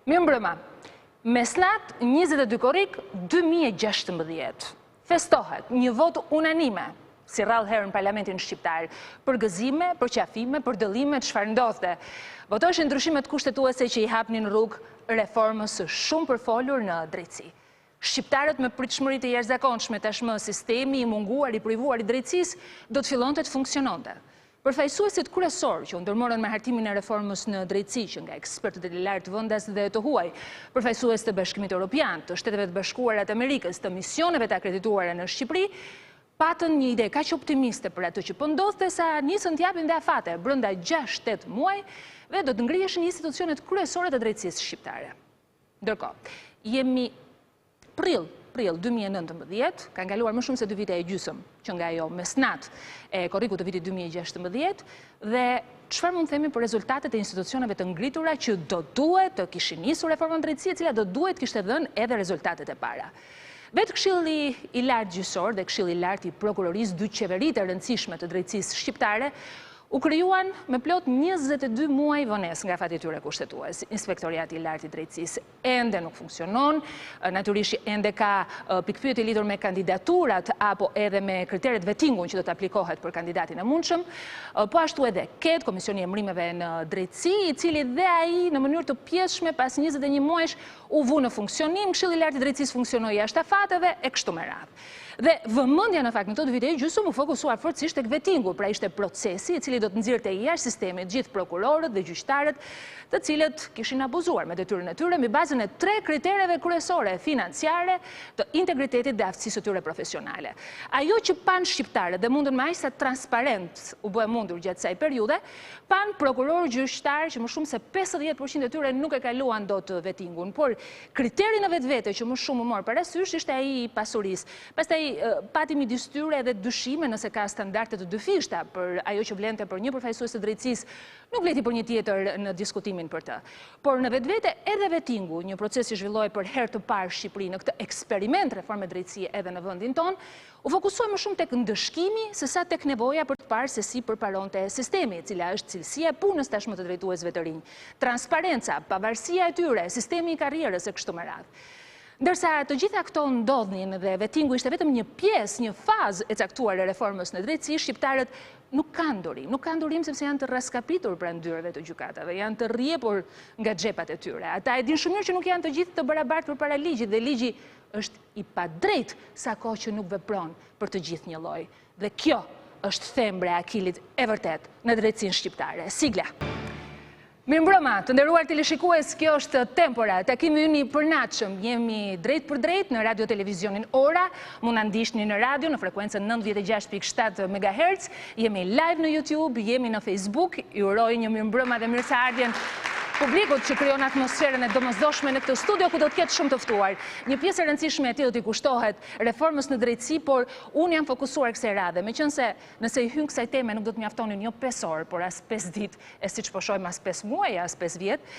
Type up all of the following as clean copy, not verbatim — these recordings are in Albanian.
Mirëmbrëma. Mesnat 22 korrik 2016. Festohet një votë unanime, si rrallë herë në Parlamentin Shqiptar, për gëzime, për qafime, për dëllime, çfarë ndodhte. Votoheshin ndryshimet kushtetuese që i hapnin rrugë reformës së shumë përfolur në drejtësi. Shqiptarët me pritshmëri të jashtëzakonshme tashmë sistemi i munguar, i privuar i drejtësisë do të fillonte të funksiononte. Përfaqësuesit kryesor që u ndërmorën me hartimin e reformës në drejtësi që nga ekspertët e lartë vendas dhe të huaj, përfaqësues të Bashkimit Evropian, të Shteteve të Bashkuara të Amerikës, të misioneve të akredituara në Shqipëri, patën një ide kaq optimiste për atë që po ndodhte sa nisën të japin dhe afate brenda 6-8 muajve do të ngriheshin institucionet kryesore të drejtësisë shqiptare. Ndërkohë, jemi prill 2019, ka ngaluar më shumë se 2 vite e gjysmë që nga ajo mesnat e korrikut të vitit 2016 dhe çfarë mund të themi për rezultatet e institucioneve të ngritura që do duhet të kishin nisur reformën drejtësie, e cila do duhet kishte dhënë edhe rezultatet e para. Vetë Këshilli i Lartë Gjyqësor dhe Këshilli i Lartë i Prokurorisë, dy qeveritë e rëndësishme të drejtësisë shqiptare, u krijuan me plot 22 muaj vonesë nga fati tyre kushtetues. Inspektoriati i Lartë i Drejtësisë ende nuk funksionon, natyrisht ende ka pikpyetje lidhur me kandidaturat apo edhe me kriteret vettingun që do të aplikohet për kandidatin e mundshëm, po ashtu edhe ket Komisioni i Emrimeve në Drejtësi, i cili dhe ai në mënyrë të pjesshme pas 21 muajsh u vu në funksionim, Këshilli i Lartë i Drejtësisë funksionoi jashtë afateve e kështu me radhë. Dhe vëmendja në fakt në këto 2 vite e gjysmë u fokusuar forcisht tek vettingu, pra ishte procesi i cili do të nxirrte jashtë sistemit gjithë prokurorët dhe gjyqtarët, të cilët kishin abuzuar me detyrën e tyre mbi bazën e 3 kritereve kryesore financiare, të integritetit dhe aftësisë së tyre profesionale. Ajo që pan shqiptarët dhe mundën me aq sa transparent u bë mundur gjatë kësaj periudhe, pan prokurorë gjyqtarë që më shumë se 50% e tyre nuk e kaluan dot vettingun, por kriteri në vetvete që më shumë u mor parasysh ishte ai i pasurisë. Pastaj pati midis tyre edhe dyshime nëse ka standarde të dyfishta për ajo që vlente për një përfaqësues të drejtësisë, nuk vleti për një tjetër në diskutimin për të. Por në vetvete edhe vettingu, një proces që zhvilloi për herë të parë Shqipëri në këtë eksperiment reforme drejtësie edhe në vendin tonë, u fokusoi më shumë tek ndëshkimi sesa tek nevoja për të parë se si përparonte sistemi, e cila është cilësia e punës tashmë të drejtuesve të rinj, transparenca, pavarësia e tyre, sistemi i karrierës e kështu me radhë. Ndërsa të gjitha këto ndodhnin dhe vettingu ishte vetëm një pjesë, një fazë e caktuar e reformës në drejtësi, shqiptarët nuk kanë durim. Nuk kanë durim sepse janë të raskapitur pranë dyrave të gjykatave, janë të rrjepur nga xhepat e tyre. Ata e dinë shumë mirë që nuk janë të gjithë të barabartë përpara ligjit dhe ligji është i padrejtë sa kohë që nuk vepron për të gjithë një lloj. Dhe kjo është thembre e akilit e vërtet në drejtësinë shqiptare. Sigla. Mirëmbrëma, të nderuar teleshikues, kjo është Tempora, takimi ynë i përnatshëm. Jemi drejt për drejt në radio televizionin Ora, mund na ndiqni në radio në frekuencën 96.7 MHz, jemi live në YouTube, jemi në Facebook. Ju uroj një mirëmbrëma dhe mirëseardhjen publikut që krijon atmosferën e domosdoshme në këtë studio ku do të ketë shumë të ftuar. Një pjesë e rëndësishme e tij do t'i kushtohet reformës në drejtësi, por unë jam fokusuar kësaj radhe, meqense nëse i hyn kësaj teme nuk do të mjaftonin jo 5 orë, por as 5 ditë, e siç po shohim as 5 muaj, as 5 vjet.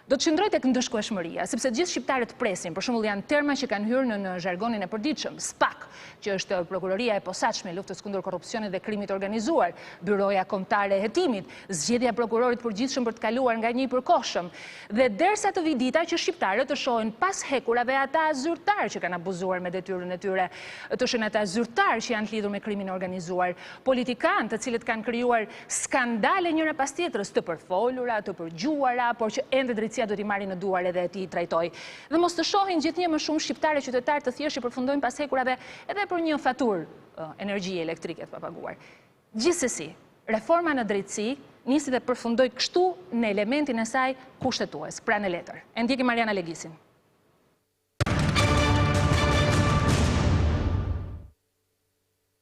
Do të qëndroj tek ndëshkueshmëria, sepse gjithë shqiptarët presin, për shembull janë terma që kanë hyrë në zhargonin e përditshëm, SPAK, që është Prokuroria e Posaçme e Luftës kundër korrupsionit dhe krimit organizuar, Byroja Kombëtare e Hetimit, zgjedhja e prokurorit përgjithshëm për të kaluar nga një i përkohshëm. Dhe derisa të vi dita që shqiptarët të shohin pas hekurave ata zyrtar që kanë abuzuar me detyrën e tyre, të shohin ata zyrtar që janë lidhur me krimin organizuar, politikanë të cilët kanë krijuar skandale njëra pas tjetrës, të përfolura, të përgjuara, por që ende drejtësia do t'i marrë në duar edhe ti trajtoj. Dhe mos të shohin gjithnjë më shumë shqiptare qytetarë të thjeshtë që përfundojnë pas hekurave edhe për një faturë energjie elektrike të papaguar. Gjithsesi, reforma në drejtësi nisi dhe përfundoi kështu në elementin e saj kushtetues, pra në letër. E ndjekim Mariana Legisin.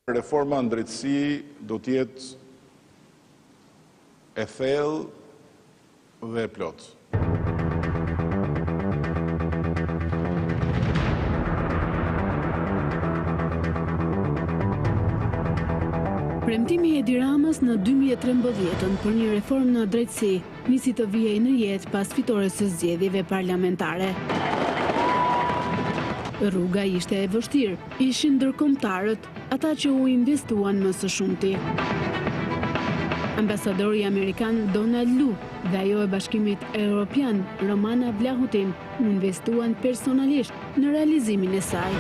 Reforma në drejtësi do t'jetë e thellë dhe e plotë. Premtimi i Edi Ramës në 2013 për një reformë në drejtësi nisi të vijej në jetë pas fitores së zgjedhjeve parlamentare. Rruga ishte e vështirë, ishin ndërkombëtarët, ata që u investuan më së shumti. Ambasadori Amerikan Donald Lu dhe ajo e Bashkimit Evropian Romana Vlahutin investuan personalisht në realizimin e saj.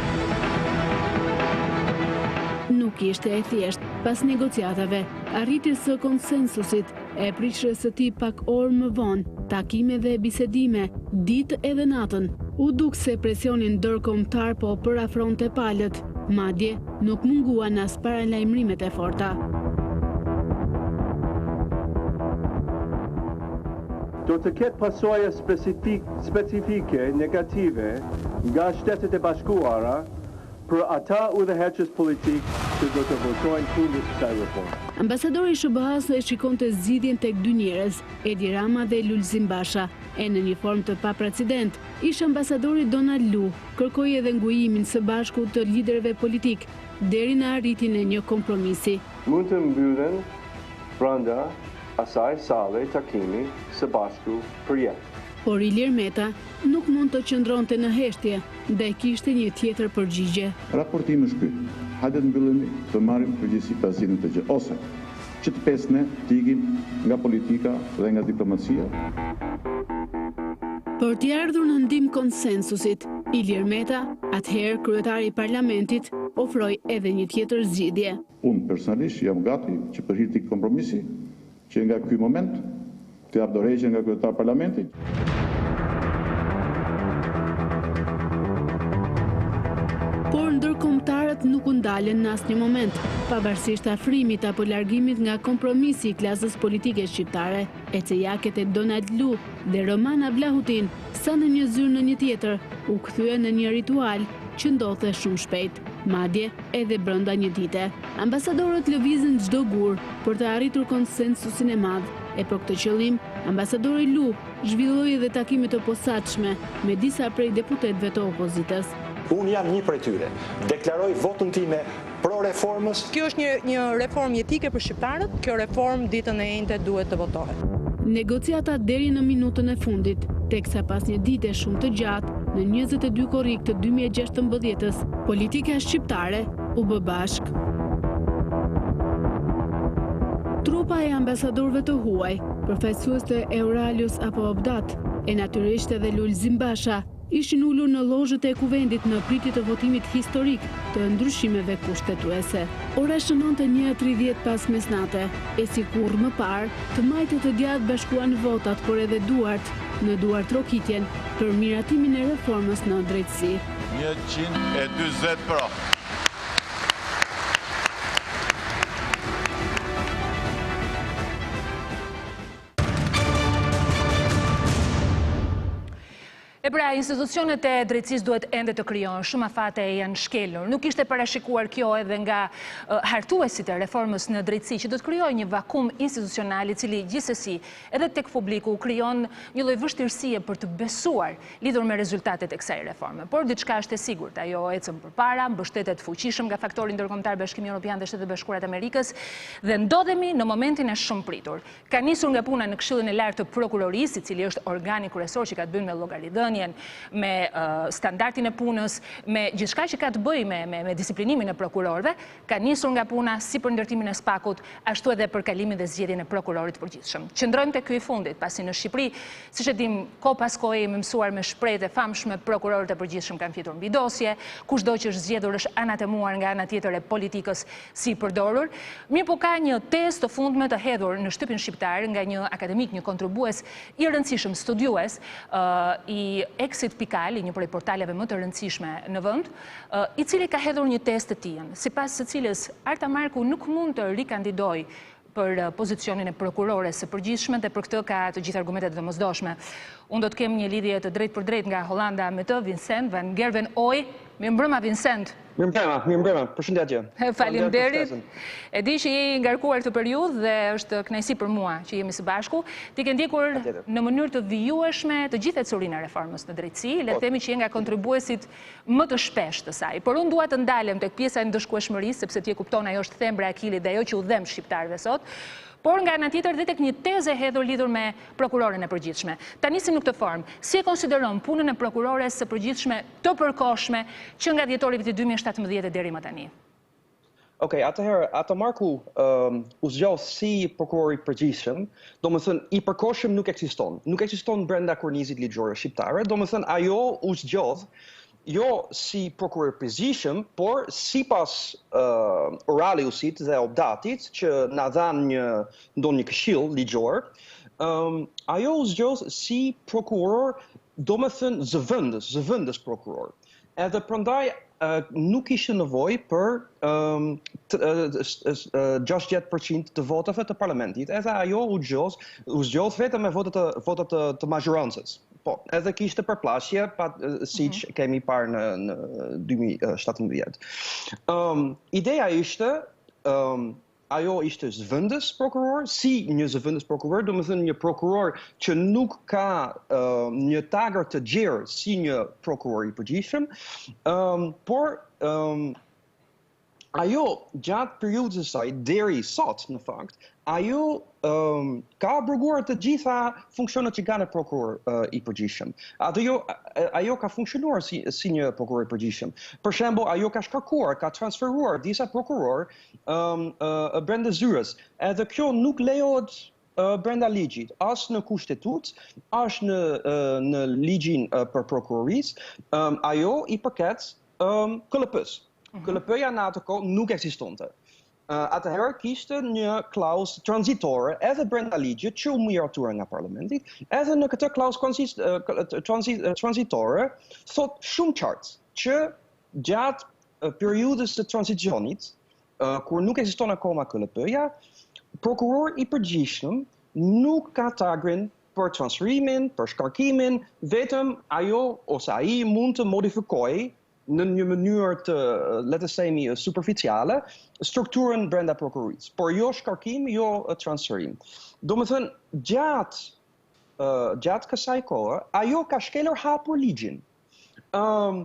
Nuk ishte e thjesht, pas negociatave, arritjes së konsensusit, e prishjes së tij pak orë më vonë, takime dhe bisedime, ditë edhe natën, u duk se presioni ndërkombëtar po përafronte palët, madje nuk munguan as paralajmërimet e forta. Do të ketë pasoja specifike negative nga Shtetet e Bashkuara për ata udhëheqës politik që do të votojnë kundër kësaj reforme. Ambasadori SBA-s e shikonte zgjidhjen tek dy njerëz, Edi Rama dhe Lulzim Basha, e në një formë të paprecedent, ish ambasadori Donald Lu kërkoi edhe ngujimin së bashku të liderëve politik deri në arritjen e një kompromisi. Mund të mbyllen brenda asaj sale takimi së bashku për jetë. Por Ilir Meta nuk mund të qëndronte në heshtje dhe kishte një tjetër përgjigje. Raportimi është ky. Hajde të mbyllemi, të marrim përgjegjësi pas zgjidhjen të gjë, ose që të pesë të ikim nga politika dhe nga diplomacia. Për t'i ardhur në ndihmë konsensusit, Ilir Meta, atëherë kryetari i parlamentit, ofroi edhe një tjetër zgjidhje. Unë personalisht jam gati që për hir të kompromisi, që nga ky moment të jap dorëheqje nga kryetari i parlamentit. Por ndërkombëtarët nuk u ndalen në asnjë moment, pavarësisht afrimit apo largimit nga kompromisi i klasës politike shqiptare, Ecejaket e Donald Lu dhe Romana Vlahutin, sa në një zyrë në një tjetër, u kthye në një ritual që ndodhte shumë shpejt, madje edhe brenda një dite. Ambasadorët lëvizën çdo gur për të arritur konsensusin e madh, e për këtë qëllim, ambasadori Lu zhvilloi edhe takime të posaçme me disa prej deputetëve të opozitës. Unë jam një prej tyre. Deklaroj votën time pro reformës. Kjo është një reformë jetike për shqiptarët, kjo reformë ditën e njëjtë duhet të votohet. Negociata deri në minutën e fundit, teksa pas një dite shumë të gjatë, në 22 korrik të 2016-s, politika shqiptare u bë bashk. Trupa e ambasadorëve të huaj, përfaqësues të Euralius apo Obdat, e natyrisht edhe Lulzim Basha, ishin ulur në lozhët e kuvendit në pritje të votimit historik të ndryshimeve kushtetuese. Ora shënonte 1:30 pas mesnate, e sikur më parë, të majtët e djathtë bashkuan votat, por edhe duart, në duart rokitjen për miratimin e reformës në drejtësi. 140 pro. E pra, institucionet e drejtësisë duhet ende të krijohen, shumë afate janë shkelur. Nuk ishte parashikuar kjo edhe nga hartuesit e reformës në drejtësi, që do të krijojë një vakum institucional i cili gjithsesi edhe tek publiku krijon një lloj vështirësie për të besuar lidhur me rezultatet e kësaj reforme. Por diçka është e sigurt, ajo ecën përpara, mbështetet fuqishëm nga faktori ndërkombëtar Bashkimi Evropian dhe Shtetet e Bashkuara të Amerikës dhe ndodhemi në momentin e shumë pritur. Ka nisur nga puna në Këshillin e Lartë të Prokurorisë, i cili është organi kryesor që ka të bëjë me llogaridhënien, me standardin e punës, me gjithçka që ka të bëjë me disiplinimin e prokurorëve, ka nisur nga puna si për ndërtimin e SPAK-ut, ashtu edhe për kalimin dhe zgjedhjen e prokurorit përgjithshëm. Qëndrojmë tek ky i fundit, pasi në Shqipëri, siç e dim, kohë pas kohe jemi mësuar me shprehje të famshme, prokurorët e përgjithshëm kanë fjetur mbi dosje, kushdo që është zgjedhur është anatemuar nga ana tjetër e politikës si përdorur. Mirë po ka një test të fundme të hedhur në shtypin shqiptar nga një akademik, një kontribues i rëndësishëm, studiues i Exit.al, një prej portaleve më të rëndësishme në vend, i cili ka hedhur një test të tij, sipas së cilës Arta Marku nuk mund të rikandidojë për pozicionin e prokurores së përgjithshme dhe për këtë ka të gjithë argumentet domosdoshme. Unë do të kem një lidhje të drejtë për drejtë nga Hollanda me të, Vincent van Gerwen Oy. Mirëmbrëma, Vincent. Mirëmbrëma, përshëndetje. Faleminderit. E di që je i ngarkuar këtë periudhë dhe është kënaqësi për mua që jemi së bashku. Ti ke ndjekur në mënyrë të vijueshme të gjithë ecurinë e reformës në drejtësi, le të themi që je nga kontribuesit më të shpesh të saj. Por unë dua të ndalem tek pjesa e ndëshkueshmërisë, sepse ti e kupton ajo është thembra e akilit dhe ajo që u dhem shqiptarëve sot. Por nga ana tjetër dhe tek një tezë hedhur lidhur me prokuroren e përgjithshme. Ta nisim në këtë formë. Si e konsideron punën e prokurores së përgjithshme të përkohshme që nga dhjetori vitit 2017 deri më tani? Okej, atëherë Atamarku u zgjoll si prokurori i përgjithshëm, domethënë i përkohshëm nuk ekziston. Nuk ekziston brenda kornizit ligjore shqiptare, domethënë ajo u zgjodh jo si prokuror i përgjithshëm, por sipas oraliusit dhe obdatit që na dhan ndonjë këshill ligjor, ajo u zgjoz si prokuror, domethënë zëvendës prokuror. Edhe prandaj nuk ishte nevojë për 60% të votave të parlamentit, edhe ajo u zgjoz vetëm me votat të majorancës. Po, edhe kishte përplasje, siç kemi parë në 2017. Ideja ishte ajo ishte zëvendës prokuror, si një zëvendës prokuror, domethënë një prokuror që nuk ka një tagër të gjerë si një prokuror i përgjithshëm, por ajo gjatë periudhës së saj deri sot në fakt, ajo ka abroguar të gjitha funksionet që ka në prokuror i përgjithshëm. Ajo ka funksionuar si një prokuror i përgjithshëm. Për shembull, ajo ka shkarkuar, ka transferuar disa prokuror brenda zyrës. Edhe kjo nuk lejohet brenda ligjit, as në kushtetut, as në ligjin për prokurorisë, ajo i përket KLP-s. KLP-ja në atë kohë nuk ekzistonte. Atëherë kishte një klauzë tranzitore edhe brenda ligjit që u miratua nga parlamenti, edhe në këtë klauzë tranzitore thot shumë qartë që gjatë periudhës së tranzicionit, kur nuk ekziston akoma KLP-ja, prokuror i përgjithshëm nuk ka tagrin për transferimin, për shkarkimin, vetëm ajo ose ai mund të modifikojë në një mënyrë të, le të themi, superficiale, strukturën brenda prokurorisë, por jo shkarkim, jo transferim. Domethënë, gjatë kësaj kohe, ajo ka shkelur hapur ligjin.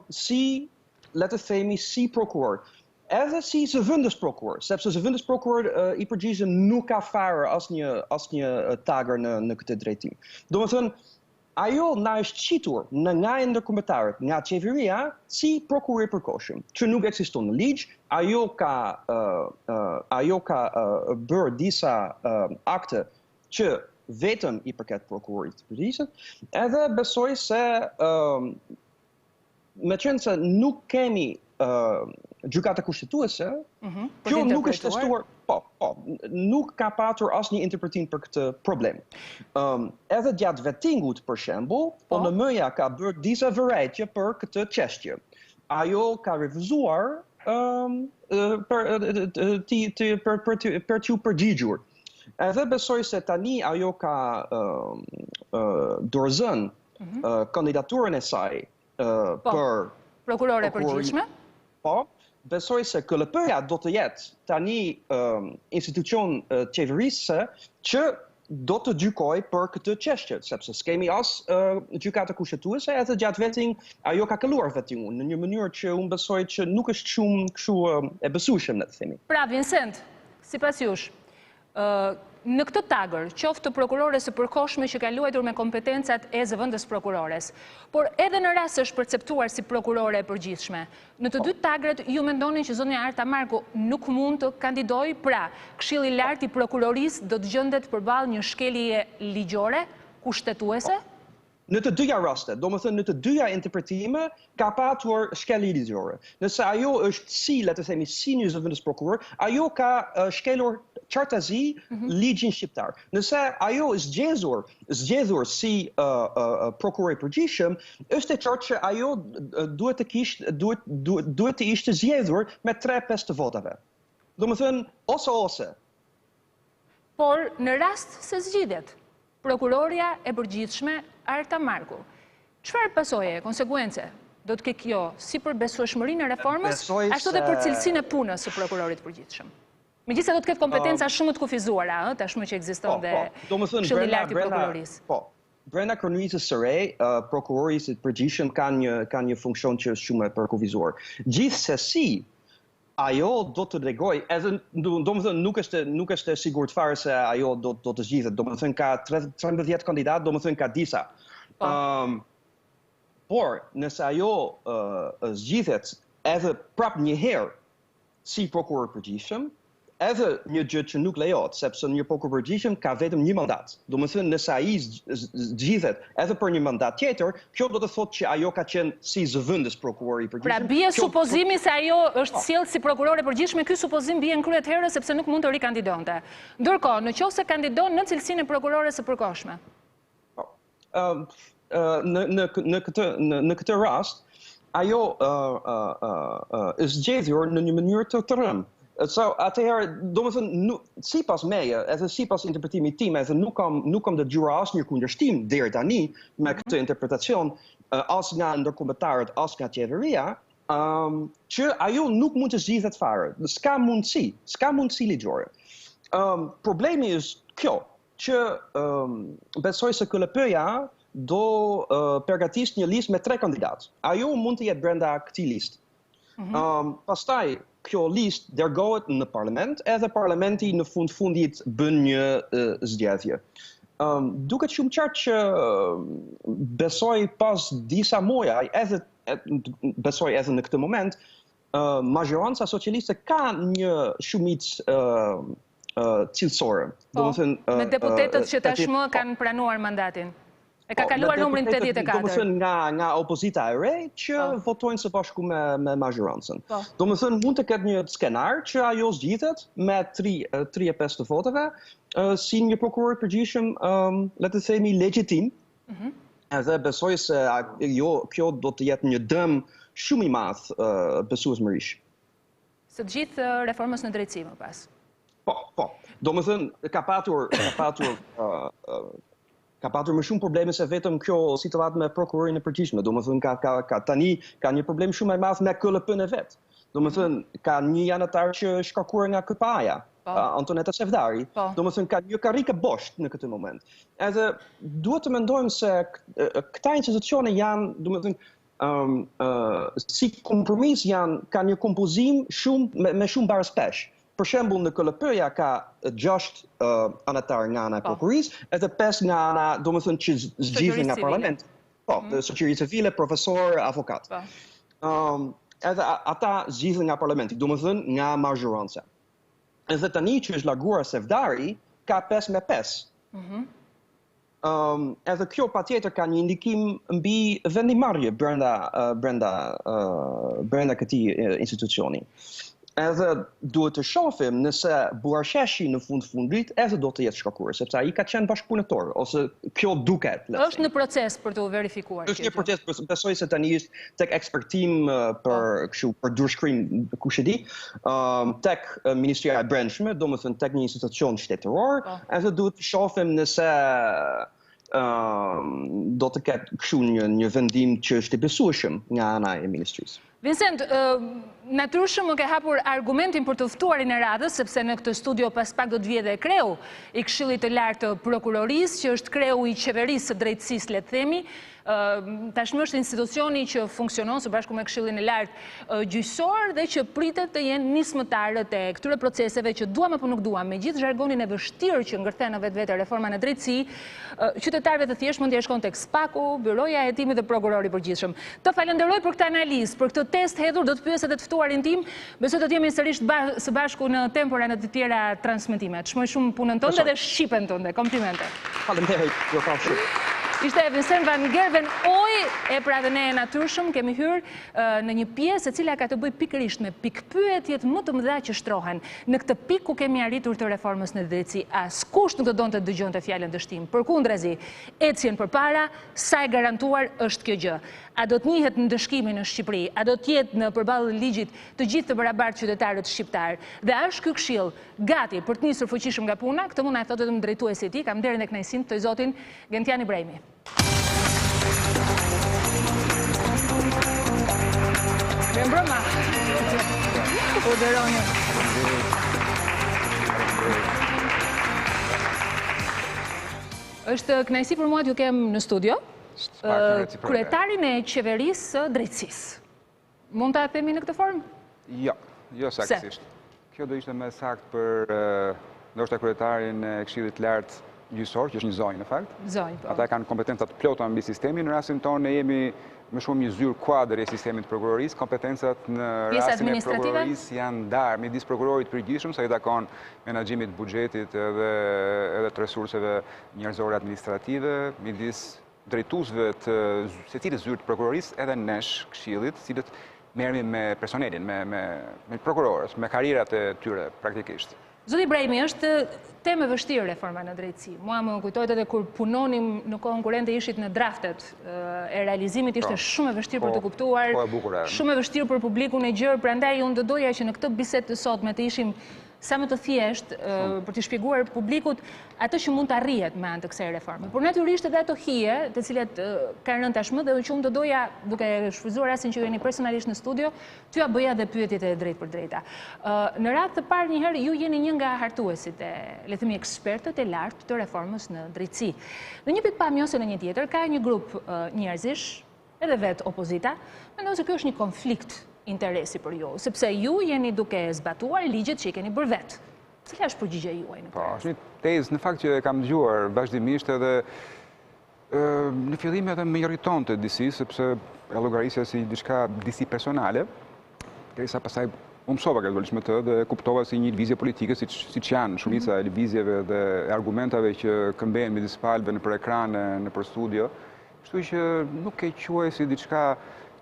Si, le të themi, si prokuror. Edhe si zëvendës prokuror, sepse zëvendës prokuror i përgjithshëm nuk ka fare asnjë tagër në këtë drejtim. Domethënë, ajo na është qitur nga ndërkombëtarët, nga qeveria, si prokuror i përkohshëm, që nuk ekziston në ligj, ajo ka bërë disa akte që vetëm i përket prokurorit të përgjithshëm, edhe besoj se meqenëse se nuk kemi gjykata kushtetuese, kjo nuk është testuar, nuk ka patur asnjë interpretim për këtë problem. Edhe gjatë vettingut, për shembull, ONM-ja ka bërë disa vërejtje për këtë çështje. Ajo ka refuzuar për t'u përgjigjur. Edhe besoj se tani ajo ka dorëzënë kandidaturën e saj për prokurore përgjithshme? Po, besoj se KLP-ja do të jetë tani institucion qeverisë që do të gjykoj për këtë çështje, sepse s'kemi as gjykata kushtetuese, edhe gjatë vetting ajo ka kaluar vettingun në një mënyrë që unë besoj që nuk është shumë kështu e besueshëm, le të themi. Pra, Vincent, sipas jush, në këtë tagër, qoftë të prokurores së përkohshme që ka luajtur me kompetencat e zëvendës prokurores, por edhe në rast se është perceptuar si prokurore e përgjithshme, në të dy tagret ju mendonin që zonja Atamarku nuk mund të kandidojë, pra Këshilli i Lartë i Prokurorisë do të gjendet përballë një shkelje ligjore kushtetuese? Në të dyja raste, domethënë në të dyja interpretime ka patur shkelje ligjore. Nëse ajo është si, le të themi, si një zëvendës prokuror, ajo ka shkelur qartazi ligjin shqiptar. Nëse ajo është zgjedhur si prokuror i përgjithshëm, është e qartë që ajo duhet të ishte zgjedhur me 3/5 të votave. Domethënë ose. Por në rast se zgjidhet prokuroria e përgjithshme Atamarku, çfarë pasoje, konsekuence do të ketë kjo si për besueshmërinë e reformës, ashtu dhe për cilësinë e punës së prokurorit përgjithshëm? Megjithëse do të ketë kompetenca shumë të kufizuara, tashmë që ekziston dhe Këshilli i Lartë i Prokurorisë. Po, brenda kornizës së re, prokurori i përgjithshëm ka një funksion që është shumë e përkufizuar. Gjithsesi, ajo do të regoj, edhe domethënë nuk është e sigurt fare se ajo do të zgjidhet, domethënë ka 13 kandidat, domethënë ka disa. Por nëse ajo zgjidhet edhe prap një herë si prokuror përgjithshëm, edhe një gjë që nuk lejohet, sepse një prokuror përgjithshëm ka vetëm një mandat. Domethënë, nëse ai zgjidhet edhe për një mandat tjetër, kjo do të thotë që ajo ka qenë si zëvendës prokurori i përgjithshëm. Pra bie supozimi se ajo është sjellë si prokurore përgjithshme, ky supozim bie në krye të herës sepse nuk mund të rikandidonte. Ndërkohë, nëse kandidon në cilësinë e prokurores së përkohshme. Në këtë rast, ajo është zgjedhur në një mënyrë të rrëmë. Atëherë, domethënë, sipas meje, edhe sipas interpretimit tim, edhe nuk kam dëgjuar asnjë kundërshtim deri tani me këtë interpretacion, as nga ndërkombëtarët, as nga qeveria, që ajo nuk mund të zgjidhet fare. S'ka mundësi ligjore. Problemi është kjo, që besoj se KLP-ja do përgatis një listë me 3 kandidatë. Ajo mund të jetë brenda këtij listë. Pastaj, kjo listë dërgohet në parlament, edhe parlamenti në fundit bën një zgjedhje. Duket shumë qartë që besoj pas disa muaj, besoj edhe në këtë moment, mazhoranca socialiste ka një shumicë cilësore. Me deputetët që tashmë kanë pranuar mandatin. E ka kaluar numrin 84. Domethënë nga opozita e re që votojnë së bashku me mazhorancën. Domethënë mund të ketë një skenar që ajo zgjidhet me 3/5 të votave si një prokuror përgjithshëm, le të themi legjitim. Edhe besoj se kjo do të jetë një dëm shumë i madh besueshmërisht. Së të gjithë reformës në drejtësi më pas. Po. Domethënë ka patur më shumë probleme se vetëm kjo situatë me prokurorin e përgjithshme. Domethënë tani ka një problem shumë më i madh me KLP-n e vet. Domethënë ka një anëtar që shkarkuar nga KPA-ja, Antoneta Çevdari. Domethënë ka një karrikë bosh në këtë moment. Edhe duhet të mendojmë se këta institucione janë, domethënë si kompromis kanë një kompozim me shumë barëspesh. Për shembull, në KLP-ja ka 6 anëtar nga ana e prokurisë, edhe 5 nga ana, domethënë që zgjidhen nga parlamenti. Po, shoqëri civile, profesor, avokat. Edhe ata zgjidhen nga parlamenti, domethënë nga mazhoranca. Edhe tani që është larguar Çevdari, ka 5/5. Edhe kjo patjetër ka një indikim mbi vendimarrje brenda këtij institucioni. Edhe duhet të shohim nëse Buarqeshi në fundit edhe do të jetë shkakuar, sepse ai ka qenë bashkëpunëtor, ose kjo duket. Është në proces për të verifikuar. Është një proces, besoj se tani është tek ekspertim për durshkrim, kush e di, tek Ministria e Brendshme, domethënë tek një institucion shtetëror, edhe duhet të shohim nëse do të ketë kështu një vendim që është i besueshëm nga ana e ministrisë. Vincent, natyrshëm më ke hapur argumentin për të ftuarin e radhës, sepse në këtë studio pas pak do të vijë dhe kreu i Këshillit të Lartë të Prokurorisë, që është kreu i qeverisë së drejtësisë, le të themi. Tashmë është institucioni që funksionon së bashku me Këshillin e Lartë gjyqësor dhe që pritet të jenë nismëtarët e këtyre proceseve që duam apo nuk duam, me gjithë zhargonin e vështirë që ngërthen në vetvete reforma në drejtësi, qytetarëve të thjeshtë mund të shkojnë tek SPAK-u, Byroja e Hetimit dhe Prokurori përgjithshëm. Të falenderoj për këtë analizë, për këtë test hedhur, do të pyes edhe të ftuarin tim, besoj të jemi sërish së bashku në Tempora në të tjera transmetime. Çmoj shumë punën tënde dhe shqipen tënde. Komplimente. Faleminderit, ju kam shumë. Ishte Vincent van Gerwen Oj, e pra dhe ne e natyrshëm kemi hyrë në një pjesë e cila ka të bëjë pikërisht me pikpyetjet më të mëdha që shtrohen në këtë pikë ku kemi arritur të reformës në drejtësi. Askush nuk do donte të dëgjonte fjalën dështim. Përkundrazi, ecjen përpara, sa e garantuar është kjo gjë. A do të njihet në dëshkimin në Shqipëri, a do të jetë në përballë ligjit të gjithë të barabartë qytetarët shqiptar. Dhe është ky këshill gati për të nisur fuqishëm nga puna, këtë mund na e thotë vetëm drejtuesi i tij, kam nderin e kënaqësinë të zotin Gentian Ibrahimi. Mirëmbrëma. U dëroni. Është kënaqësi për mua t'ju kem në studio. Kryetarin e qeverisë së drejtësisë. Mund ta themi në këtë formë? Jo saktësisht. Kjo do ishte më saktë për ndoshta kryetarin e Këshillit të Lartë gjyqësor, që është një zonjë në fakt. Zonjë, po. Ata kanë kompetencat plota mbi sistemin, në rastin tonë ne jemi më shumë një zyrë kuadër e sistemit prokurorisë, kompetencat në rastin e prokurorisë janë ndarë midis prokurorit përgjithshëm, sa i takon menaxhimit buxhetit edhe të resurseve njerëzore administrative, midis drejtuesve të secilës zyrë të prokurorisë edhe nesh këshillit, cilët merremi me personelin, me prokurorës, me karrierat e tyre praktikisht. Zoti Ibrahimi, është temë e vështirë reforma në drejtësi. Mua më kujtohet edhe kur punonim në kohën kurente ishit në draftet e realizimit, ishte shumë e vështirë për të kuptuar, shumë e vështirë për publikun e gjerë, prandaj unë do doja që në këtë bisedë të sotme të ishim sa më të thjesht për të shpjeguar publikut atë që mund të arrihet me anë të kësaj reforme. Por natyrisht edhe ato hije, të cilat kanë rënë tashmë dhe që unë do doja, duke shfrytzuar rastin që jeni personalisht në studio, t'ju bëja dhe pyetjet e drejt për drejta. Në radhë të parë një herë ju jeni një nga hartuesit e, le të themi, ekspertët e lartë të reformës në drejtësi. Në një pikpamje ose në një tjetër ka një grup njerëzish, edhe vetë opozita, mendon se ky është një konflikt interesi për ju, sepse ju jeni duke zbatuar ligjet që i keni bërë vetë. Cila është përgjigja juaj në këtë? Po, është një tezë në fakt që e kam dëgjuar vazhdimisht edhe në fillim edhe më irritonte disi, sepse e llogarisja si diçka disi personale, derisa pastaj u mësova gradualisht me të dhe kuptova si një lëvizje politike, siç janë shumica e lëvizjeve dhe argumentave që këmbehen midis palëve nëpër ekrane, nëpër studio. Kështu që nuk e quaj si diçka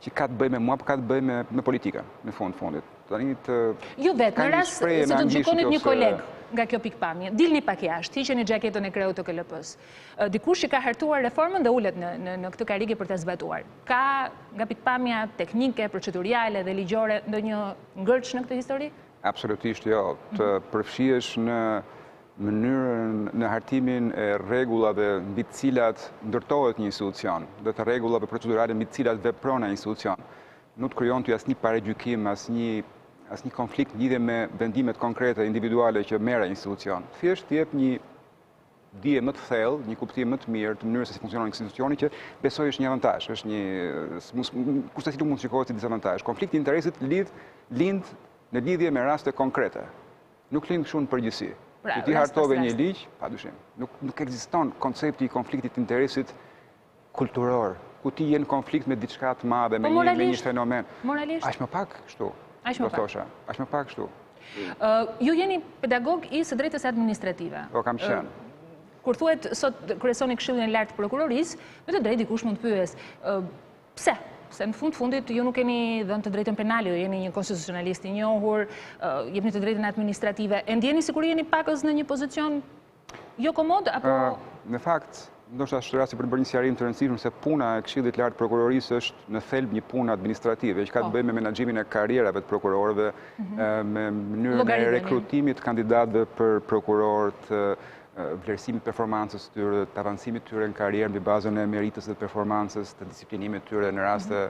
që ka të bëjë me mua, por ka të bëjë me politikën, në fundit. Ju vetë, në rast se do të gjykonit një koleg nga kjo pikpamje, dilni pak jashtë, hiqeni xhaketën e kreut të KLP-s. Dikush që ka hartuar reformën dhe ulet në këtë karrige për ta zbatuar. Ka nga pikpamja teknike, proceduriale dhe ligjore ndonjë ngërç në këtë histori? Absolutisht jo. Të përfshihesh në mënyrën në hartimin e rregullave mbi të cilat ndërtohet një institucion, dhe të rregullave procedurale mbi të cilat vepron ai institucion. Nuk të krijon ty asnjë paragjykim, asnjë konflikt lidhje me vendimet konkrete individuale që merr ai institucion. Thjesht jep një dije më të thellë, një kuptim më të mirë të mënyrës se si funksionon institucioni që besoj është një avantazh, është një kusht mund të shikohet si dizavantazh. Konflikti i interesit lind në lidhje me raste konkrete. Nuk lind kështu në përgjithësi. Që ti hartove një ligj, padyshim. Nuk ekziston koncepti i konfliktit të interesit kulturor, ku ti je në konflikt me diçka të madhe, me një fenomen. Moralisht? Aq më pak kështu. Aq më pak kështu. Ju jeni pedagog i së drejtës administrative. Po, kam qenë. Kur thuhet sot kryesoni Këshillin e Lartë të Prokurorisë, me të drejtë dikush mund të pyes, pse? Se në fundit ju nuk keni dhënë të drejtën penale, ju jeni një konstitucionalist i njohur, jepni të drejtën administrative. E ndjeni sikur jeni pakës në një pozicion jo komod, apo... Në fakt, ndoshta është rasti për të bërë një sqarim të rëndësishëm se puna e Këshillit Lartë Prokurorisë është në thelb një punë administrative, që ka të bëjë me menaxhimin e karrierave të prokurorëve, me mënyrën e rekrutimit të kandidatëve për prokurorët, vlerësimit performancës të tyre, të avancimit të tyre në karrierë mbi bazën e meritës dhe performancës, të disiplinimit të tyre në raste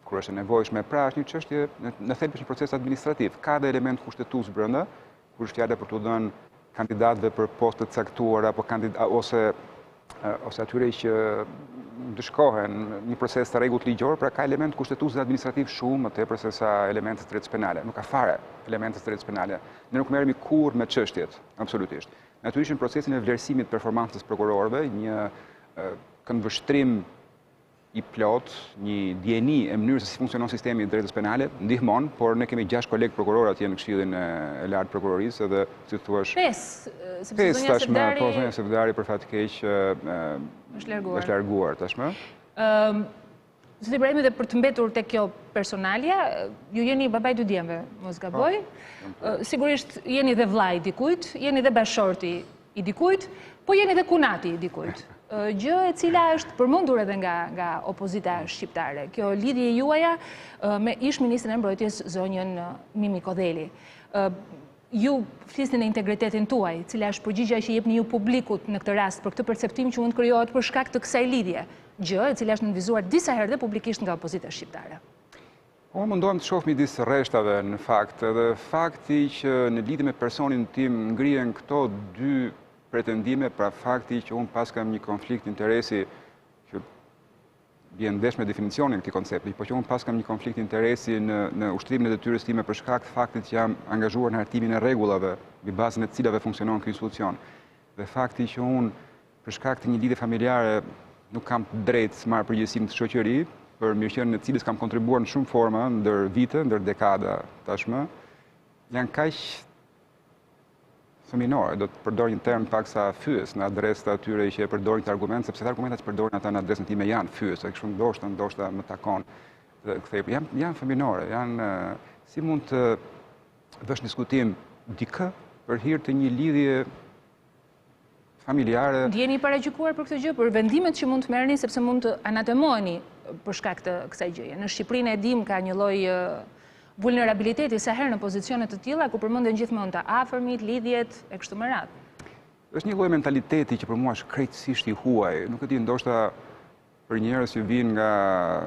kur është e nevojshme. Pra është një çështje në thelb është një proces administrativ. Ka dhe element kushtetues brenda, kur është fjala për t'u dhënë kandidatëve për poste të caktuara ose atyre që ndëshkohen një proces të rregullt ligjor, pra ka element kushtetues dhe administrativ shumë më tepër se sa elemente të drejtës penale. Nuk ka fare elemente të drejtës penale. Ne nuk merremi kurrë me çështjet, absolutisht. Natyrisht në procesin e vlerësimit performancës prokurorëve, një këndvështrim i plot, një dieni e mënyrës se si funksionon sistemi i drejtës penale, ndihmon, por ne kemi 6 kolegë prokurorë atje në Këshillin e Lartë Prokurorisë edhe, si thuash... 5, sepse zonja Sevdari për fat keq është larguar tashmë. Zoti Ibrahimi, dhe për të mbetur tek kjo personalia, ju jeni babai 2 djemve, mos gaboj. Sigurisht jeni dhe vllai i dikujt, jeni dhe bashorti i dikujt, po jeni dhe kunati i dikujt. Gjë e cila është përmendur edhe nga opozita shqiptare. Kjo lidhje juaja me ish-ministrin e Mbrojtjes zonjën Mimi Kodheli. Ju flisni në integritetin tuaj, cila është përgjigjja që jepni ju publikut në këtë rast për këtë perceptim që mund të krijohet për shkak të kësaj lidhje. Gjë e cila është nënvizuar disa herë dhe publikisht nga opozita shqiptare. Po mundohem të shoh midis rreshtave në fakt, edhe fakti që në lidhje me personin tim ngrihen këto 2 pretendime, pra fakti që unë pas kam një konflikt interesi që bjen ndesh me definicionin këtij koncepti, po që unë pas kam një konflikt interesi në ushtrimin e detyrës time për shkak të faktit që jam angazhuar në hartimin e rregullave mbi bazën e të cilave funksionon ky institucion. dhe fakti që unë për shkak të një lidhje familjare nuk kam drejt të marr përgjegjësinë të shoqëri, për mirëqenien e cilës kam kontribuar në shumë forma ndër vite, ndër dekada tashmë, janë kaq fëminore, do të përdor një term paksa fyes në adresë të atyre që e përdorin këtë argument, sepse të argumentat që përdorin ata në adresën time janë fyes, e kështu ndoshta më takon të kthej. Janë fëminore, janë si mund të vësh diskutim dikë për hir të një lidhje familjare. Ndjeni i paragjykuar për këtë gjë, për vendimet që mund të merrni sepse mund të anatemoheni për shkak të kësaj gjëje. Në Shqipërinë e dim ka një lloj vulnerabiliteti sa herë në pozicione të tilla ku përmenden gjithmonë të afërmit, lidhjet e kështu me radhë. Është një lloj mentaliteti që për mua është krejtësisht i huaj. Nuk e di, ndoshta për njerëz që vijnë nga,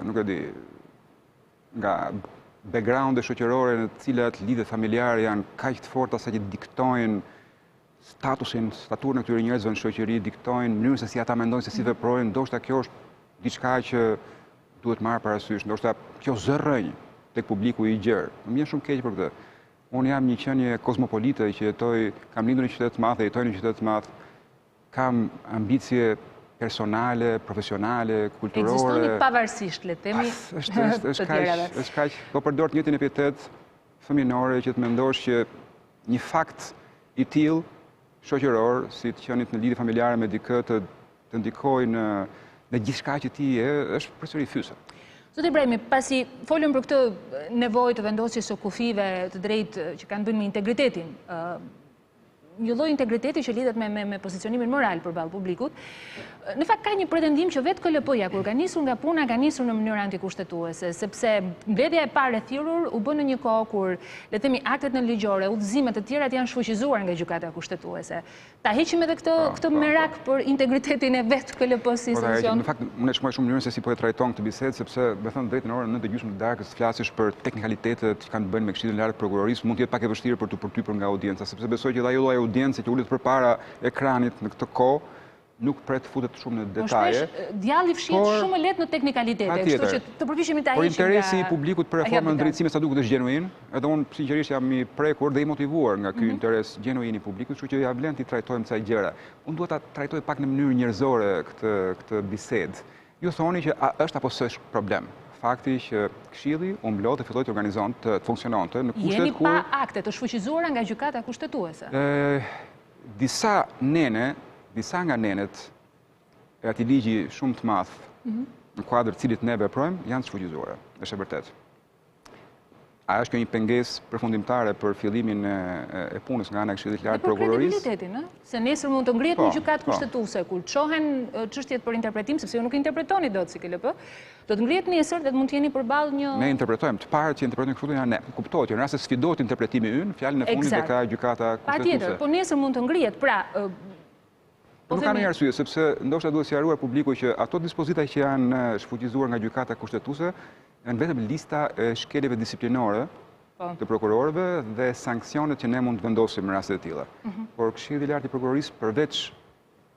nuk e di, nga background-e shoqërore në të cilat lidhjet familjare janë kaq të forta sa që diktojnë staturën e këtyre njerëzve në shoqëri, diktojnë mënyrën se si ata mendojnë se si veprojnë, ndoshta kjo është diçka që duhet marrë parasysh, ndoshta kjo zërrënj tek publiku i gjerë. Më vjen shumë keq për këtë. Unë jam një qenie kozmopolite që kam lindur në qytet të madh, jetoj në qytet të madh, kam ambicie personale, profesionale, kulturore. Ekzistoni pavarësisht, le të themi, të tjerave. Është kaq, po përdor të njëjtin epitet fëminore që të mendosh që një fakt i tillë shoqëror, si të qenit në lidhje familjare me dikë të ndikojë në gjithçka që ti je, është përsëri fyse. Zoti Ibrahimi, pasi folëm për këtë nevojë të vendosjes së kufive të drejtë që kanë bënë me integritetin, një lloj integriteti që lidhet me pozicionimin moral përballë publikut, në fakt ka një pretendim që vetë KLP-ja kur ka nisur nga puna ka nisur në mënyrë antikushtetuese, sepse mbledhja e parë e thirrur u bën në një kohë kur, le të themi, aktet në ligjore, udhëzimet të tjera janë shfuqizuar nga gjykata kushtetuese. Ta heqim edhe këtë merak për integritetin e vetë KLP si institucion. Në fakt, unë e shmoj shumë mënyrën se si po e trajton këtë bisedë, sepse me thënë drejtën orën 9:30 të darkës flasësh për teknikalitetet që kanë të bëjnë me Këshillin Lart të Prokurorisë, mund të jetë pak e vështirë për të përtypur nga audienca, sepse besoj që ajo lloj audiencë që ulet përpara ekranit në këtë kohë nuk pret futet shumë në detaje. Djalli fshihet shumë lehtë në teknikalitete, kështu që të përpiqemi ta heqim. Por interesi i publikut për reformën e drejtësisë sa duket është gjenuin, edhe unë sinqerisht jam i prekur dhe i motivuar nga ky interes gjenuin i publikut, kështu që ja vlen ti trajtojmë kësaj gjëra. Unë duhet ta trajtoj pak në mënyrë njerëzore këtë bisedë. Ju thoni që është apo s'është problem. Fakti që Këshilli u mblodh dhe filloi të organizonte, të funksiononte në kushtet ku jeni pa akte të shfuqizuara nga gjykata kushtetuese. Disa nga nenet e atij ligji shumë të madh në kuadër të cilit ne veprojmë janë të shfuqizuara, është e vërtetë. A është kjo një pengesë përfundimtare për fillimin e punës nga ana e Këshillit Lart të Prokurorisë? Kredibilitetin, se nesër mund të ngrihet një gjykatë kushtetuese kur çohen çështjet për interpretim, sepse ju nuk interpretoni dot si KLP, do të ngrihet nesër dhe mund të jeni përballë një. Ne interpretojmë, të parët që interpretojnë kështu janë ne. Kuptohet, në rast se sfidohet interpretimi ynë, fjalën e fundit e ka gjykata kushtetuese. Patjetër, po nesër mund të ngrihet, pra. Nuk ka ndonjë arsye, sepse ndoshta duhet sqaruar publiku që ato dispozita që janë shfuqizuar nga gjykata kushtetuese janë vetëm lista e shkeljeve disiplinore të prokurorëve dhe sanksionet që ne mund të vendosim në raste të tilla. Por Këshilli i Lartë i Prokurorisë përveç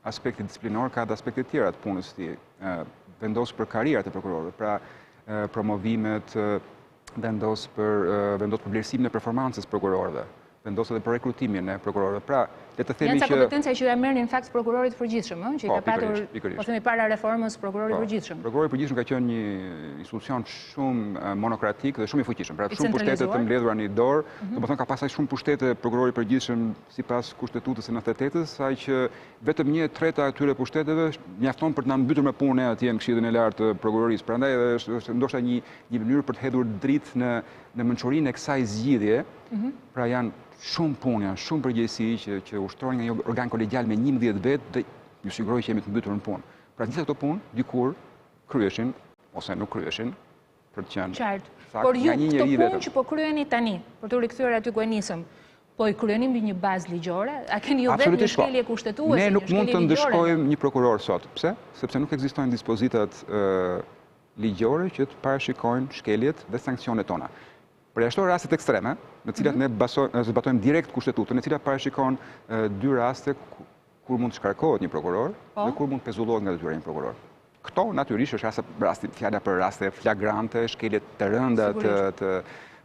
aspektit disiplinor ka dhe aspekte tjera të punës së tij. Vendos për karrierat e prokurorëve, pra promovimet, vendos për vlerësimin e performancës prokurorëve, vendos edhe për rekrutimin e prokurorëve. Pra, le të themi që janë ca kompetenca që ja merrnin në fakt prokurorit përgjithshëm, që i ka patur, po themi para reformës prokurori përgjithshëm. Prokurori përgjithshëm ka qenë një institucion shumë monokratik dhe shumë i fuqishëm, pra shumë pushtete të mbledhura në një dorë, domethënë ka pasur shumë pushtete prokurori përgjithshëm sipas kushtetutës së 98-s, saq që vetëm 1/3 atyre pushteteve mjafton për të na mbytur me punë atje në Këshillin e Lartë të Prokurorisë. Prandaj është ndoshta një mënyrë për të hedhur dritë në mençurinë e kësaj zgjidhje. Pra janë shumë punë, janë shumë përgjegjësi që ushtrohen nga një organ kolegjial me 11 vetë dhe ju siguroj që jemi të mbytur në punë. Pra gjitha këto punë dikur kryeshin ose nuk kryeshin për të qenë. Qartë. Por ju këto punë që po kryeni tani, për të rikthyer aty ku e nisëm, po i kryeni mbi një bazë ligjore? A keni ju vetë një shkelje kushtetuese? Ne nuk mund të ndëshkojmë një prokuror sot. Pse? Sepse nuk ekzistojnë dispozitat ligjore që të parashikojnë shkeljet dhe sanksionet tona. Përjashto rastet ekstreme, në cilat ne zbatojmë direkt kushtetutën, në cilat parashikon 2 raste kur mund të shkarkohet një prokuror dhe kur mund të pezullohet nga detyra një prokuror. Këto natyrisht është fjala për raste flagrante, shkelje të rënda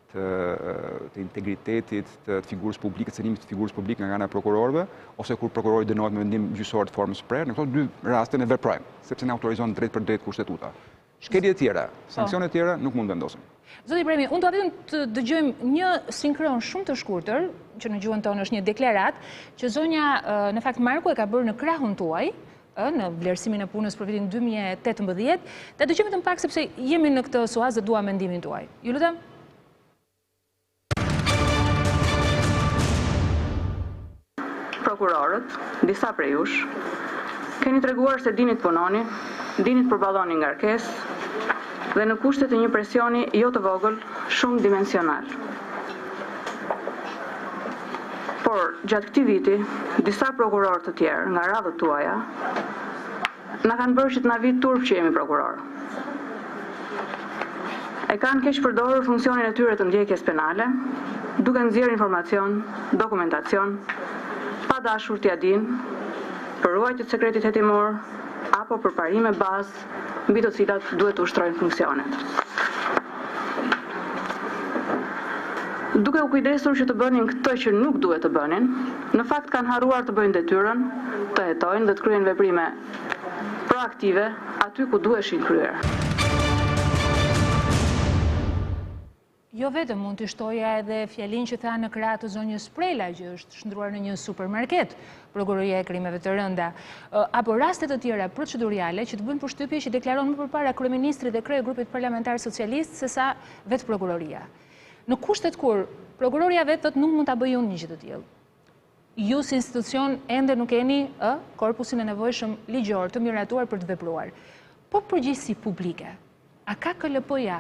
të integritetit të figurës publike, cënimit të figurës publike nga ana e prokurorëve, ose kur prokurori dënohet me vendim gjyqësor të formës prerë, në këto dy raste ne veprojmë, sepse ne autorizon drejt për drejt kushtetuta. Shkelje tjera, sanksione tjera nuk mund vendosim. Zoti Ibrahimi, unë do vetëm të dëgjojmë një sinkron shumë të shkurtër, që në gjuhën tonë është një deklarat, që zonja në fakt Marku e ka bërë në krahun tuaj, në vlerësimin e punës për vitin 2018, ta dëgjojmë vetëm pak sepse jemi në këtë suaz dhe dua mendimin tuaj. Ju lutem. Prokurorët, disa prej jush, keni treguar se dinit punoni, dinit përballoni ngarkesë dhe në kushtet e një presioni jo të vogël, shumë dimensional. Por, gjatë këtij viti, disa prokurorë të tjerë nga radhët tuaja na kanë bërë që të na vi turp që jemi prokuror. E kanë keq përdorur funksionin e tyre të ndjekjes penale, duke nxjerrë informacion, dokumentacion, pa dashur t'ia dinë, për ruajtje të sekretit hetimor apo për parime bazë mbi të cilat duhet të ushtrojnë funksionet. Duke u kujdesur që të bënin këtë që nuk duhet të bënin, në fakt kanë harruar të bëjnë detyrën, të hetojnë dhe të kryejnë veprime proaktive aty ku duheshin kryer. Jo vetëm mund të shtoja edhe fjalin që tha në krah të zonjës Prela, që është shndruar në një supermarket, prokuroria e krimeve të rënda, apo raste të tjera proceduriale që të bëjnë përshtypje që deklaron më përpara kryeministri dhe krye grupit parlamentar socialist sesa vetë prokuroria. Në kushtet kur prokuroria vetë thotë nuk mund ta bëj unë një gjë të tillë. Ju si institucion ende nuk keni korpusin e nevojshëm ligjor të miratuar për të vepruar. Po përgjegjësi publike, a ka KLP-ja?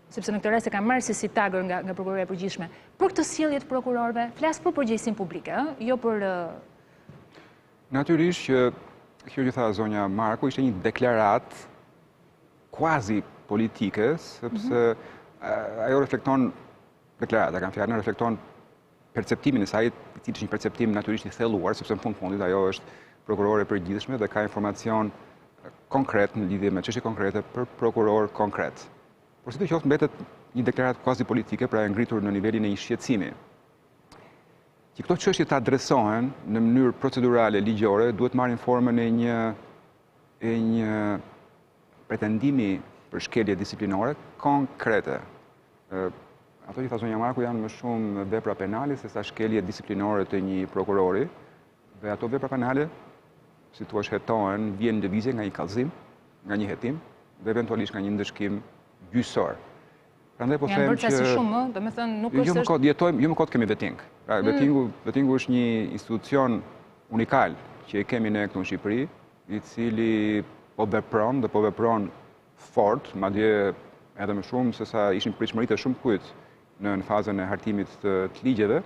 Sepse në këtë rast e kam marrë si tagër nga prokuroria e përgjithshme, për këtë sjellje të prokurorëve, flas për përgjegjësinë publike, jo për Natyrisht që kjo që tha zonja Marku ishte një deklarat quasi politike, sepse ajo reflekton deklarata, kanë fjalën reflekton perceptimin e saj, i cili është një perceptim natyrisht i thelluar, sepse në fundit ajo është prokurore e përgjithshme dhe ka informacion konkret në lidhje me çështje konkrete për prokuror konkret. Por si të qoftë mbetet një deklarat quasi politike, pra e ngritur në nivelin e një shqetësimi. Që këto çështje të adresohen në mënyrë procedurale ligjore, duhet marrin formën e një pretendimi për shkelje disiplinore konkrete. Ato që tha zonja Marku janë më shumë vepra penale se sa shkelje disiplinore të një prokurori, dhe ato vepra penale, si thua hetohen, vjen në lëvizje nga një kallëzim, nga një hetim, dhe eventualisht nga një ndëshkim gjyqësor. Prandaj po them që shumë, domethënë nuk është jo më kot kemi veting. Pra vetingu është një institucion unikal që e kemi ne këtu në Shqipëri, i cili po vepron fort, madje edhe më shumë se sa ishin pritshmëritë shumë kujt në fazën e hartimit të ligjeve,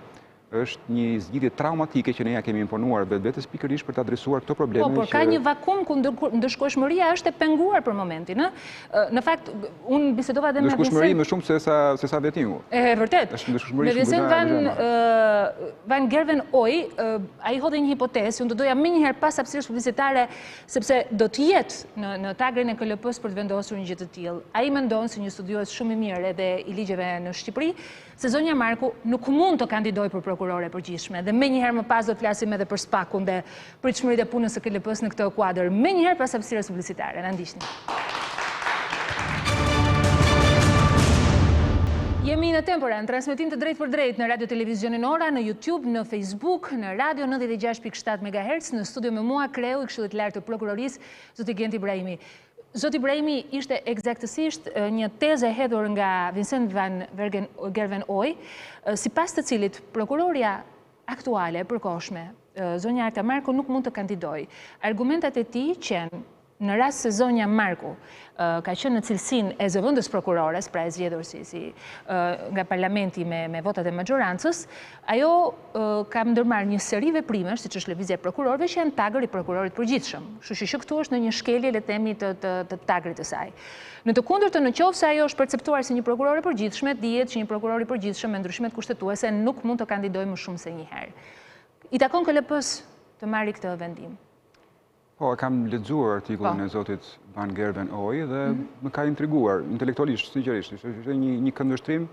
është një zgjidhje traumatike që ne ja kemi imponuar vetvetes pikërisht për të adresuar këto probleme. Po, por ka një vakum ku ndëshkueshmëria është e penguar për momentin, ë? Në fakt, unë bisedova edhe me ndëshkueshmëri më shumë se sa vetingu. E vërtet. Me Vincent van Gerwen Oy, ai hodhi një hipotezë, unë do doja më një herë pas hapësirës publicitare, sepse do të jetë në tagrin e KLP-s për të vendosur një gjë të tillë. Ai mendon se një studiues shumë i mirë edhe i ligjeve në Shqipëri, se zonja Marku nuk mund të kandidojë për prokurore përgjithshme, dhe me njëherë më pas do të flasim edhe për spakun dhe pritshmëritë e punës së KLP-s në këtë kuadër. Me njëherë pas hapësirës publicitare, na ndiqni. Jemi në Tempora, në transmetim të drejt për drejt në Radio Televizionin Ora, në YouTube, në Facebook, në Radio 96.7 MHz, në studio me mua, kreu i Këshillit Lart të Prokurorisë, zoti Gent Ibrahimi. Zoti Ibrahimi, ishte eksaktësisht një tezë e hedhur nga Vincent van Gerwen Oy, sipas të cilit prokuroria aktuale e përkohshme, zonja Arta Marku, nuk mund të kandidojë. Argumentat e tij qenë në rast se zonja Marku ka qenë në cilësinë e zëvendës prokurores, pra e zgjedhur nga parlamenti me votat e majorancës, ajo ka ndërmarrë një seri veprimesh, siç është lëvizja e prokurorëve, që janë tagër i prokurorit përgjithshëm. Kështu që këtu është në një shkelje, le të themi, të tagrit të saj. Në të kundërtën, nëse ajo është perceptuar si një prokurore përgjithshme, dihet që një prokuror i përgjithshëm me ndryshimet kushtetuese nuk mund të kandidojë më shumë se një herë. I takon KLP-s të marrë këtë vendim. Po, kam lexuar artikullin e zotit van Gerwen Oy dhe më ka intriguar intelektualisht, sinqerisht. Është një këndvështrim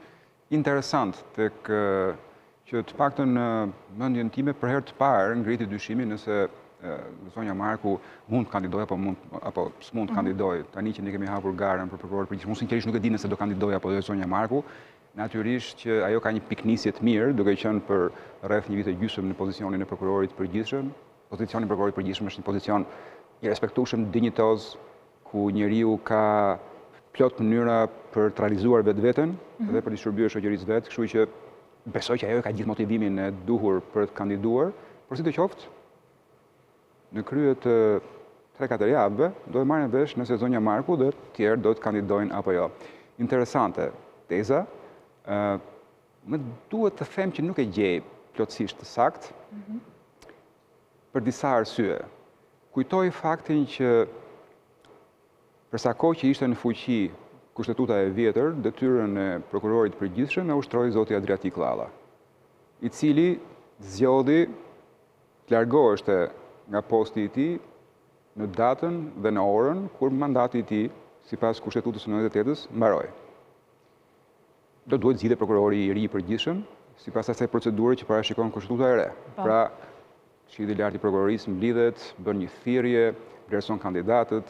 interesant që të paktën në mendjen time për herë të parë ngriti dyshimin nëse zonja Marku mund të kandidojë apo s'mund të kandidojë. Tani që ne kemi hapur garën për prokuror përgjithshëm, unë sinqerisht nuk e di nëse do kandidojë apo jo zonja Marku. Natyrisht që ajo ka një piknisje të mirë, duke qenë për rreth një vit e gjysmë në pozicionin e prokurorit përgjithshëm. Pozicioni i prokurorit përgjithshëm është një pozicion i respektueshëm, dinjitoz, ku njeriu ka plot mënyra për të realizuar vetveten dhe për të shërbyer shoqërisë vet, kështu që besoj që ajo ka gjithë motivimin e duhur për të kandiduar, por sidoqoftë në krye të 3-4 javëve do të marrin vesh nëse zonja Marku dhe të tjerë do të kandidojnë apo jo. Interesante teza. Më duhet të them që nuk e gjej plotësisht të saktë për disa arsye. Kujtoj faktin që për sa kohë që ishte në fuqi Kushtetuta e vjetër, detyrën e prokurorit përgjithshëm e ushtroi zoti Adriatik Llalla, i cili zgjodhi të largoheshte nga posti i tij në datën dhe në orën kur mandati i tij, sipas Kushtetutës së 98-s, mbaroi. Do duhet zgjidhej prokurori i ri i përgjithshëm sipas asaj procedure që parashikon Kushtetuta e re. Pra, Këshilli i lartë i prokurorisë mblidhet, bën një thirrje, vlerëson kandidatët.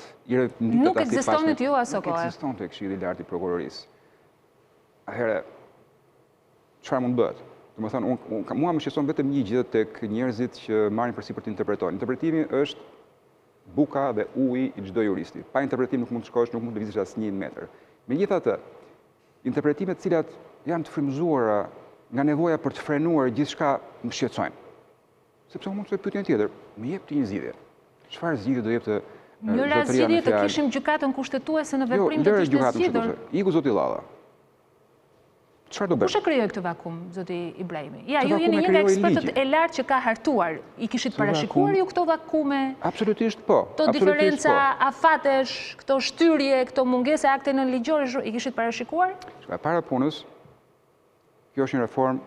Nuk ekzistonit ju aso kohë. Nuk ekzistonte Këshilli i lartë i prokurorisë. Atëherë, çfarë mund bëhet? Domethënë, mua më shqetëson vetëm një gjë tek njerëzit që marrin përsipër të interpretojnë. Interpretimi është buka dhe uji i çdo juristi. Pa interpretim nuk mund të shkosh, nuk mund të lëvizësh asnjë metër. Megjithatë, interpretimet të cilat janë të frymëzuara nga nevoja për të frenuar gjithçka më shqetësojnë. Sepse unë mund të pyetjen tjetër, më jep ti një zgjidhje. Çfarë zgjidhje do jepte Njëra zgjidhje të kishim gjykatën kushtetuese në veprim të kishte zgjidhur. Iku zoti Llalla. Çfarë do bëj? Kush e krijoi këtë vakum, zoti Ibrahimi? Ja, ju jeni një nga ekspertët e lartë që ka hartuar. I kishit parashikuar ju këto vakume? Absolutisht po. Këto diferenca afatesh, këto shtyrje, këto mungese akte nënligjore, i kishit parashikuar? Para punës, kjo është një reformë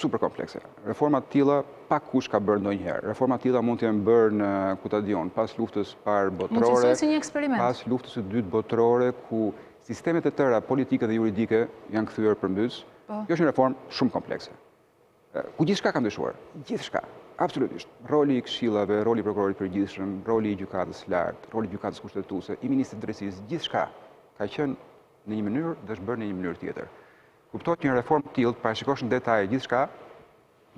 super komplekse. Reforma të tilla pak kush ka bërë ndonjëherë. Reforma të tilla mund të jenë bërë në Kutadion, pas luftës parë botërore, si një eksperiment. Pas luftës së dytë botërore, ku sistemet e tëra politike dhe juridike janë kthyer përmbys. Kjo është një reformë shumë komplekse. Ku gjithçka ka ndryshuar, gjithçka, absolutisht. Roli i këshillave, roli i prokurorit përgjithshëm, roli i gjykatës lartë, roli i gjykatës kushtetuese, i ministrit drejtësisë, gjithçka ka qenë në një mënyrë dhe është bërë në një mënyrë tjetër. Kuptohet një reformë të tillë, parashikosh në detaj gjithçka,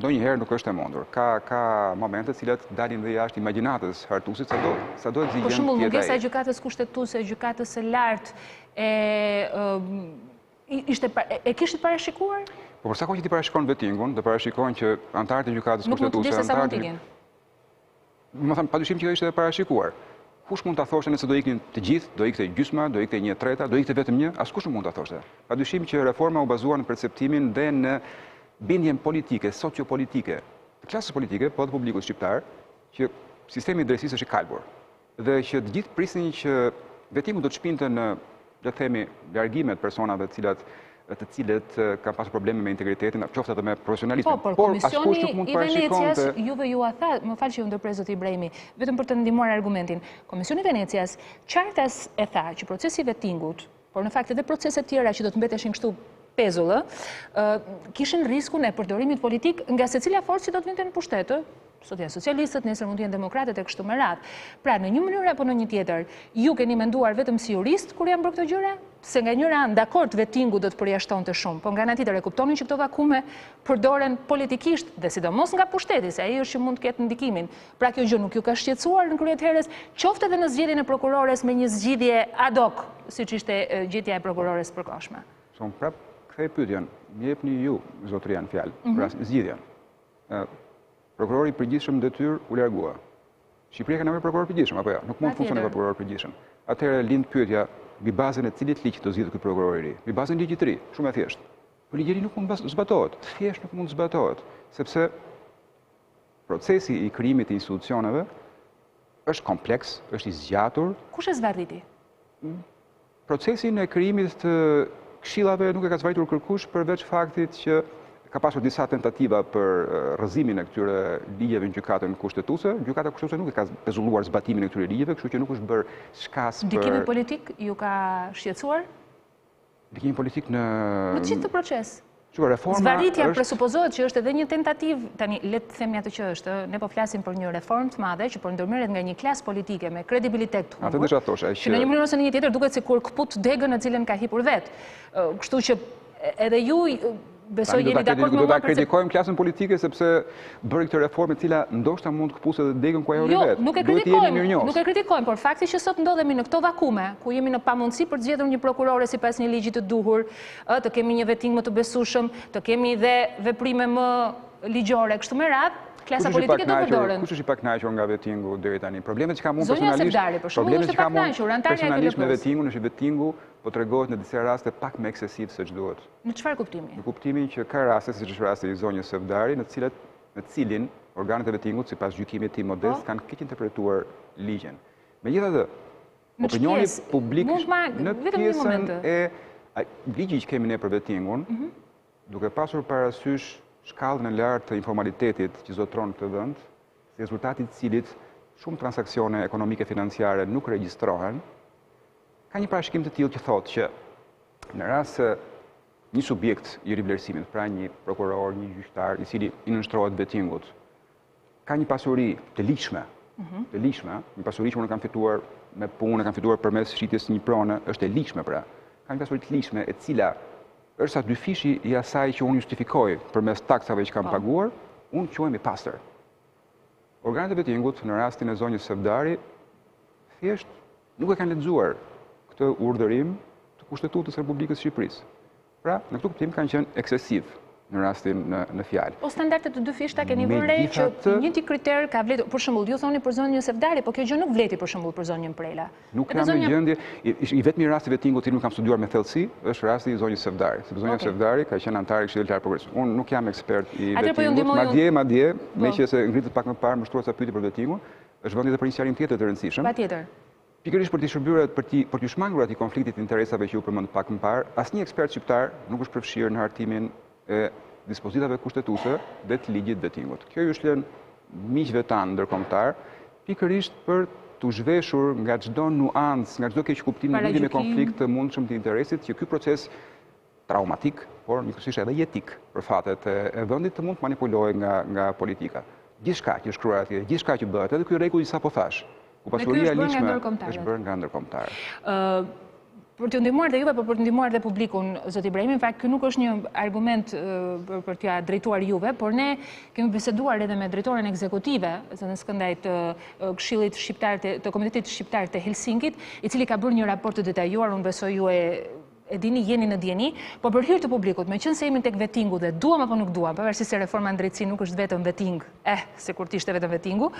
ndonjëherë nuk është e mundur. Ka momente të cilat dalin dhe jashtë imagjinatës hartuesit, sado ekzigjen. Për shembull, mungesa e gjykatës kushtetuese, gjykatës së lartë, e kishit parashikuar? Po për sa kohë që ti parashikon vettingun, dhe parashikon që antarët e gjykatës kushtetuese, më thënë, padyshim që ishte parashikuar. Kush mund ta thoshte nëse do iknin të gjithë, do ikte gjysma, do ikte 1/3, do ikte vetëm një, askush nuk mund ta thoshte. Padyshim që reforma u bazuar në perceptimin dhe në bindjen politike, sociopolitike, të klasës politike, po të publikut shqiptar, që sistemi i drejtësisë është i kalbur. Dhe që të gjithë prisnin që vetimu do të shpinte në, le të themi, largimet personave të cilët kanë pasur probleme me integritetin, qoftë edhe me profesionalizmin. Por Komisioni i Venecias, juve ju a tha, më falë që ju ndërpres zoti Ibrahimi, vetëm për të ndihmuar argumentin. Komisioni i Venecias qartas e tha që procesi i vettingut, por në fakt edhe proceset tjera që do të mbeteshin kështu pezullë, kishin riskun e përdorimit politik nga secila forcë që do të vinte në pushtet. Sot janë socialistët, nesër mund të jenë demokratët e kështu me radhë. Pra, në një mënyrë apo në një tjetër, ju keni menduar vetëm si jurist kur janë bërë këto gjëra? Se nga njëra anë, dakord vettingu do të përjashtonte shumë, po nga ana tjetër e kuptonin që këto vakume përdoren politikisht dhe sidomos nga pushteti, se ai është që mund të ketë ndikimin. Pra, kjo gjë nuk ju ka shqetësuar në krye të herës, qoftë edhe në zgjedhjen e prokurores me një zgjidhje ad hoc, siç ishte gjetja e prokurores përkohshme. Son prap kthej pyetjen, më jepni ju zotëria në fjalë, pra zgjidhjen. Prokurori i përgjithshëm detyrë u largua. Shqipëria ka nevojë prokuror përgjithshëm apo jo? Nuk mund të funksionojë pa prokuror përgjithshëm. Atëherë lind pyetja, mbi bazën e cilit ligj do zgjidhet ky prokuror i ri? Mbi bazën e ligjit të ri, shumë e thjeshtë. Po ligji i ri nuk mund të zbatohet, thjesht nuk mund të zbatohet, sepse procesi i krijimit të institucioneve është kompleks, është i zgjatur. Kush e zvarriti? Procesin e krijimit të këshillave nuk e ka zvarritur kërkush përveç faktit që ka pasur disa tentativa për rrëzimin e këtyre ligjeve në gjykatën kushtetuese. Gjykata kushtetuese nuk e ka pezulluar zbatimin e këtyre ligjeve, kështu që nuk është bërë shkas për... Ndikimi politik ju ka shqetësuar? Ndikimi politik në... Në gjithë të proces? Zvarritja presupozohet që është edhe një tentativë, tani le të themi atë që është, ne po flasim për një reformë të madhe që po ndërmerret nga një klasë politike me kredibilitet të humbur. Që në një mënyrë ose në një tjetër duket sikur kput degën në cilën ka hipur vet. Kështu që edhe ju besoj jeni dakord me mua. Do ta kritikojmë klasën politike sepse bëri këtë reformë e cila ndoshta mund të kpusë edhe degën ku ajo ri vet. Nuk e kritikojmë, por fakti që sot ndodhemi në këto vakume, ku jemi në pamundësi për të zgjedhur një prokurore sipas një ligji të duhur, të kemi një veting më të besueshëm, të kemi dhe veprime më ligjore kështu me radhë, klasa politike do përdoren. Kush është i pakënaqur nga vetingu deri tani? Problemet që kam unë personalisht me vetingun është vetingu po tregohet në disa raste pak më eksesiv se ç'duhet. Në çfarë kuptimi? Në kuptimin që ka raste, siç është rasti i zonjës Sevdari, në cilin organet e vetingut sipas gjykimit tim modest kanë keq interpretuar ligjin. Megjithatë, opinioni publik në pjesën e ligjit që kemi ne për vetingun, duke pasur parasysh shkallën e lartë të informalitetit që zotron këtë vend, si rezultati i cilit shumë transaksione ekonomike financiare nuk regjistrohen, ka një parashikim të tillë që thotë që në rast se një subjekt i rivlerësimit, pra një prokuror, një gjyqtar, i cili i nënshtrohet vetingut, ka një pasuri të ligjshme, një pasuri që unë kam fituar me punë, kam fituar përmes shitjes një prone, është e ligjshme pra. Ka një pasuri të ligjshme e cila është sa dyfishi i asaj që unë justifikoj përmes taksave që kam paguar, unë quhem i pastër. Organet e vetingut në rastin e zonjës Sevdari thjesht nuk e kanë lexuar këtë urdhërim të Kushtetutës së Republikës së Shqipërisë. Pra, në këtë kuptim kanë qenë eksesiv në rastin në fjalë. Po standardet të dyfishta keni vënë re që një kriter ka vletur. Për shembull, ju thoni për zonjën Sevdari, po kjo gjë nuk vleti për shembull për zonjën Prela. Nuk kam në gjendje, i vetmi rasti i vetingut që nuk kam studiuar me thellësi është rasti i zonjës Sevdari. Sepse zonja Sevdari ka qenë antar i Këshillit Lart Progresit. Unë nuk jam ekspert i vetingut, madje, meqense ngritet pak më parë më shtruar sa pyetje për vetingun, është vendi për një sqarim tjetër të rëndësishëm. Patjetër. Pikërisht për të shërbyer për të shmangur atij konfliktit interesave që ju përmend pak më parë, asnjë ekspert shqiptar nuk është përfshirë në hartimin e dispozitave kushtetuese dhe të ligjit vetingut. Kjo ju shlen miqve tanë ndërkombëtar, pikërisht për të zhveshur nga çdo nuancë, nga çdo keq kuptim në lidhje me konflikt të mundshëm të interesit, që ky proces traumatik, por njëkohësisht edhe jetik për fatet e vendit të mund të manipulohet nga politika. Gjithçka që shkruar atje, gjithçka që bëhet, edhe ky rregull që sapo thash, ku pasuria e ligjshme është bërë nga ndërkombëtarët. Për të ndihmuar dhe juve, por për të ndihmuar dhe publikun, zot Ibrahimi, në fakt ky nuk është një argument për t'ia drejtuar juve, por ne kemi biseduar edhe me drejtoren ekzekutive, zotën Skëndaj të Këshillit Shqiptar të Komitetit Shqiptar të Helsinkit, i cili ka bërë një raport të detajuar, unë besoj ju e dini, jeni në dieni, po për hir të publikut, meqense jemi tek vetingu dhe duam apo nuk duam, pavarësisht se reforma në drejtësi nuk është vetëm veting, sikur të ishte vetëm vetingu,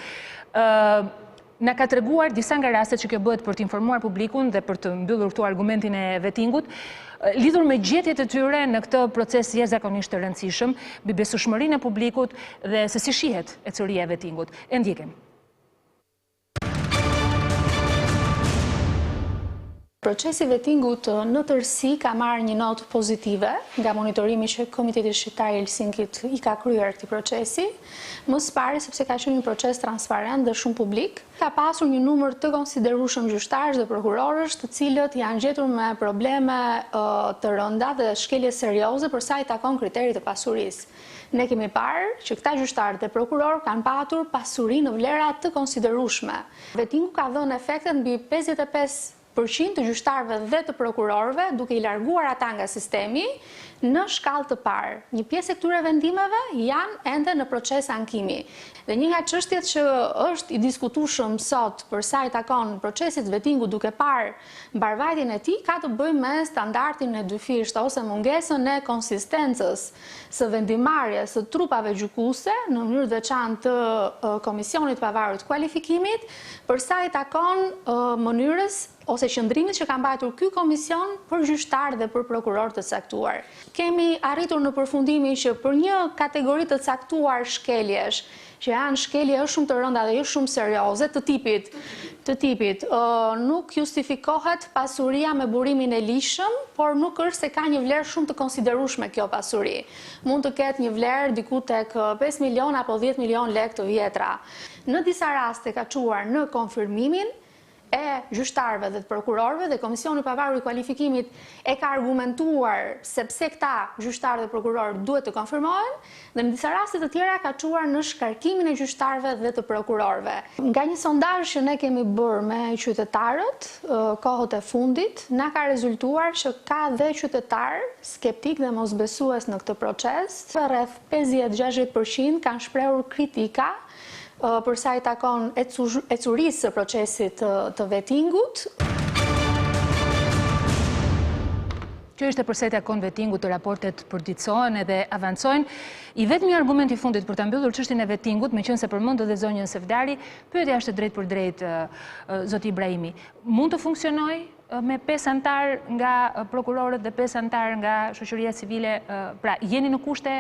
na ka treguar disa nga rastet që kjo bëhet për të informuar publikun dhe për të mbyllur këtu argumentin e vetingut, lidhur me gjetjet e tyre në këtë proces jashtëzakonisht të rëndësishëm, mbi besueshmërinë e publikut dhe se si shihet ecëria e vetingut. E ndjekim. Procesi vetingut në tërësi ka marrë një notë pozitive nga monitorimi që Komiteti Shqiptar i Helsinkit i ka kryer këtij procesi, më së pari sepse ka qenë një proces transparent dhe shumë publik. Ka pasur një numër të konsiderueshëm gjyqtarësh dhe prokurorësh, të cilët janë gjetur me probleme të rënda dhe shkelje serioze për sa i takon kriterit të pasurisë. Ne kemi parë që këta gjyqtarë dhe prokuror kanë patur pasuri në vlera të konsiderueshme. Vetingu ka dhënë efekte mbi 55% të gjyqtarëve dhe të prokurorëve, duke i larguar ata nga sistemi në shkallë të parë. Një pjesë e këtyre vendimeve janë ende në proces ankimi. Dhe një nga çështjet që është i diskutueshëm sot për sa i takon procesit vetingu duke parë mbarvajtjen e tij ka të bëjë me standardin e dyfisht ose mungesën e konsistencës së vendimarrjes së trupave gjykuese në mënyrë të veçantë të Komisionit të Pavarur të Kualifikimit për sa i takon mënyrës ose qëndrimit që ka mbajtur ky komision për gjyqtar dhe për prokuror të caktuar. Kemi arritur në përfundimin që për një kategori të caktuar shkeljesh, që janë shkelje shumë të rënda dhe shumë serioze të tipit, nuk justifikohet pasuria me burimin e ligjshëm, por nuk është se ka një vlerë shumë të konsiderueshme kjo pasuri. Mund të ketë një vlerë diku tek 5 milion apo 10 milion lekë të vjetra. Në disa raste ka çuar në konfirmimin e gjyqtarëve dhe të prokurorëve dhe Komisioni Pavarur i Kualifikimit e ka argumentuar sepse këta gjyqtarë dhe prokurorë duhet të konfirmohen dhe në disa raste të tjera ka çuar në shkarkimin e gjyqtarëve dhe të prokurorëve. Nga një sondazh që ne kemi bërë me qytetarët kohët e fundit, na ka rezultuar që ka dhe qytetarë skeptik dhe mosbesues në këtë proces. Rreth 50-60% kanë shprehur kritika për sa i takon ecurisë së procesit të vettingut. Kjo ishte përsa i takon vettingut, të raportet përditësohen edhe avancojnë. I vetmi argument i fundit për ta mbyllur çështjen e vettingut, meqense përmend edhe zonjën Sevdari, pyetja është drejt për drejt zoti Ibrahimi. Mund të funksionojë me 5 antar nga prokurorët dhe 5 antar nga shoqëria civile, pra jeni në kushte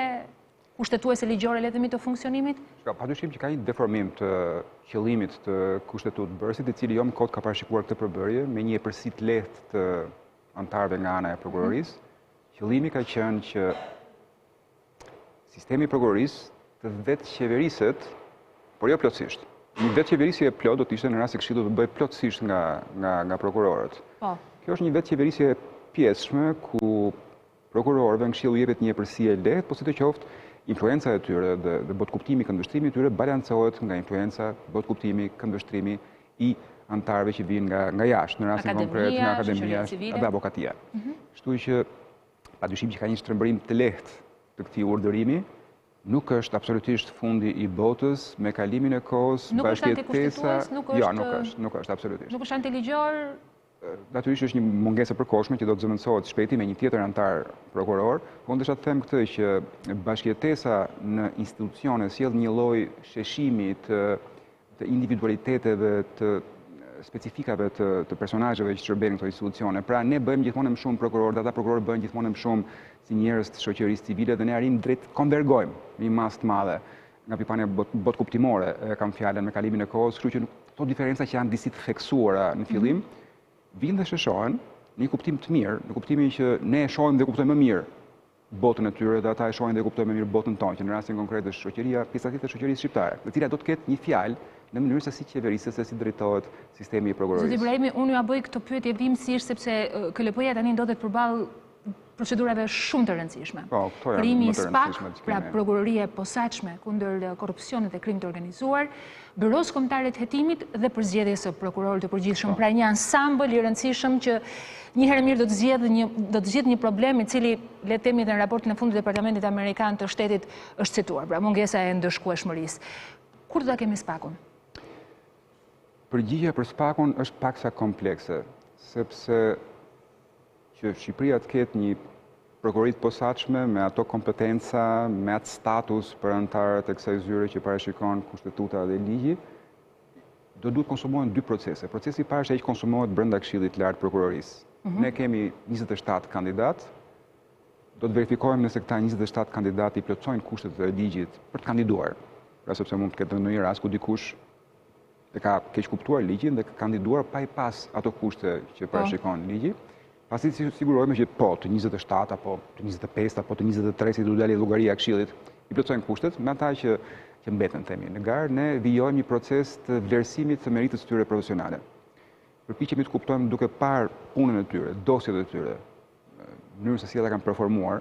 kushtetuese ligjore le të themi të funksionimit? Padyshim që ka një deformim të qëllimit të kushtetutë-bërësit, i cili jo më kot ka parashikuar këtë përbërje me një epërsi të lehtë të antarëve nga ana e prokurorisë. Qëllimi ka qenë që sistemi i prokurorisë të vetë qeveriset, por jo plotësisht. Një vetë qeverisje e plot do të ishte në rast se Këshilli do të bëhet plotësisht nga prokurorët. Kjo është një vetë qeverisje pjesshme ku prokurorëve në Këshillu jepet një epërsi e lehtë, po si të qoftë influenca e tyre dhe botkuptimi, këndvështrimi i tyre balancohet nga influenca, botkuptimi, këndvështrimi i antarëve që vinë nga jashtë, në rastin konkret nga akademia dhe avokatia. Kështu që padyshim që ka një shtrembërim të lehtë të këtij urdhërimi, nuk është absolutisht fundi i botës me kalimin e kohës, bashkëjetesa. Jo, nuk është absolutisht. Nuk është antiligjor. Natyrisht është një mungesë e përkohshme që do të zëvendësohet shpejti me një tjetër antar prokuror, por ndesha të them këtë që bashkëjetesa në institucione sjell një lloj sheshimi të individualiteteve, të specifikave të personazheve që shërbejnë këto institucione. Pra ne bëjmë gjithmonë më shumë prokurorë, dhe ata prokurorë bëjnë gjithmonë më shumë si njerëz të shoqërisë civile dhe ne arrim drejt konvergojmë një masë të madhe nga pikpamja botkuptimore, kam fjalën me kalimin e kohës, kështu që këto diferenca që janë disi të theksuara në fillim vinë dhe sheshohen në një kuptim të mirë, në kuptimin që ne e shohim dhe kuptojmë më mirë botën e tyre dhe ata e shohin dhe kuptojmë më mirë botën tonë, që në rastin konkret është shoqëria, pjesa tjetër e shoqërisë shqiptare, e cila do të ketë një fjalë në mënyrë se si qeveriset, se si drejtohet sistemi i prokurorisë. Zoti Ibrahimi, unë ju a bëj këtë pyetje vimësisht sepse KLP-ja tani ndodhet përballë procedurave shumë të rëndësishme. Krimi i SPAK, pra prokuroria e posaçme kundër korrupsionit dhe krimit të organizuar, Byros Kombëtare të Hetimit dhe përzgjedhjes së prokurorit të përgjithshëm, pra një ansambël i rëndësishëm që një herë mirë do të zgjidh një problem i cili le të themi në raportin e fundit të Departamentit Amerikan të Shtetit është cituar, pra mungesa e ndëshkueshmërisë. Kur do ta kemi SPAK-un? Përgjigjja për SPAK-un është paksa komplekse, sepse që Shqipëria të ketë një prokurorit posaçme me ato kompetenca, me atë status për antarët e kësaj zyre që parashikon kushtetuta dhe ligji, do duhet konsumohen dy procese. Procesi i parë është ai që konsumohet brenda Këshillit të Lartë të Prokurorisë. Ne kemi 27 kandidat, do të verifikojmë nëse këta 27 kandidat i plotësojnë kushtet e ligjit për të kandiduar. Pra sepse mund të ketë në një rast ku dikush e ka keq kuptuar ligjin dhe ka kandiduar pa i pas ato kushte që parashikon ligji. Pasi sigurojmë që po të 27 apo të 25 apo të 23 si do dalë llogaria e Këshillit i plotësojnë kushtet, me ata që mbeten themi në garë, ne vijojmë një proces të vlerësimit të meritës tyre profesionale. Përpiqemi të kuptojmë duke parë punën e tyre, dosjet e tyre, mënyrën se si ata kanë performuar,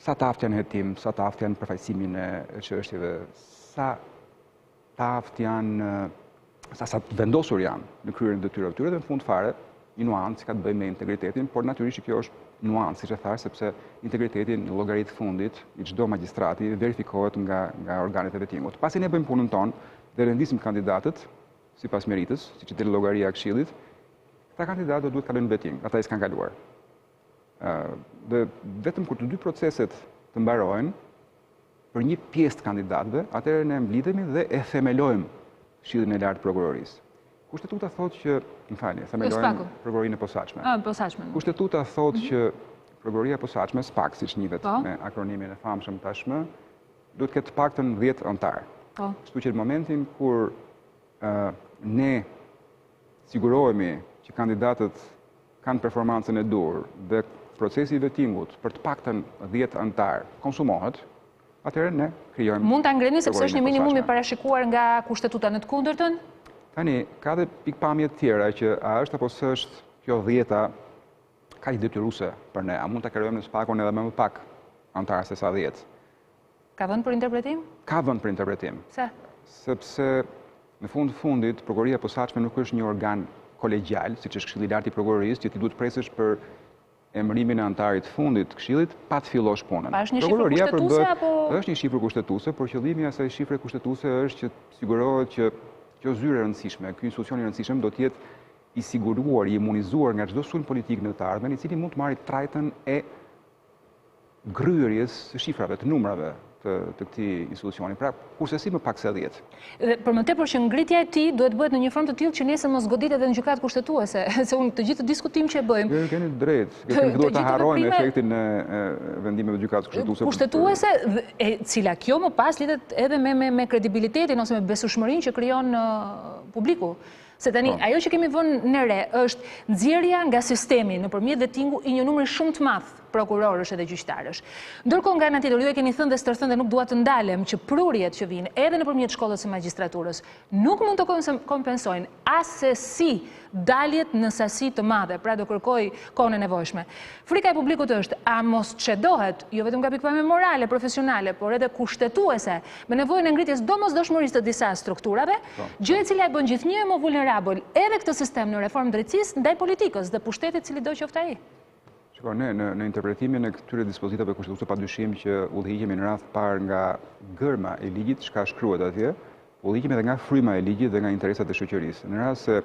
sa të aftë janë hetim, sa të aftë janë përfaqësimin e çështjeve, sa të aftë janë, sa të vendosur janë në kryerin e detyrave të tyre dhe në fund fare një nuancë që ka të bëjë me integritetin, por natyrisht që kjo është nuancë, siç e thash, sepse integriteti në llogaritë fundit i çdo magjistrati verifikohet nga organet e vettingut. Pasi ne bëjmë punën tonë dhe rendisim kandidatët sipas meritës, siç është llogaria e Këshillit, këta kandidatë do duhet kalojnë vetting, ata i s'kan kaluar. Dhe vetëm kur të dy proceset të mbarojnë për një pjesë të kandidatëve, atëherë ne mblidhemi dhe e themelojmë Këshillin e Lartë të Prokurorisë. Kushtetuta thotë që, themelojmë prokurorinë e posaçme. Kushtetuta thotë që prokuroria e posaçme, SPAK, siç njihet me akronimin e famshëm tashmë, duhet të ketë të paktën 10 antar. Kështu që në momentin kur ne sigurohemi që kandidatët kanë performancën e dur dhe procesi i vettingut për të paktën 10 antar konsumohet, atëherë ne krijojmë. Mund ta ngreni sepse është një minimum i parashikuar nga kushtetuta në të kundërtën? Tani, ka dhe pikpamje të tjera që a është apo s'është kjo 10 ka i detyruese për ne, a mund të krijojmë në spakon edhe më pak antarë se sa 10? Ka vënd për interpretim? Ka vënd për interpretim. Se? Sepse në fundit, prokuroria e posaçme nuk është një organ kolegjial, siç është Këshilli i Lartë i Prokurorisë, që ti duhet presësh për emërimin e antarit fundit të këshillit pa të fillosh punën. Pa është një shifër kushtetuese apo? Është një shifër kushtetuese, por qëllimi i asaj shifre kushtetuese është që sigurohet që kjo zyrë e rëndësishme, ky institucion i rëndësishëm do të jetë i siguruar, i imunizuar nga çdo sulm politik në të ardhmen, i cili mund të marrë trajtën e gryerjes së shifrave, të numrave të këtij institucioni. Pra, kurse si më pak se 10. Për më tepër që ngritja e tij duhet bëhet në një formë të tillë që nesër mos goditet edhe në gjykatë kushtetuese, se unë të gjithë diskutim që e bëjmë. Keni drejt, kemi filluar ta harrojmë efektin e vendimeve të gjykatës kushtetuese, e cila kjo më pas lidhet edhe me kredibilitetin ose me besueshmërinë që krijon publiku. Se tani, ajo që kemi vënë në re është nxjerrja nga sistemi nëpërmjet vettingu i një numri shumë të madh prokurorësh edhe gjyqtarësh. Ndërkohë nga ana tjetër, ju e keni thënë dhe stërthënë dhe nuk dua të ndalem që prurjet që vijnë edhe nëpërmjet shkollës së magjistraturës nuk mund të kompensojnë asesi daljet në sasi të madhe, pra do kërkoj kohën e nevojshme. Frika e publikut është, a mos çedohet, jo vetëm nga pikpamje morale, profesionale, por edhe kushtetuese, me nevojën e ngritjes domosdoshmërisë të disa strukturave, gjë e cila e bën gjithnjë më vulnerabël edhe këtë sistem në reformë drejtësisë ndaj politikës dhe pushtetit cili do qoftë ai. Shiko, ne në interpretimin e këtyre dispozitave kushtetuese padyshim që udhëhiqemi në radh parë nga gërma e ligjit, çka shkruhet atje, udhëhiqemi edhe nga fryma e ligjit dhe nga interesat e shoqërisë. Në rast se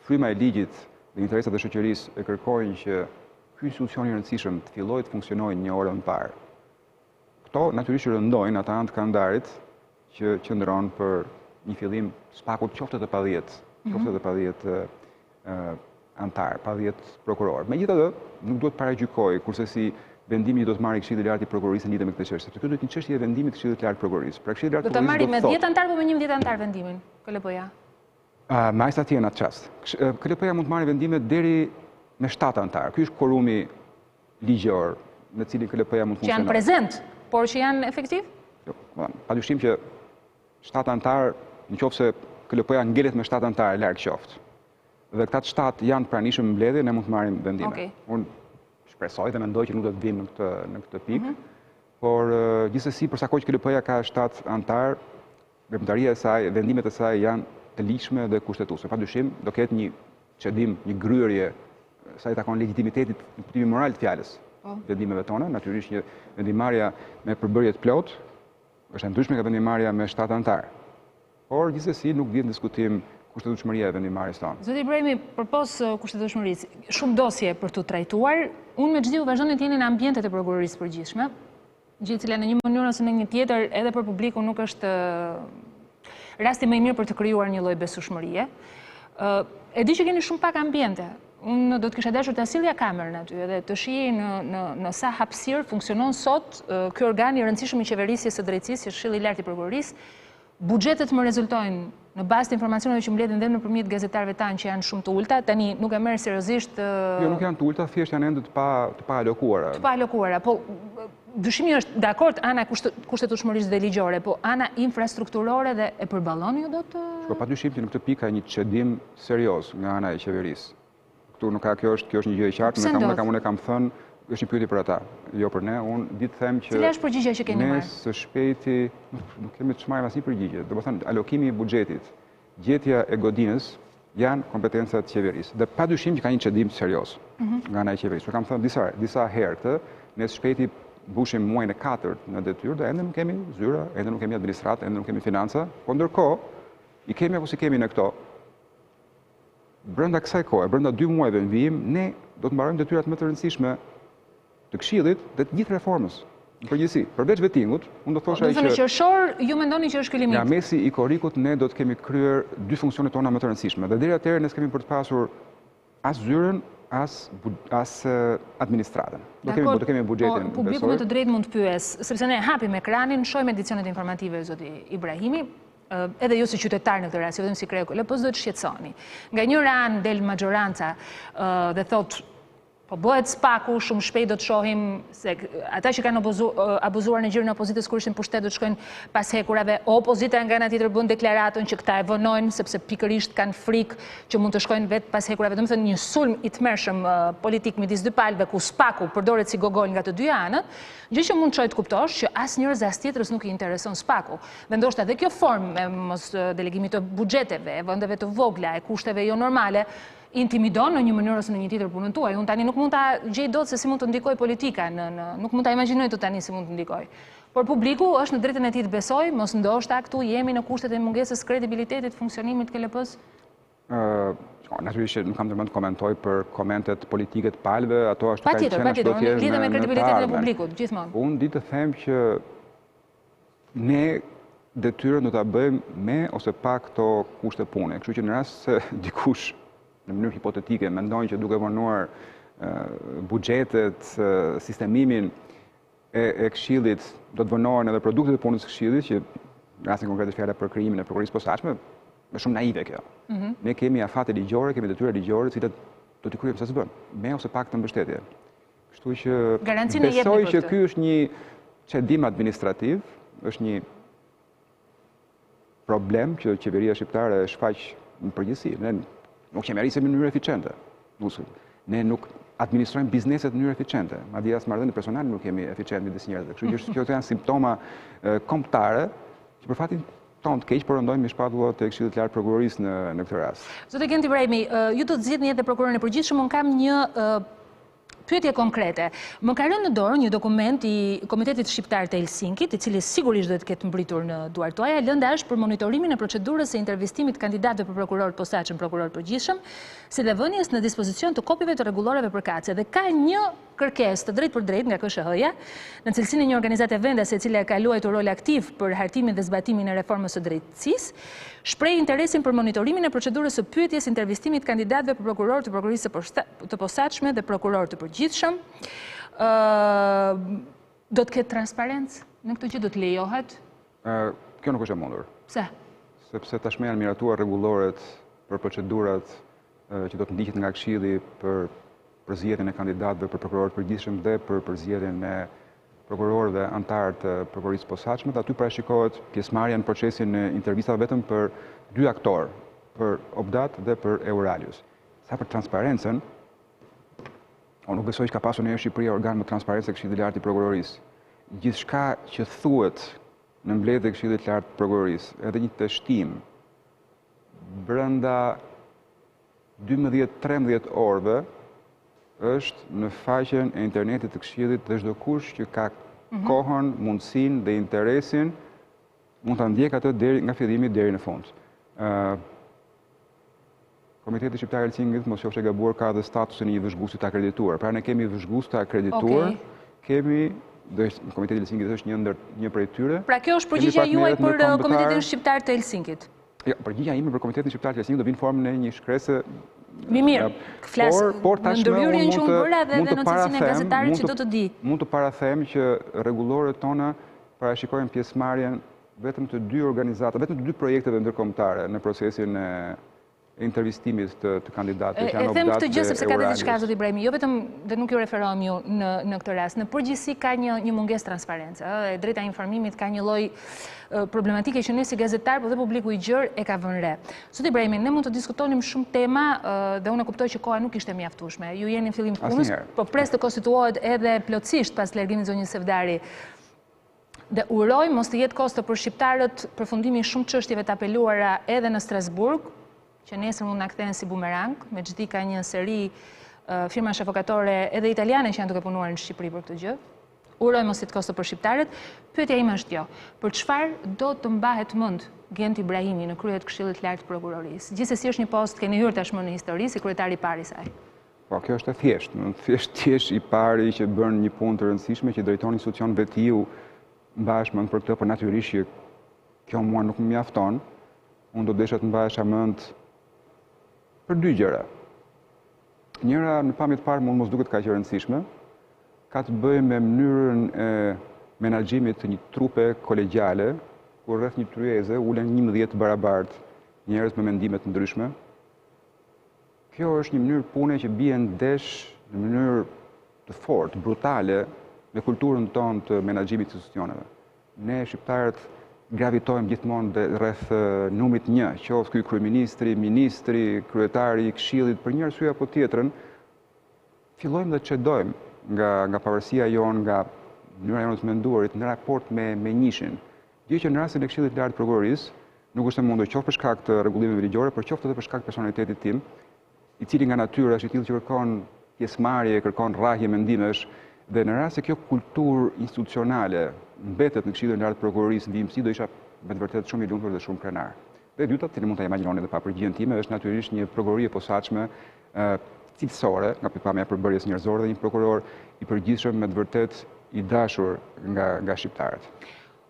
fryma e ligjit dhe interesat e shoqërisë e kërkojnë që ky institucion i rëndësishëm të fillojë të funksionojë një orë më parë. Këto natyrisht rëndojnë ata anë të kandarit që qëndron për një fillim spakut qoftë të pa 10, qoftë të pa 10 antar, pa 10 prokuror. Megjithatë, nuk duhet paragjykoj kurse si vendimi do të marrë Këshilli i Lartë i Prokurorisë në lidhje me këtë çështje, sepse kjo duhet një çështje e vendimit të Këshillit të Lartë të Prokurorisë. Pra Këshilli i Lartë do ta marrë me 10 antar apo me 11 antar vendimin? KLP-ja. Me aq atje në atë çast. KLP-ja mund të marrë vendime deri me 7 antar. Ky është kurumi ligjor në cilin KLP-ja mund të funksionojë. Që janë prezent, por që janë efektiv? Jo, padyshim që 7 antar, nëse KLP-ja ngelet me 7 antar larg qoftë. Dhe këta 7 janë pranishëm mbledhje, ne mund të marrim vendime. Unë shpresoj dhe mendoj që nuk do të vim në këtë pikë, por gjithsesi përsa kohë që KLP-ja ka 7 antar, veprimtaria e saj, vendimet e saj janë të ligjshme dhe kushtetuese. Padyshim do ketë një çedim, një gryerje sa i takon legitimitetit në kuptimin moral të fjalës. Vendimeve tona, natyrisht një vendimarrja me përbërje të plotë është e ndryshme nga vendimarrja me 7 antar. Por gjithsesi nuk vjen diskutim kushtetueshmëria e vendimarrjes tonë. Zoti Ibrahimi, përpos kushtetueshmërisë, shumë dosje për të trajtuar, unë me çdo vazhdoni të jeni në ambientet e prokurorisë përgjithshme, gjë e cila në një mënyrë ose në një tjetër edhe për publikun nuk është rasti më i mirë për të krijuar një lloj besueshmërie. E di që keni shumë pak ambiente. Unë do të kisha dashur të asillja kamerën aty edhe të shihej në sa hapësirë funksionon sot ky organ i rëndësishëm i qeverisjes së drejtësisë, Këshilli i Lartë i Prokurorisë. Buxhetet më rezultojnë në bazë të informacioneve që mbledhen dhe nëpërmjet gazetarëve tanë që janë shumë të ulta. Tani nuk e merr seriozisht. Jo, nuk janë të ulta, thjesht janë ende të pa alokuara. Të pa alokuara, po dyshimi është dakord ana kushtetueshmërisë dhe ligjore, po ana infrastrukturore dhe e përballon ju do të. Po padyshim që në këtë pikë ka një çedim serioz nga ana e qeverisë. Këtu nuk ka, kjo është një gjë e qartë, unë kam thënë, është një pyetje për ata, jo për ne. Unë di të them që cila është përgjigjja që keni marrë? Ne së shpejti nuk kemi të marrim asnjë përgjigje. Domethënë alokimi i buxhetit, gjetja e godinës janë kompetencat e qeverisë. Dhe padyshim që ka një çedim serioz nga ana e qeverisë. Kam thënë disa herë këtë, ne së shpejti mbushim muajin e 4 në detyrë dhe ende nuk kemi zyra, ende nuk kemi administratë, ende nuk kemi financa, po ndërkohë i kemi apo si kemi në këto. Brenda kësaj kohe, brenda 2 muajve në vijim, ne do të mbarojmë detyrat më të rëndësishme të Këshillit dhe të gjithë reformës. Në përgjithësi, përveç vettingut, unë do thosha që në qershor ju mendoni që është ky limit. Nga mesi i korrikut ne do të kemi kryer 2 funksionet tona më të rëndësishme. Dhe deri atëherë ne s'kemi për të pasur as zyrën, as administratën. Do kemi buxhetin. Publiku me të drejtë mund të pyes, sepse ne hapim ekranin, shohim edicionet informative zoti Ibrahimi, edhe ju si qytetar në këtë rast, vetëm si kreu KLP-s do të shqetësoni. Nga njëra anë del maggioranca dhe thotë Po bëhet spaku, shumë shpejt do të shohim se ata që kanë abuzuar në gjirin e opozitës kur ishin pushtet do të shkojnë pas hekurave. Opozita nga ana tjetër bën deklaratën që këta e vonojnë sepse pikërisht kanë frikë që mund të shkojnë vetë pas hekurave. Domethënë një sulm i tmerrshëm politik midis dy palëve ku spaku përdoret si gogol nga të dy anët, gjë që mund të çojë të kuptosh që asnjërs as tjetrës nuk i intereson spaku. Dhe ndoshta edhe kjo formë me mos delegimit të buxheteve, vendeve të vogla, e kushteve jo normale, intimidon në një mënyrë ose në një tjetër punën tuaj. Unë tani nuk mund ta gjej dot se si mund të ndikoj politika, nuk mund ta imagjinoj dot tani si mund të ndikoj. Por publiku është në drejtën e tij të besoj, mos ndoshta këtu jemi në kushtet e mungesës kredibilitetit funksionimit të KLP-s. Natyrisht nuk kam të komentoj për komentet politike të palëve, ato ashtu kanë qenë Patjetër, lidhet me kredibilitetin e publikut, gjithmonë. Unë di të them që ne detyrën do ta bëjmë me ose pa këto kushte pune. Kështu që në rast se dikush në mënyrë hipotetike mendojnë që duke vonuar buxhetet, sistemimin e këshillit do të vonohen edhe produktet e punës së këshillit, që në rastin konkret fjala për krijimin e prokurorisë posaçme, është shumë naive kjo. Ne kemi afate ligjore, kemi detyra ligjore, të cilat do t'i kryejmë sa s'bën, me ose pa këtë mbështetje. Kështu që besoj që ky është një çedim administrativ, është një problem që qeveria shqiptare e shfaq në përgjithësi. Ne nuk kemi arritur në mënyrë eficiente. Ne nuk administrojmë bizneset në mënyrë eficiente. Madje as marrëdhënie personale nuk kemi eficient midis njerëzve. Kështu që këto janë simptoma kombëtare që për fatin tonë të keq po rëndojnë me shpatullat e Këshillit të Lartë Prokurorisë në këtë rast. Zotë Gent Ibrahimi, ju do të zgjidhni edhe prokurorin e përgjithshëm, unë kam një pyetje konkrete. Më ka rënë në dorë një dokument i Komitetit Shqiptar të Helsinkit, i cili sigurisht duhet të ketë mbritur në duart tuaja. Lënda është për monitorimin e procedurës së intervistimit të kandidatëve për prokuror posaçëm, prokuror përgjithshëm, si dhe vënies në dispozicion të kopjeve të rregulloreve përkatëse. Dhe ka një kërkesë të drejtë për drejtë nga KSH-ja, në cilësinë e një organizate vendase e cila ka luajtur rol aktiv për hartimin dhe zbatimin e reformës së drejtësisë, shpreh interesin për monitorimin e procedurës së pyetjes intervistimit kandidatëve për prokuror të prokurorisë të posaçme dhe prokuror të përgjithshëm. Do të ketë transparencë në këtë gjë, do të lejohet? Kjo nuk është e mundur. Pse? Sepse tashmë janë miratuar rregulloret për procedurat që do të ndiqet nga Këshilli për përzgjedhjen e kandidatëve për prokuror të përgjithshëm dhe për përzgjedhjen e prokurorëve antarë të prokurorisë posaçme, dhe aty parashikohet pjesëmarrja në procesin e intervistave vetëm për dy aktorë, për Obdat dhe për Euralius. Sa për transparencën, unë nuk besoj që ka pasur në Shqipëri organ më transparencë e Këshillit të Lartë i Prokurorisë. Gjithçka që thuhet në mbledhje e Këshillit të Lartë të Prokurorisë, edhe një testim brenda 12-13 orëve është në faqen e internetit të Këshillit dhe çdo kush që ka kohën, mundësinë dhe interesin mund ta ndjek atë nga fillimi deri në fund. Komiteti Shqiptar i Helsinkit, mos qofsh e gabuar, ka dhe statusin e një vëzhguesi të akredituar. Pra ne kemi vëzhgues të akredituar, kemi dhe Komiteti i Helsinkit është një prej tyre. Pra kjo është përgjigjja juaj për Komitetin Shqiptar të Helsinkit. Jo, përgjigjja ime për Komitetin Shqiptar të Helsinkit do vinë në formën e një shkrese. Mirë, flasë në ndërhyrjen që unë bëra dhe në cilësinë e gazetarit që do të di. Mund të parathem që rregulloret tona parashikojnë pjesëmarrjen vetëm të dy organizata, vetëm të dy projekteve ndërkombëtare në procesin e intervistimit të kandidatëve që janë Obdat dhe Euralius. E them këtë gjë sepse ka diçka, zot Ibrahimi, jo vetëm dhe nuk ju referohem ju në këtë rast. Në përgjithësi ka një mungesë transparence. E drejta e informimit ka një lloj problematike që ne si gazetar, po dhe publiku i gjerë e ka vënë re. Zot Ibrahimi, ne mund të diskutonim shumë tema dhe unë e kuptoj që koha nuk ishte mjaftueshme. Ju jeni në fillim të punës, po pres të konstituohet edhe plotësisht pas largimit zonjës Sevdari. Dhe uroj mos të jetë kosto për shqiptarët përfundimi shumë çështjeve të apeluara edhe në Strasburg, që nesër mund na kthehen si bumerang, me çdi ka një seri firmash avokatore edhe italiane që janë duke punuar në Shqipëri për këtë gjë. Uroj mos jetë kosto për shqiptarët. Pyetja ime është kjo: për çfarë do të mbahet mend Gent Ibrahimi në krye të Këshillit të Lartë të Prokurorisë? Gjithsesi është një post keni hyrë tashmë në histori si kryetari i parë i saj. Po, kjo është e thjeshtë. Thjesht i pari që bën një punë të rëndësishme, që drejton institucion vetiu, mbahesh mend për këtë, por natyrisht që kjo mua nuk më mjafton. Unë do desha të mbahesha mend për dy gjëra. Njëra në pamje të parë mund mos duket kaq e rëndësishme, ka të bëjë me mënyrën e menaxhimit të një trupe kolegjiale, ku rreth një tryeze ulen 11 barabartë njerëz me mendime të ndryshme. Kjo është një mënyrë pune që bie ndesh në mënyrë të fortë, brutale, me kulturën tonë të menaxhimit të institucioneve. Ne shqiptarët gravitojmë gjithmonë rreth numrit 1, qoftë ky kryeministri, ministri, kryetari i këshillit, për një arsye apo tjetrën, fillojmë dhe çedojmë nga pavarësia jonë, nga mënyra jonë të menduarit në raport me njishin. Gjë që në rastin e Këshillit të Lartë të Prokurorisë nuk është e mundur qoftë për shkak të rregullimeve ligjore, por qoftë edhe për shkak të personalitetit tim, i cili nga natyra është i tillë që kërkon pjesëmarrje, kërkon rrahje mendimesh, dhe në rast se kjo kulturë institucionale mbetet në Këshillin e Lartë të Prokurorisë ndihmësi, do isha me të vërtetë shumë i lumtur dhe shumë krenar. Dhe e dyta, mund ta imagjinoni edhe pa përgjigjen time, është natyrisht një prokurori e posaçme cilësore, nga pikpamja e përbërjes njerëzore, dhe një prokuror i përgjithshëm me të vërtetë i dashur nga shqiptarët.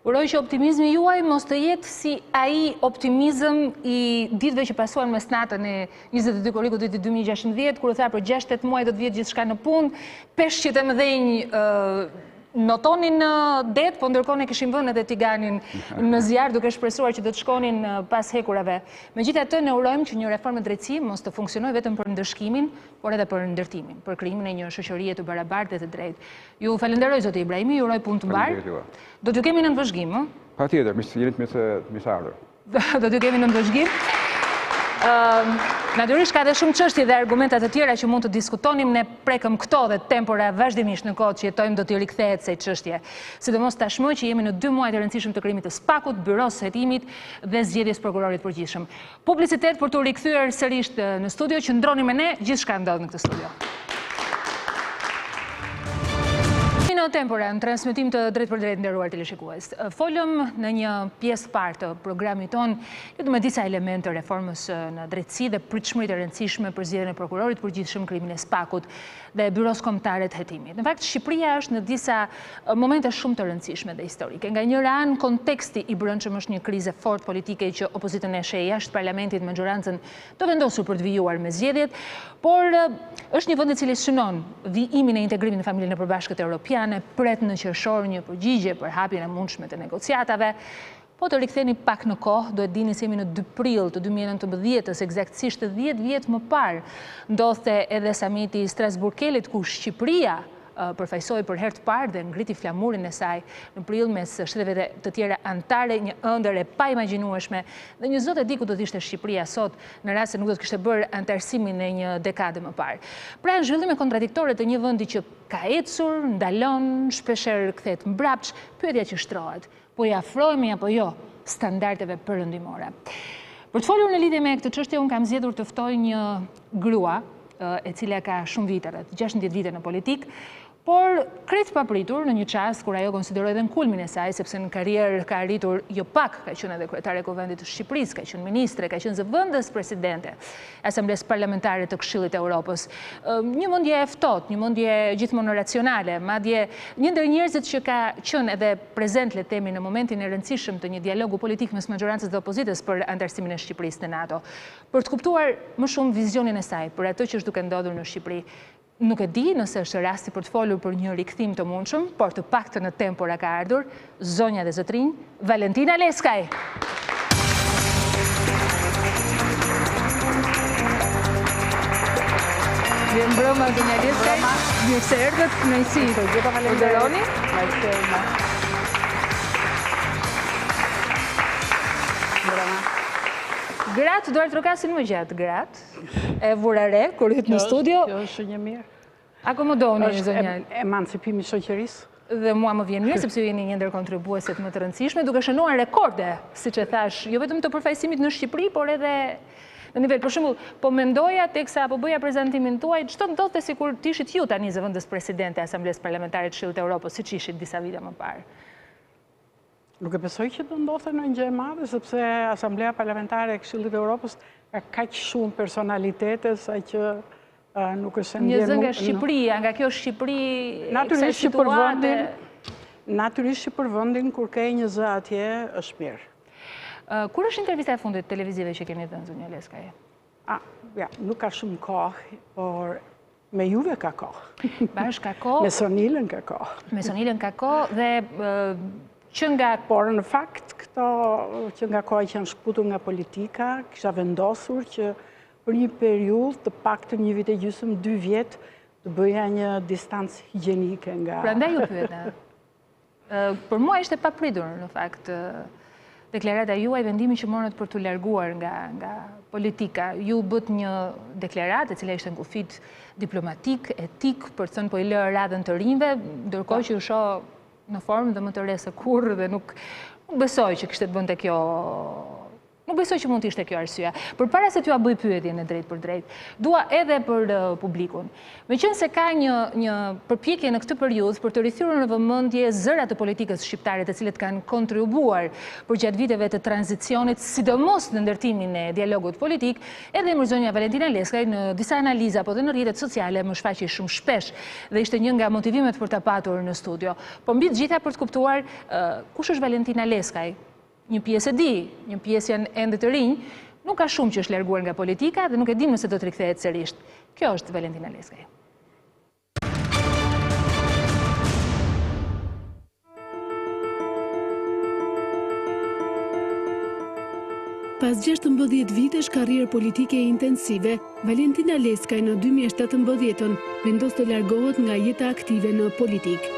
Uroj që optimizmi juaj mos të jetë si ai optimizëm i ditëve që pasuan mes natën e 22 korrikut vitit 2016, kur u tha për 6-8 muaj do të vjetë gjithçka në punë, peshqit e mëdhenj notonin në det, po ndërkohë ne kishim vënë edhe tiganin në zjarr duke shpresuar që do të shkonin pas hekurave. Megjithatë, ne urojmë që një reformë drejtësie mos të funksionojë vetëm për ndëshkimin, por edhe për ndërtimin, për krijimin e një shoqërie të barabartë dhe të drejtë. Ju falenderoj zoti Ibrahimi, ju uroj punë të mbarë. Do t'ju kemi në vëzhgim, ë? Patjetër, jeni të mirëseardhur. Do t'ju kemi në vëzhgim. Natyrisht ka dhe shumë çështje dhe argumentat të tjera që mund të diskutonim, ne prekëm këto dhe Tempora vazhdimisht në kohë që jetojmë do t'i rikthehet se çështje. Sidomos tashmë që jemi në 2 muaj të rëndësishëm të krijimit të SPAK-ut, Byros së Hetimit dhe zgjedhjes prokurorit përgjithshëm. Publicitet për t'u rikthyer sërish në studio, që ndroni me ne, gjithçka ndodh në këtë studio. Në Tempora, në transmetim të drejt për drejt nderuar teleshikues. Folëm në një pjesë parë të programit tonë lidhur me disa elemente të reformës në drejtësi dhe pritshmëritë e rëndësishme për zgjedhjen e prokurorit përgjithshëm, krimin e SPAK-ut dhe Byros Kombëtare të Hetimit. Në fakt, Shqipëria është në disa momente shumë të rëndësishme dhe historike. Nga njëra anë, konteksti i brendshëm është një krize fort politike që opozitën e sheh jashtë parlamentit me majorancën të vendosur për të vijuar me zgjedhjet, por është një vend i cili synon vijimin e integrimit në familjen e përbashkët europiane, pret në qershor një përgjigje për hapjen e mundshme të negociatave. Po të riktheni pak në kohë, do e dini se jemi në 2 prill të 2019-s, eksaktësisht 10 vjet më parë, ndodhte edhe samiti i Strasburg-Kelit, ku Shqipëria përfaqësoi për herë të parë dhe ngriti flamurin e saj në prill mes shteteve të tjera anëtare, një ëndër e paimagjinueshme, dhe një zot e di ku do të ishte Shqipëria sot në rast se nuk do të kishte bërë anëtarësimin e një dekade më parë. Pra, zhvillime kontradiktore të një vendi që ka ecur, ndalon, shpeshherë kthehet mbrapsht, pyetja që shtrohet, po i afrohemi apo jo standardeve perëndimore. Për të folur në lidhje me këtë çështje, unë kam zgjedhur të ftoj një grua e cila ka shumë vite, rreth 16 vite në politik, por krejt papritur në një çast kur ajo konsideroi edhe në kulmin e saj, sepse në karrierë ka arritur jo pak, ka qenë edhe kryetare e Kuvendit të Shqipërisë, ka qenë ministre, ka qenë zëvendës presidente e Asamblesë Parlamentare të Këshillit të Evropës. Një mendje e ftohtë, një mendje gjithmonë racionale, madje një ndër njerëzit që ka qenë edhe prezent, le të themi, në momentin e rëndësishëm të një dialogu politik mes majorancës dhe opozitës për anëtarësimin e Shqipërisë në NATO, për të kuptuar më shumë vizionin e saj për atë që është duke ndodhur në Shqipëri. Nuk e di nëse është rasti për të folur për një rikthim të mundshëm, por të paktën në Tempora ka ardhur zonja dhe zotrinj Valentina Leskaj. Mirëmbrëma zonja Leskaj. Mirë se erdhët, kënaqësi. Ju falenderoj. Gratë, duar të rokasin më gjatë, gratë. E vurare, kur hit në studio. Kjo është një mirë. Akomodoni, zonja. Është emancipimi i shoqërisë. Dhe mua më vjen mirë, sepse ju jeni një ndër kontribueset më të rëndësishme, duke shënuar rekorde, siç e thash, jo vetëm të përfaqësimit në Shqipëri, por edhe në nivel. Për shembull, po mendoja teksa po bëja prezantimin tuaj, çdo ndodhte sikur të ishit ju tani zëvendës presidente e Asamblesë Parlamentare të Këshillit të Evropës, siç ishit disa vite më parë. Nuk e besoj që do ndodhte në një gjë e madhe, sepse Asamblea Parlamentare e Këshillit të Evropës ka kaq shumë personalitete sa që nuk është një zë nga Shqipëria, nga kjo Shqipëri natyrisht që për vendin kur ke një zë atje është mirë. Kur është intervista e fundit televizive që keni dhënë, zonja Leskaj? Ja, nuk ka shumë kohë, por me juve ka kohë. Bash ka kohë. Me Sonilën ka kohë. Me Sonilën ka kohë dhe që nga... Por në fakt, këto që nga kohë që janë shkputur nga politika, kisha vendosur që për një periudhë të paktën 1 vit e gjysmë, 2 vjet, të bëja një distancë higjienike nga... Prandaj ju pyeta. Për mua ishte papritur, në fakt, deklarata juaj, vendimi që morët për të larguar nga politika. Ju bët një deklaratë e cila ishte në kufit diplomatik, etik, për të thënë po i lë radhën të rinjve, ndërkohë që ju shoh në formë dhe më të re se kurrë dhe nuk besoj që kishte të bënte kjo. Nuk besoj që mund të ishte kjo arsyeja. Përpara se t'ju a bëj pyetjen e drejt për drejt, dua edhe për publikun. Meqense ka një përpjekje në këtë periudhë për të rithyrur në vëmendje zërat të politikës shqiptare të cilët kanë kontribuar për gjatë viteve të tranzicionit, sidomos në ndërtimin e dialogut politik, edhe zonja Valentina Leskaj në disa analiza apo dhe në rrjetet sociale më shfaqi shumë shpesh dhe ishte një nga motivimet për ta patur në studio. Po mbi të gjitha për të kuptuar kush është Valentina Leskaj. Një pjesë e di, një pjesë janë ende të rinj, nuk ka shumë që është larguar nga politika dhe nuk e dim nëse do të rikthehet sërish. Kjo është Valentina Leskaj. Pas 16 vitesh karrierë politike intensive, Valentina Leskaj në 2017 vendos të largohet nga jeta aktive në politikë.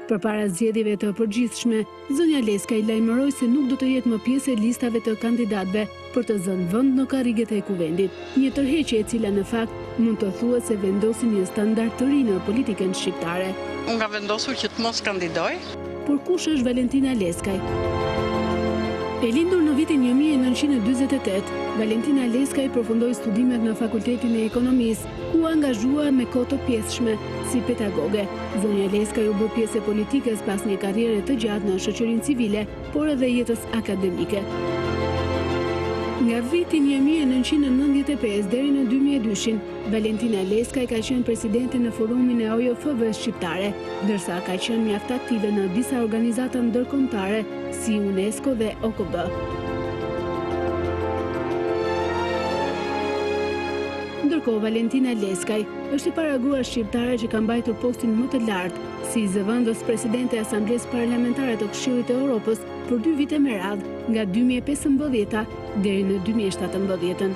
Përpara zgjedhjeve të përgjithshme, zonja Leskaj lajmëroi se nuk do të jetë më pjesë e listave të kandidatëve për të zënë vend në karriget e kuvendit. Një tërheqje e cila në fakt mund të thuhet se vendosi një standard të ri në politikën shqiptare. Unë ka vendosur që të mos kandidoj. Por kush është Valentina Leskaj? E lindur në vitin 1948, Valentina Leskaj përfundoi studimet në Fakultetin e Ekonomisë, ku angazhua me kohë të pjesshme si pedagoge. Zonja Leskaj u bë pjesë e politikës pas një karriere të gjatë në shoqërinë civile, por edhe jetës akademike. Nga viti 1995 deri në 2002, Valentina Leskaj ka qenë presidente në forumin e OJF-s shqiptare, ndërsa ka qenë mjaft aktive në disa organizata ndërkombëtare si UNESCO dhe OKB. Ndërkohë, Valentina Leskaj është i para gruas shqiptare që ka mbajtur postin më të lartë si zëvendës presidente e Asamblesë Parlamentare të Këshillit të Evropës për 2 vite me radhë, nga 2015 deri në 2017.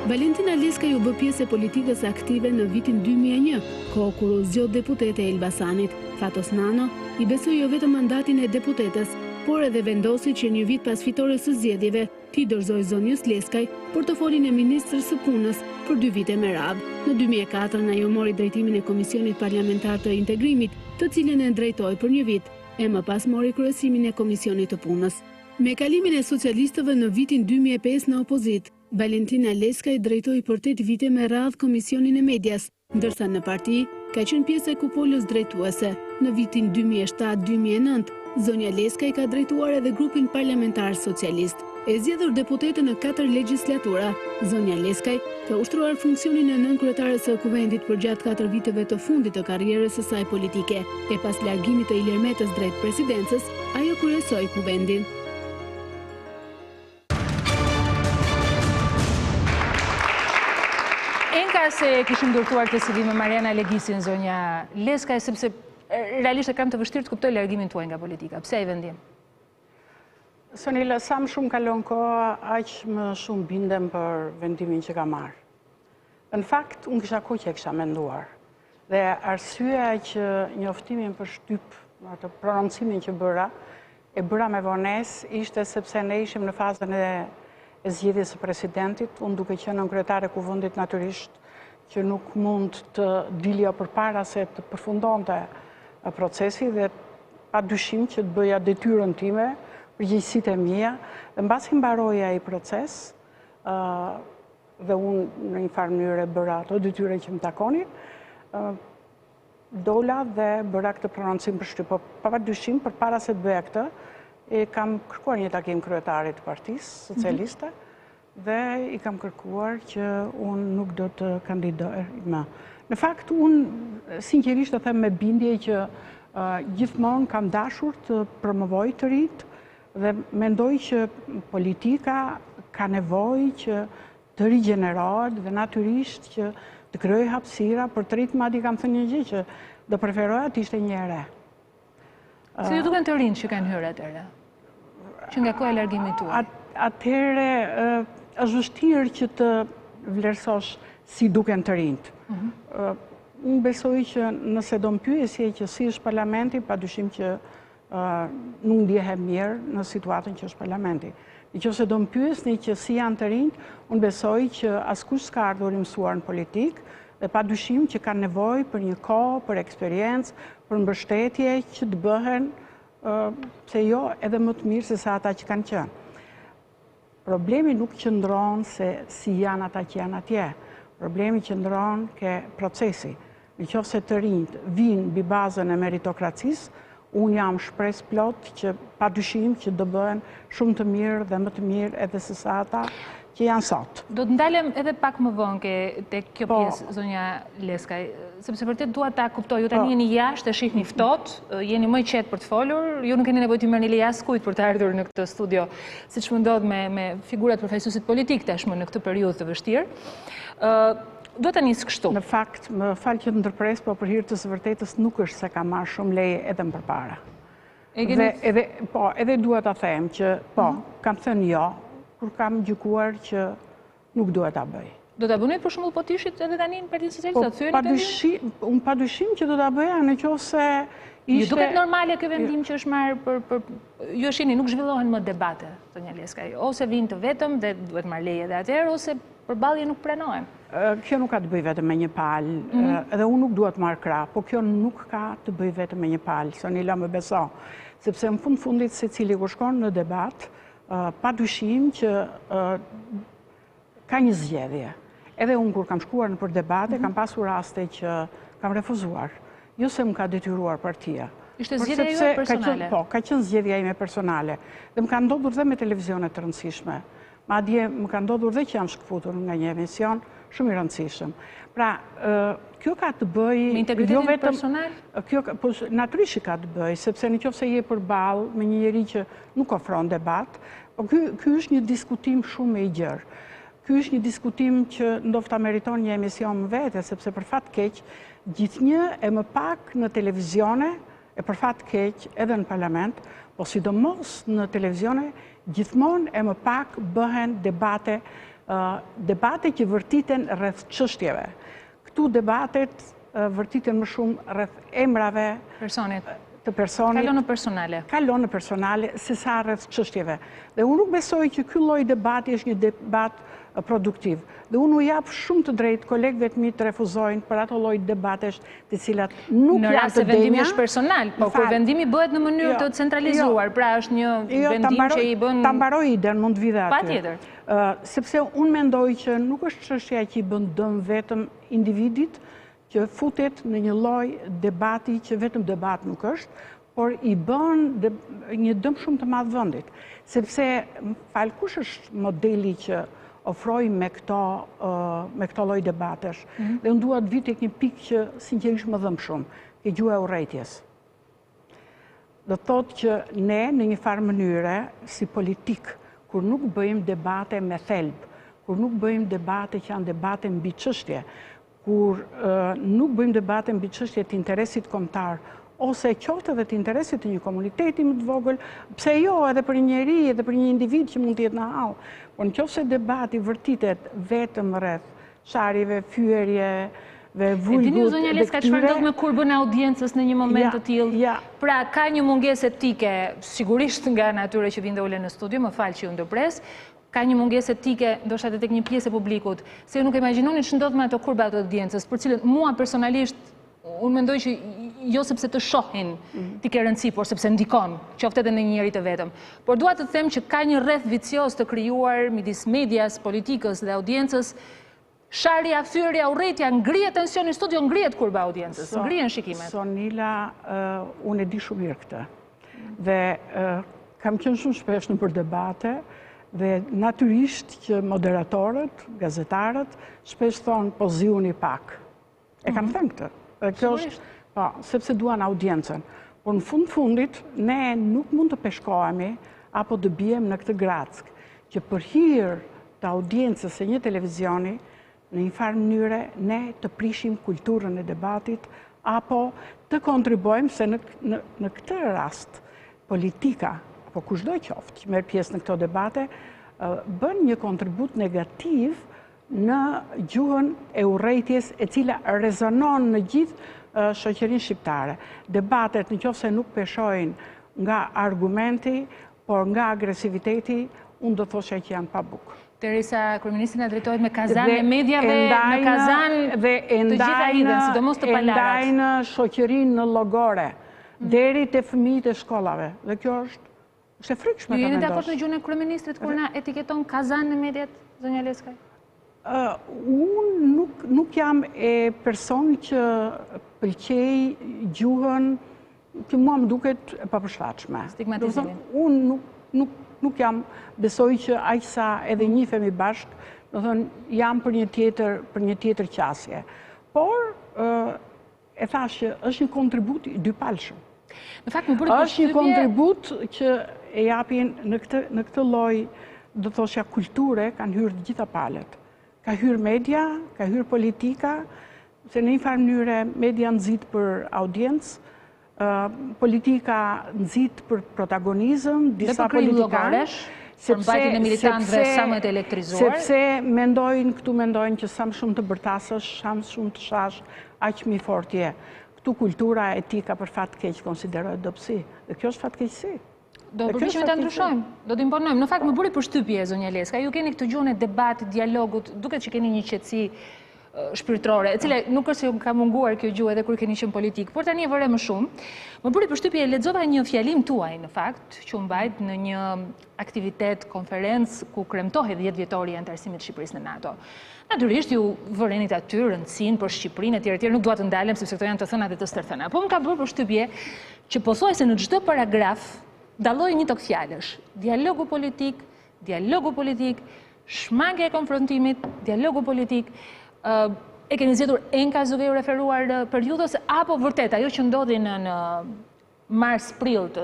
Valentina Leskaj u bë pjesë e politikës aktive në vitin 2001, kohë kur u zgjodh deputete e Elbasanit. Fatos Nano i besoi jo vetëm mandatin e deputetes, por edhe vendosi që një vit pas fitores së zgjedhjeve t'i dorëzoi zonjës Leskaj portofolin e ministrës së punës për 2 vite me radhë. Në 2004 ajo mori drejtimin e Komisionit Parlamentar të Integrimit, të cilën e drejtoi për një vit, e më pas mori kryesimin e Komisionit të Punës. Me kalimin e socialistëve në vitin 2005 në opozit, Valentina Leskaj drejtoi për 8 vite me radhë Komisionin e Medias, ndërsa në parti ka qenë pjesë e kupolës drejtuese. Në vitin 2007-2009, zonja Leskaj ka drejtuar edhe grupin parlamentar socialist. E zgjedhur deputete në 4 legjislatura, zonja Leskaj ka ushtruar funksionin e nënkryetares së kuvendit për gjatë 4 viteve të fundit të karrierës së saj politike. E pas largimit të Ilir Metës drejt presidencës, ajo kryesoi kuvendin. Enka se kishim ndërtuar të CV me Mariana Legisin, zonja Leskaj, sepse realisht e kam të vështirë të kuptoj largimin tuaj nga politika. Pse ai vendim? Sonila, sa më shumë kalon kohë, aq më shumë bindem për vendimin që ka marrë. Në fakt, unë kisha kohë që e kisha menduar. Dhe arsyeja që njoftimin për shtyp, atë prononcimin që e bëra me vonesë, ishte sepse ne ishim në fazën e zgjedhjes së presidentit, unë duke qenë nënkryetare kuvendit natyrisht që nuk mund të dilja përpara se të përfundonte procesi dhe pa dyshim që të bëja detyrën time, përgjegjësitë e mia, dhe mbasi mbaroi ai proces, dhe unë në një farë mënyrë bëra ato detyre që më takoni, dola dhe bëra këtë prononcim për shtyp. Pa dyshim, përpara se të bëja këtë, kam kërkuar një takim kryetarit të Partisë Socialiste dhe i kam kërkuar që unë nuk do të kandidoj më. Në fakt, unë sinqerisht të them me bindje që gjithmonë kam dashur të promovoj të rinjt dhe mendoj që politika ka nevojë që të rigjenerohet dhe natyrisht që të krijojë hapësira për të rinjt. Madje kam thënë një gjë që do preferoja të ishte një e re. Si ju duken të rinjt që kanë hyrë atëherë? Që nga koha e largimit tuaj? Atëherë është vështirë që të vlerësosh si duken të rinjt. Unë besoj që nëse do më pyesje që si është parlamenti, padyshim që nuk ndjehem mirë në situatën që është parlamenti. Nëse do më pyesni që si janë të rinjt, unë besoj që askush s'ka ardhur i mësuar në politikë dhe padyshim që kanë nevojë për një kohë, për eksperiencë, për mbështetje që të bëhen se jo edhe më të mirë se sa ata që kanë qenë. Problemi nuk qëndron se si janë ata që janë atje. Problemi qëndron ke procesi. Nëse të rinjt vinë mbi bazën e meritokracisë, unë jam shpresë plot që padyshim që do bëhen shumë të mirë dhe më të mirë edhe se sa ata që janë sot. Do të ndalem edhe pak më vonë te kjo pjesë, zonja Leskaj, sepse vërtet dua ta kuptoj, ju tani jeni jashtë, e shihni ftohtë, jeni më i qetë për të folur, ju nuk keni nevojë të merrni leja as kujt për të ardhur në këtë studio, siç më ndodh me figurat përfaqësuesit politik tashmë në këtë periudhë të vështirë. Do të nisë kështu. Në fakt, më falë që të ndërpres, po për hir të së vërtetës nuk është se ka marrë shumë leje edhe më përpara. Edhe dua ta them që kam thënë jo, kur kam gjykuar që nuk duhet ta bëj. Do ta bëni për shembull po tishit edhe tani në Partinë Socialiste, ta thyeni? Unë padyshim që do ta bëja nëse Ju duket normale ky vendim që është marrë për ju shihni nuk zhvillohen më debate, zonja Leskaj, ose vinë të vetëm dhe duhet marrë leje edhe atëherë ose përballje nuk pranohen. Kjo nuk ka të bëj vetëm me një palë, edhe unë nuk duhet marrë krah, po kjo nuk ka të bëj vetëm me një palë, Sonila më beso, sepse në fundit secili kur shkon në debat, padyshim që ka një zgjedhje. Edhe unë kur kam shkuar në për debate, kam pasur raste që kam refuzuar. Jo se më ka detyruar partia. Ishte zgjedhja juaj personale? Po, ka qenë zgjedhja ime personale. Dhe më ka ndodhur dhe me televizionet të rëndësishme. Madje më ka ndodhur dhe që jam shkëputur nga një emision shumë i rëndësishëm. Pra, kjo ka të bëj... Me integritetin personal? Po, natyrisht ka të bëj, sepse nëse je përballë me një njeri që nuk ofron debat, po ky është një diskutim shumë i gjerë. Ky është një diskutim që ndofta meriton një emision më vete, sepse për fat keq, gjithnjë e më pak në televizione, e për fat keq edhe në parlament, po sidomos në televizione, gjithmonë e më pak bëhen debate që vërtiten rreth çështjeve. Këtu debatet vërtiten më shumë rreth emrave të personit. Kalon në personale, se sa rreth çështjeve. Dhe unë nuk besoj që ky lloj debati është një debat produktiv. Dhe unë u jap shumë të drejtë kolegëve të mi të refuzojnë për ato lloj debatesh të cilat nuk janë të denja. Në rast se vendimi është personal, po kur vendimi bëhet në mënyrë të centralizuar, pra është një vendim që i bën... Ta mbaroj iden, mund të vide aty. Patjetër. Sepse unë mendoj që nuk është çështja që i bën dëm vetëm individit, që futet në një lloj debati që vetëm debat nuk është, por i bën një dëm shumë të madh vendit. Sepse, kush është modeli që ofroj me këto lloj debatesh. Dhe unë dua të vi tek një pikë që sinqerisht më dhëm shumë, ke gjuha e urrëties. Do të thotë që ne në një farë mënyre si politik, kur nuk bëjmë debate me thelb, kur nuk bëjmë debate që janë debate mbi çështje, kur nuk bëjmë debate mbi çështje të interesit kombëtar, ose qoftë edhe të interesit të një komuniteti më të vogël, pse jo edhe për një njeri, edhe për një individ që mund të jetë në hall. Por nëse debati vërtitet vetëm rreth sharjeve, fyerjeve, vulgut, dini zonja Leskaj çfarë ndodh me kurbën e audiencës në një moment të tillë? Pra ka një mungesë etike, sigurisht nga natyra që vinë dhe ulen në studio, më fal që ju ndërpres, ka një mungesë etike, ndoshta edhe tek një pjesë e publikut, se ju nuk imagjinoni ç'ndodh me ato kurba të audiencës, për cilën mua personalisht unë mendoj që jo sepse të shohin ti ke rëndësi, por sepse ndikon, qoftë edhe në një njeri të vetëm. Por dua të them që ka një rreth vicioz të krijuar midis medias, politikës dhe audiencës. Sharja, fyerja, urrëtia, ngrihet tensioni në studio, ngrihet kurba audiencës, ngrihen shikimet. Sonila, unë e di shumë mirë këtë. Dhe kam qenë shumë shpesh në për debate dhe natyrisht që moderatorët, gazetarët, shpesh thonë po ziuni pak. E kam thënë këtë. Sepse duan audiencën. Por në fundit, ne nuk mund të peshkohemi apo të bijem në këtë grack, që për hir të audiencës së një televizioni, në një farë mënyre, ne të prishim kulturën e debatit, apo të kontribuojmë se në këtë rast, politika, apo kushdo qoftë që merr pjesë në këto debate, bën një kontribut negativ në gjuhën e urrejtjes e cila rezonon në gjithë shoqërinë shqiptare. Debatet në qoftë se nuk peshojnë nga argumenti, por nga agresiviteti, unë do thosha që janë pa bukë. Derisa kryeministri na drejtohet me kazan e mediave, në kazan të gjitha idhen, sidomos të palarat. E ndajnë shoqërinë në llogore, deri te fëmijët e shkollave. Dhe kjo është e frikshme. Ju jeni dakord me gjuhën e kryeministrit kur na etiketon kazan në mediat, zonja Leskaj? Unë nuk jam e person që pëlqej gjuhën që mua më duket e papërshtatshme. Stigmatizimin. Unë nuk jam, besoj që aq sa edhe njihemi bashkë, do thënë jam për një tjetër qasje. Por e thash që është një kontribut i dypalshëm. Në fakt më bëri përshtypje. Është një kontribut që e japin në këtë lloj, do thoshja, kulture, kanë hyrë të gjitha palët. Ka hyrë media, ka hyrë politika, se në një farë mënyrë media nxit për audiencë, politika nxit për protagonizëm, disa politikanë, sepse mendojnë që sa më shumë të bërtasësh, sa më shumë të shash, aq më fort je. Këtu kultura etika për fat keq konsiderohet dobësi, dhe kjo është fatkeqësi. Do përpiqemi ta ndryshojmë, do të imponojmë. Në fakt më bëri përshtypje zonja Leska, ju keni këtë gjuhën e debatit, dialogut, duket që keni një qetësi shpirtërore, e cila nuk është se ka munguar kjo gjuhë edhe kur keni qenë politik, por tani e vëre më shumë. Më bëri përshtypje, lexova një fjalim tuaj në fakt, që u mbajt në një aktivitet, konferencë ku kremtohej 10 vjetori i antarësimit të Shqipërisë në NATO. Natyrisht ju vërenit aty rëndësinë për Shqipërinë etj, nuk dua të ndalem sepse këto janë të thëna dhe të stërthëna. Po më ka bërë përshtypje që pothuajse në çdo paragraf dalloj një tokë fjalësh, dialogu politik, shmangja e konfrontimit, dialogu politik. E keni zgjedhur enkas duke ju referuar periudhës, apo vërtet ajo që ndodhi në mars-prill të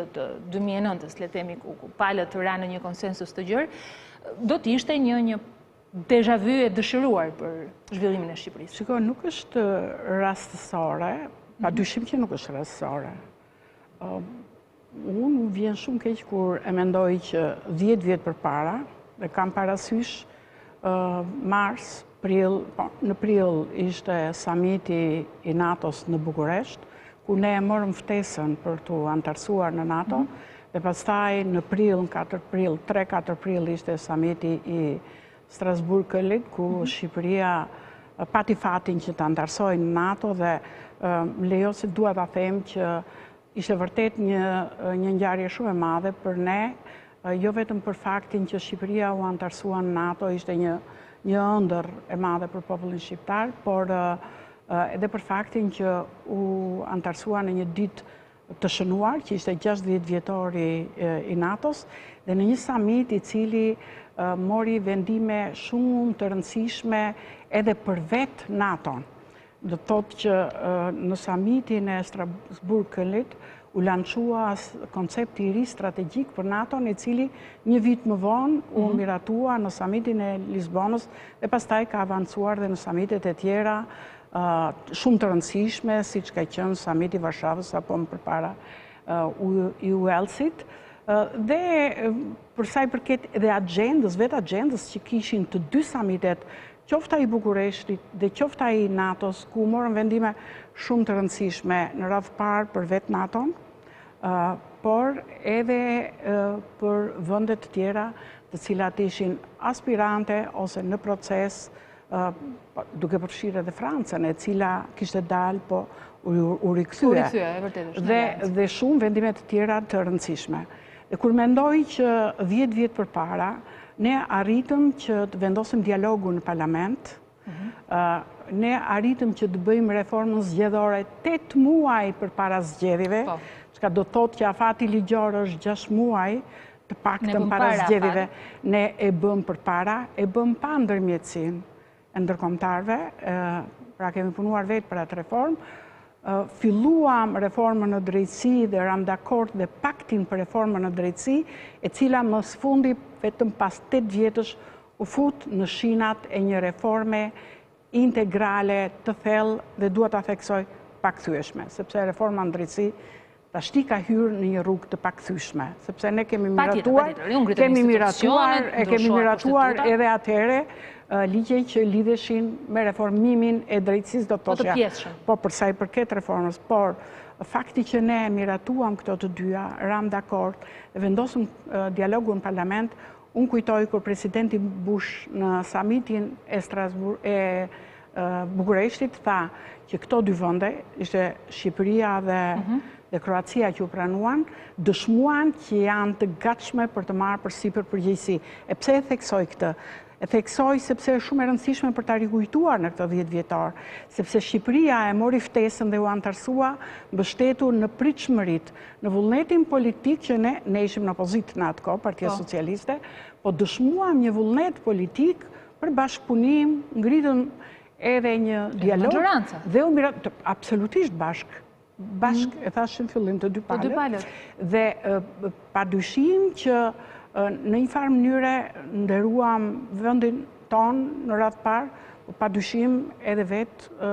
2009-s, le të themi, ku palët ranë në një konsensus të gjerë, do të ishte një déjà vu e dëshiruar për zhvillimin e Shqipërisë? Shiko, nuk është rastësore, pa dyshim që nuk është rastësore. Unë vjen shumë keq kur e mendoj që 10 vjet përpara, dhe kam parasysh në prill ishte samiti i NATO-s në Bukuresht, ku ne e morëm ftesën për të antarësuar në NATO, dhe pastaj në prill, 3-4 prill ishte samiti i Strasburg-Këllit, ku Shqipëria pati fatin që të antarësoj në NATO, dhe lejo se dua ta them që ishte vërtet një ngjarje shumë e madhe për ne, jo vetëm për faktin që Shqipëria u antarësua në NATO, ishte një ëndër e madhe për popullin shqiptar, por edhe për faktin që u antarësua në një ditë të shënuar, që ishte 60 vjetori i NATO-s, dhe në një samit i cili mori vendime shumë të rëndësishme edhe për vetë NATO-n. Do të thotë që në samitin e Strasburg-Këllit u lançua koncepti i ri strategjik për NATO-n, i cili një vit më vonë u miratua në samitin e Lisbonës dhe pastaj ka avancuar dhe në samitet e tjera shumë të rëndësishme, siç ka qenë samiti i Varshavës apo më përpara i Uelësit. Dhe për sa i përket edhe vetë agjendës që kishin të dy samitet, qofta i Bukureshtit dhe qofta i NATO-s, ku morën vendime shumë të rëndësishme në radhë parë për vetë NATO-n, por edhe për vendet të tjera të cilat ishin aspirante ose në proces, duke përfshirë edhe Francën, e cila kishte dalë, po u rikthye. Dhe shumë vendime të tjera të rëndësishme. Dhe kur mendoj që 10 vjet përpara, ne arritëm që të vendosim dialogu në parlament, ne arritëm që të bëjmë reformën zgjedhore 8 muaj përpara zgjedhjeve, çka do të thotë që afati ligjor është 6 muaj, të paktën para zgjedhjeve. Ne e bëm përpara, e bëm pa ndërmjetësinë e ndërkombëtarëve, pra kemi punuar vetë për atë reformë. Filluam reformën në drejtësi dhe ram dakord dhe paktin për reformën në drejtësi, e cila më së fundi vetëm pas 8 vjetësh u fut në shinat e një reforme integrale të thellë dhe dua ta theksoj pakthyeshme, sepse reforma në drejtësi Tashti ka hyrë në një rrugë të pakthyeshme, sepse ne kemi miratuar edhe atëherë ligje që lidheshin me reformimin e drejtësisë, do të thoshja, po për sa i përket reformës, por fakti që ne miratuam këto të dyja, ram dakord, dhe vendosëm dialogu në parlament, unë kujtoj kur presidenti Bush në samitin e Bukureshtit tha që këto dy vende, ishte Shqipëria dhe Kroacia që u pranuan, dëshmuan që janë të gatshme për të marrë përsipër përgjegjësi. E pse e theksoj këtë? E theksoj sepse është shumë e rëndësishme për ta rikujtuar në këto 10 vjetar, sepse Shqipëria e mori ftesën dhe u antarësua mbështetur në pritshmëritë, në vullnetin politik që ne ishim në opozitë në atë kohë, Partia Socialiste, po dëshmuam një vullnet politik për bashkëpunim, ngritëm edhe një dialog dhe u mirat absolutisht bashkë, e thashim fillim të dy palët, dhe padyshim që në një farë mënyre nderuam vendin tonë në radhë parë, padyshim edhe vetë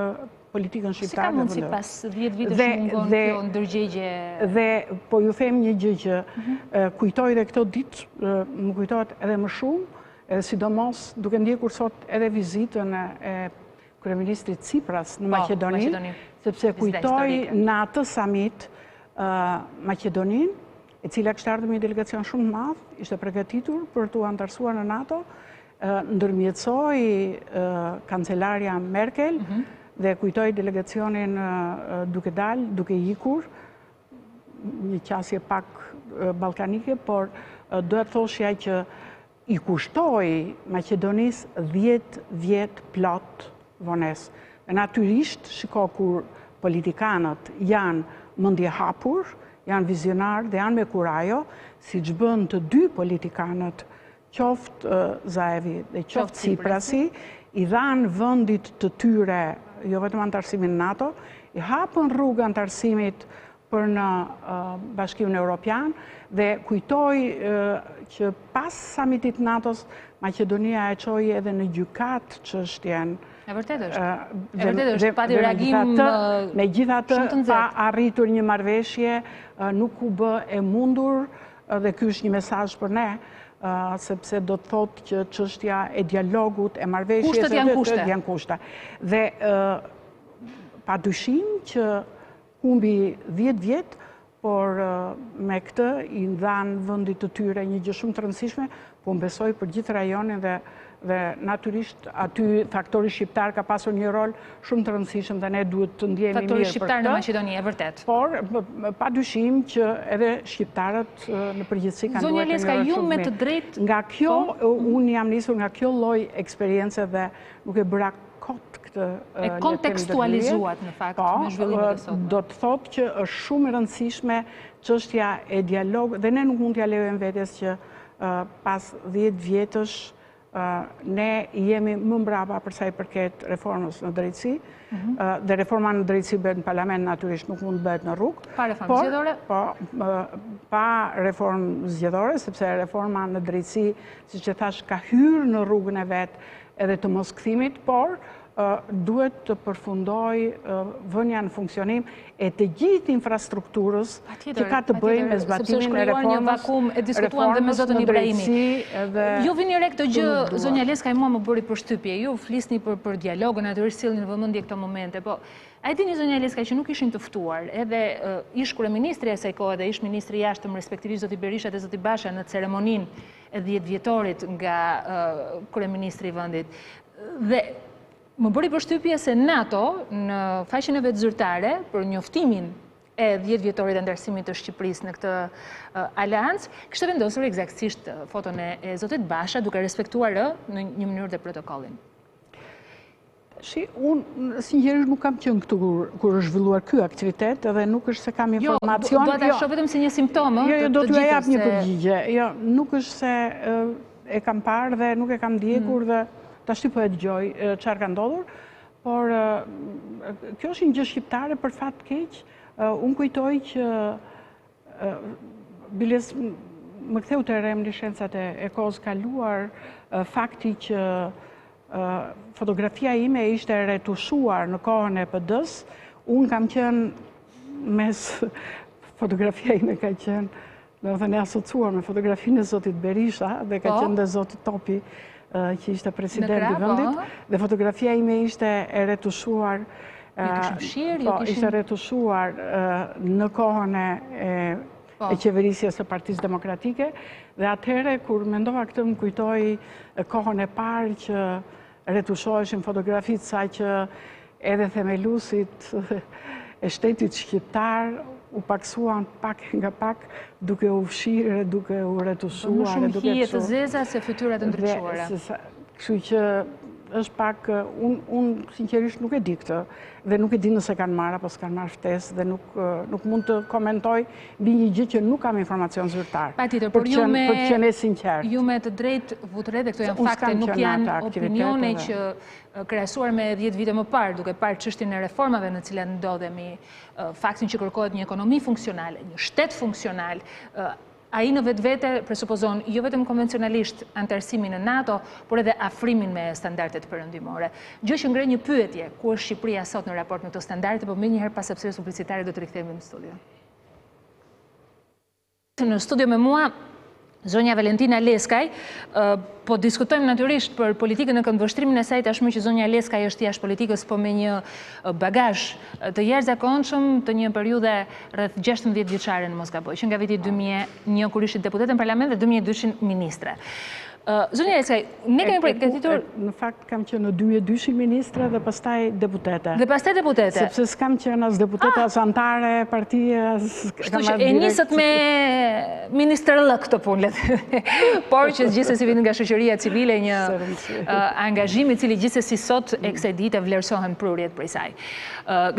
politikën shqiptare. Si ka mundësi pas 10 vitesh mungon kjo ndërgjegje? Dhe po ju them një gjë që kujtoj dhe këto ditë, më kujtojt edhe më shumë, edhe sidomos duke ndjekur sot edhe vizitën e kryeministrit Tsipras në Maqedoni, sepse kujtoj në atë summit Maqedonin, e cila kishte ardhur me një delegacion shumë të madh, ishte përgatitur për t'u antarësuar në NATO, ndërmjetësoi kancelarja Merkel dhe kujtoj delegacionin duke dalë, duke ikur, një qasje pak ballkanike, por do të thoshja që i kushtoi Maqedonisë 10 vjet plot vonesë. Dhe natyrisht, shiko kur politikanët janë mendje hapur, janë vizionar dhe janë me kurajo, si që bën të dy politikanët, qoftë Zaevi dhe qoftë Tsiprasi, i dhanë vëndit të tyre, jo vetëm antarësimin NATO, i hapën rrugë antarësimit për në Bashkimin Evropian dhe kujtoj që pas samitit NATO-s, Maqedonia e çoi edhe në gjykat çështjen. E vërtet është, pati reagim megjithatë pa arritur një marrëveshje, nuk u bë e mundur dhe ky është një mesazh për ne, sepse do të thotë që çështja e dialogut, e marrëveshjes janë kushte. Dhe padyshim që humbi 10 vjet, por me këtë i dhanë vendit të tyre një gjë shumë të rëndësishme, po më besoj për gjithë rajonin dhe natyrisht aty faktori shqiptar ka pasur një rol shumë të rëndësishëm dhe ne duhet të ndjehemi mirë për këtë. Faktori shqiptar në Maqedoni, e vërtet. Por, padyshim që edhe shqiptarët në përgjithësi kanë duhet të Leskaj, ju me të drejtë. Nga kjo, unë jam nisur nga kjo lloj eksperience dhe nuk e bëra kot këtë e kontekstualizuat në fakt me zhvillimet e sotme. Do të thotë që është shumë e rëndësishme çështja e dialog dhe ne nuk mund t'ja lejojmë vetes që pas 10 vjetësh ne jemi më mbrapa për sa i përket reformës në drejtësi, dhe reforma në drejtësi bëhet në parlament, natyrisht nuk mund të bëhet në rrugë. Pa reformë zgjedhore? Pa reformë zgjedhore, sepse reforma në drejtësi, siç e thash, ka hyrë në rrugën e vet edhe të moskthimit, por duhet të përfundoj vënia në funksionim e të gjithë infrastrukturës që ka të bëjë me zbatimin e reformës me zotin Ibrahimi. Ju vini re këtë gjë, zonja Leskaj, mua më bëri përshtypje. Ju flisni për dialogun, natyrisht sillni në vëmendje këto momente, po a e dini zonja Leskaj që nuk ishin të ftuar edhe ish kryeministri e asaj kohe dhe ish ministri i jashtëm, respektivisht zoti Berisha dhe zoti Basha në ceremoninë e 10 vjetorit nga kryeministri i vendit. Dhe më bëri përshtypje se NATO në faqen e vet zyrtare për njoftimin e 10 vjetorit e antarësimit të Shqipërisë në këtë aleancë, kishte vendosur eksaktësisht foton e zotit Basha duke respektuar në një mënyrë dhe protokollin. Unë sinqerisht nuk kam qenë këtu kur është zhvilluar ky aktivitet dhe nuk është se kam informacion. Do ta shoh vetëm si një simptom të gjithë. Do t'ju jap një përgjigje. Jo, nuk është se e kam parë dhe nuk e kam ndjekur dhe tashti po e dëgjoj çfarë ka ndodhur, por kjo është një gjë shqiptare për fat keq. Unë kujtoj që biles më ktheu të remri shkencat e kohës kaluar, fakti që fotografia ime ishte retushuar në kohën e PD-s, unë kam qenë mes fotografia ime ka qenë, do të thënë asociuar me fotografinë e zotit Berisha dhe ka qenë dhe zoti Topi, që ishte presidenti i vendit, dhe fotografia ime ishte e retushuar ishte retushuar në kohën e qeverisjes së Partisë Demokratike, dhe atëherë kur mendova këtë më kujtoi kohën e parë që retushoheshin fotografitë, sa që edhe themelusit e shtetit shqiptar u paksuan pak nga pak duke u fshirë, duke u retushuar. Më shumë hije të zeza se fytyra të ndriçuara. Kështu që është pak, unë sinqerisht nuk e di këtë, dhe nuk e di nëse kanë marrë apo s'kanë marrë ftesë, dhe nuk mund të komentoj mbi një gjë që nuk kam informacion zyrtar. Patjetër, për të qenë sinqert. Ju me të drejtë vutre, dhe këto janë fakte, nuk janë opinione që krahasuar me 10 vite më parë, duke parë çështjen e reformave në cilat ndodhemi, faktin që kërkohet një ekonomi funksionale, një shtet funksional, ai në vetvete presupozon jo vetëm konvencionalisht antarësimin në NATO, por edhe afrimin me standardet perëndimore. Gjë që ngre një pyetje, ku është Shqipëria sot në raport me këto standarde, por më njëherë pas sepse publicitare do të rikthehemi në studio. Në studio me mua zonja Valentina Leskaj, po diskutojmë natyrisht për politikën në këndvështrimin e saj, tashmë që zonja Leskaj është jashtë politikës, po me një bagazh të jashtëzakonshëm të një periudhe rreth 16 vjeçare në mos gaboj, që nga viti 2001 kur ishte deputete në parlament dhe 2002 ministre. Zonja Leskaj, ne kemi përgatitur... Në fakt kam qenë në 2002 ministre dhe pastaj deputete. Dhe pastaj deputete? Sepse s'kam qenë as deputete, as antare partije, kështu që e nisët me ministrë këtë punë, por që gjithsesi vjen nga shoqëria civile një angazhim i cili gjithsesi sot e kësaj dite vlerësohen prurjet prej saj.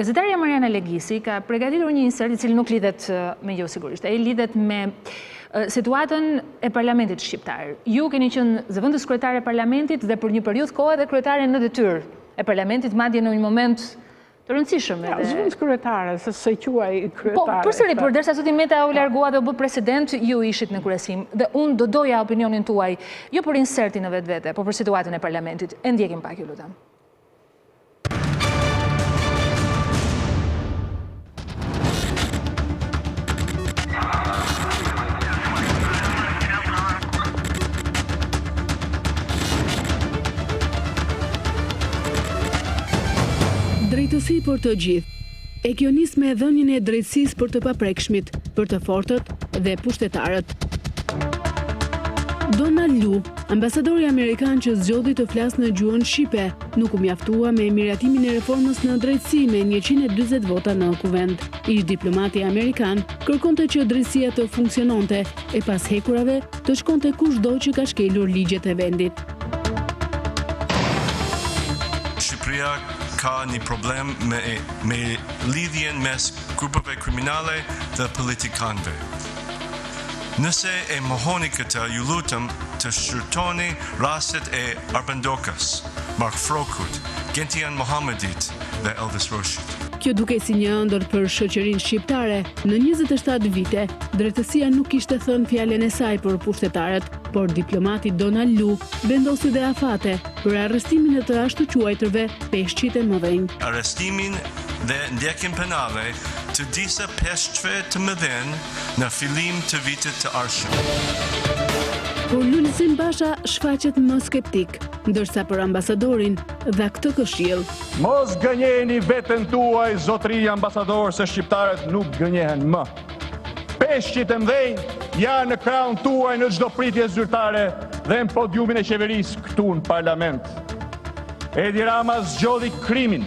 Gazetarja Mariana Legisi ka përgatitur një insert i cili nuk lidhet me ju sigurisht, ai lidhet me situatën e parlamentit shqiptar. Ju keni qenë zëvendës kryetare e parlamentit dhe për një periudhë kohë edhe kryetare në detyrë e parlamentit, madje në një moment të rëndësishëm. Zëvendës kryetare, se quaj kryetare. Po, përsëri, por derisa zoti Meta u largua dhe u bë president, ju ishit në kryesim. Dhe unë do doja opinionin tuaj, jo për insertin në vetvete, por për situatën e parlamentit. E ndjekim pak, ju lutem. Drejtësi për të gjithë. E kjo nis me dhënien e drejtësisë për të paprekshmit, për të fortët dhe pushtetarët. Donald Lu, ambasadori amerikan që zgjodhi të flasë në gjuhën shqipe, nuk u mjaftua me miratimin e reformës në drejtësi me 140 vota në kuvend. Ish diplomati amerikan kërkonte që drejtësia të funksiononte e pas hekurave të shkonte kushdo që ka shkelur ligjet e vendit. Shqipëria ka një problem me lidhjen mes grupeve kriminale dhe politikanëve. Nëse e mohoni këtë, ju lutem të shqyrtoni rastet e Arbendokës, Mark Frokut, Gentian Mohamedit dhe Elvis Roshit. Kjo duke si një ëndër për shoqërinë shqiptare, në 27 vite, drejtësia nuk kishte thënë fjalën e saj për pushtetarët, por diplomati Donald Lu vendosi dhe afate për arrestimin e të ashtuquajtërve peshqit e mëdhenj. Arrestimin dhe ndjekim penale të disa peshqve të mëdhenj në fillim të vitit të ardhshëm. Por Lulzim Basha shfaqet më skeptik, ndërsa për ambasadorin dha këtë këshill. Mos gënjeni veten tuaj, zotëri ambasador, se shqiptarët nuk gënjehen më. Peshqit e mëdhenj janë në krahun tuaj në çdo pritje zyrtare dhe në podiumin e qeverisë këtu në parlament. Edi Rama zgjodhi krimin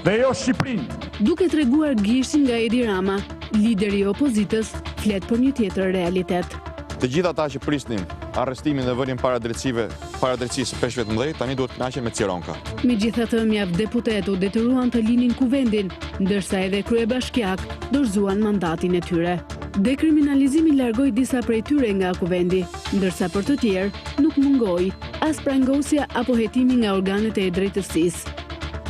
dhe jo Shqipërinë. Duke treguar gishtin nga Edi Rama, lideri i opozitës flet për një tjetër realitet. Të gjithë ata që prisnin arrestimin dhe vënien para drejtësisë së peshqve të mëdhenj, tani duhet të kënaqen me Cironka. Megjithatë, mjaft deputetë u detyruan të linin kuvendin, ndërsa edhe kryebashkiak dorëzuan mandatin e tyre. Dekriminalizimi largoi disa prej tyre nga kuvendi, ndërsa për të tjerë nuk mungoi as prangosja apo hetimi nga organet e drejtësisë.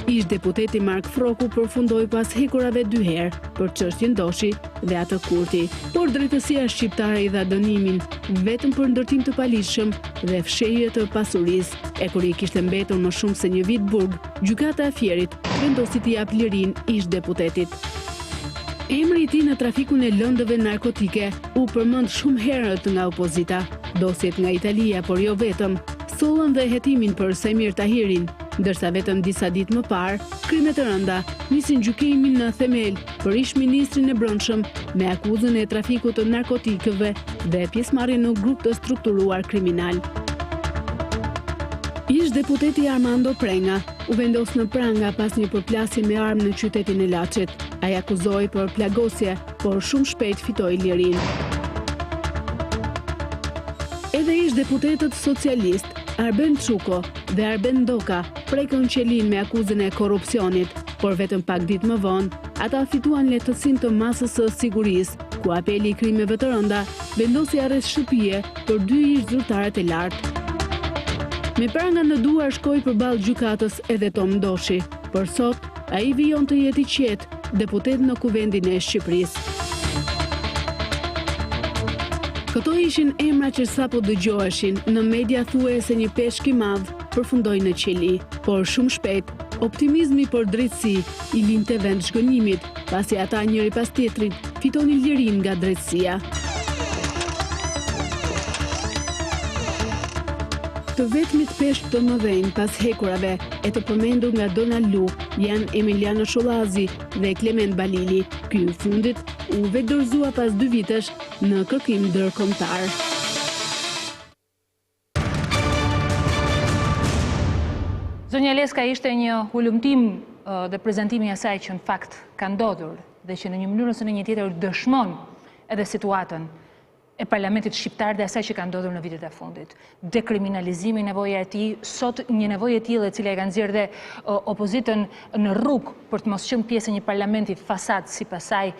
Ish deputeti Mark Froku përfundoi pas hekurave 2 herë për çështjen Doshi dhe atë Kurti, por drejtësia shqiptare i dha dënimin vetëm për ndërtim të paligjshëm dhe fshehje të pasurisë. E kur i kishte mbetur më shumë se një vit burg, gjykata e Fierit vendosi t'i jap lirinë ish deputetit. Emri i tij në trafikun e lëndëve narkotike u përmend shumë herët nga opozita. Dosjet nga Italia, por jo vetëm, sollën dhe hetimin për Sajmir Tahirin, ndërsa vetëm disa ditë më parë, krimet e rënda nisin gjykimin në themel për ish-ministrin e brendshëm me akuzën e trafikut të narkotikëve dhe pjesëmarrje në grup të strukturuar kriminal. Ish-deputeti Armando Prenga u vendos në pranga pas një përplasje me armë në qytetin e Laçit. Ai akuzohej për plagosje, por shumë shpejt fitoi lirinë. Edhe ish-deputetët socialist Arben Çuko dhe Arben Doka prekën qelin me akuzën e korrupsionit, por vetëm pak ditë më vonë, ata fituan lehtësinë të masës së sigurisë, ku apeli i krimeve të rënda vendosi arrest shtëpie për 2 ish-zyrtarët e lartë. Me pranga në duar shkoi përballë gjykatës edhe Tom Doshi, por sot ai vijon të jetë i qetë, deputet në Kuvendin e Shqipërisë. Këto ishin emra që sapo dëgjoheshin në media thuajse një peshk i madh përfundoi në qeli, por shumë shpejt optimizmi për drejtësi i linte vend zhgënjimit, pasi ata njëri pas tjetrit fitonin lirinë nga drejtësia. Të vetmit peshk të mëdhenj pas hekurave e të përmendur nga Donald Lu janë Emiliano Shollazi dhe Clement Balili. Ky i fundit u vedorëzua pas 2 vitesh në kërkim ndërkombëtar. Zonja Leskaj, ishte një hulumtim dhe prezantimi i asaj që në fakt ka ndodhur dhe që në një mënyrë ose në një tjetër dëshmon edhe situatën e parlamentit shqiptar dhe asaj që ka ndodhur në vitet e fundit. Dekriminalizimi, nevoja e tij, sot një nevojë e tillë e cila e ka nxjerrë dhe opozitën në rrugë për të mos qenë pjesë e një parlamenti fasad sipas saj.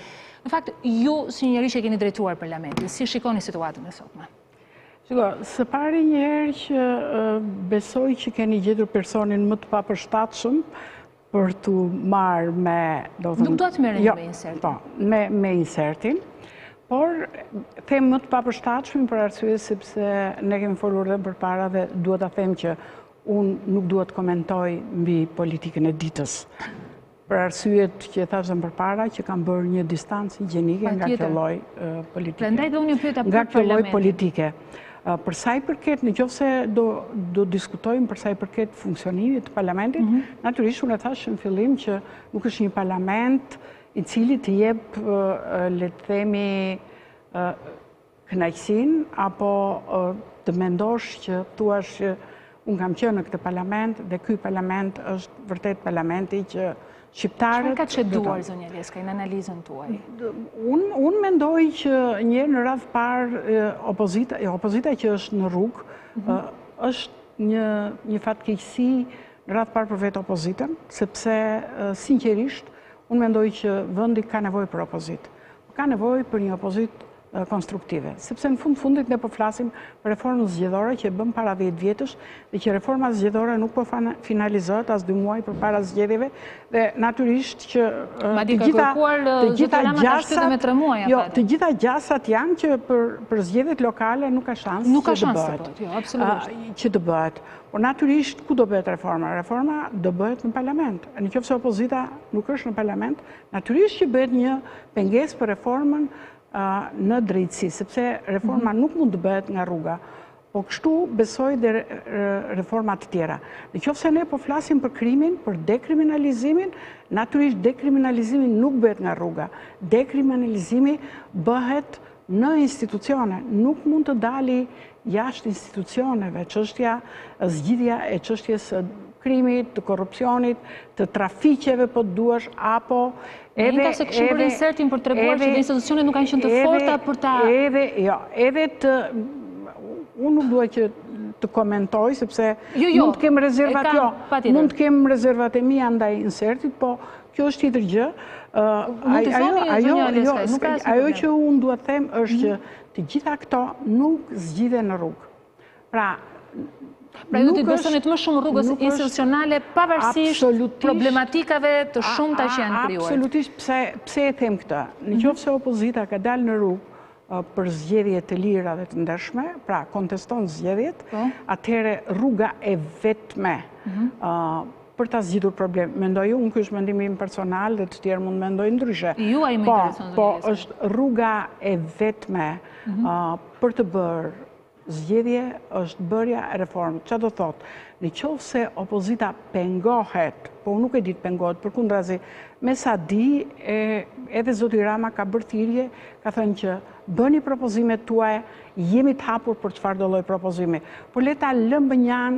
Në fakt, ju si njëri që keni drejtuar parlamentin, si shikoni situatën e sotme? Së pari një herë që besoj që keni gjetur personin më të papërshtatshëm për të marrë me... Nuk do të merreni me insertin. Po, me insertin. Por, them më të papërshtatshëm për arsye sepse ne kemi folur dhe përpara dhe duhet ta them që unë nuk duhet komentoj mbi politikën e ditës. Për arsyet që thashëm përpara që kam bërë një distancë higjienike nga kjo lloj politike. Prandaj dhe unë ju pyeta nga kjo lloj politike. Për sa i përket, nëse do diskutojmë për sa i përket funksionimit të parlamentit, natyrisht unë e thash në fillim që nuk është një parlament i cili të jep, le të themi, kënaqësinë apo të mendosh që thuash që unë kam qenë në këtë parlament dhe ky parlament është vërtet parlamenti që shqiptarët... Çfarë ka çeduar, zonja Leskaj, në analizën tuaj? Unë mendoj që një në radhë parë opozita që është në rrugë është një fatkeqësi në radhë parë për vetë opozitën, sepse sinqerisht unë mendoj që vendi ka nevojë për opozitë. Ka nevojë për një opozitë konstruktive. Sepse në fundit ne po flasim për reformën zgjedhore që e bëm para 10 vjetësh dhe që reforma zgjedhore nuk po finalizohet as 2 muaj përpara zgjedhjeve dhe natyrisht që të gjitha gjasat janë që për zgjedhjet lokale nuk ka shans që të bëhet. Por natyrisht ku do bëhet reforma? Reforma do bëhet në parlament. Nëse opozita nuk është në parlament, natyrisht që bëhet një pengesë për reformën në drejtësi, sepse reforma nuk mund të bëhet nga rruga, po kështu besoj dhe reformat të tjera. Nëse ne po flasim për krimin, për dekriminalizimin, natyrisht dekriminalizimi nuk bëhet nga rruga. Dekriminalizimi bëhet në institucione, nuk mund të dali jashtë institucioneve, zgjidhja e çështjes së krimit, të korrupsionit, të trafiqeve po duash, apo Ka se kështu për insertin për të treguar që institucionet nuk kanë qenë të forta për ta... Unë nuk duhet që të komentoj, sepse mund të kem rezervat e mia ndaj insertit, po kjo është tjetër gjë. Ajo që unë duhet them është që të gjitha këto nuk zgjidhen në rrugë. Pra ju të besonit më shumë rrugës institucionale pavarësisht problematikave të shumta që janë krijuar. Absolutisht, pse e them këtë? Nëse opozita ka dalë në rrugë për zgjedhje të lira dhe të ndershme, pra konteston zgjedhjet, atëherë rruga e vetme për ta zgjidhur problem. Mendoj unë, ky është mendimi im personal dhe të tjerë mund mendojnë ndryshe. Ju a i më intereson, po është rruga e vetme për të bërë zgjedhje është bërja e reformës. Çfarë do thotë? Në qoftë se opozita pengohet, po unë nuk e di të pengohet, përkundrazi, me sa di, edhe zoti Rama ka bërë thirrje, ka thënë që bëni propozimet tuaja, jemi të hapur për çfarë do lloj propozimi. Por le ta lëmbënjan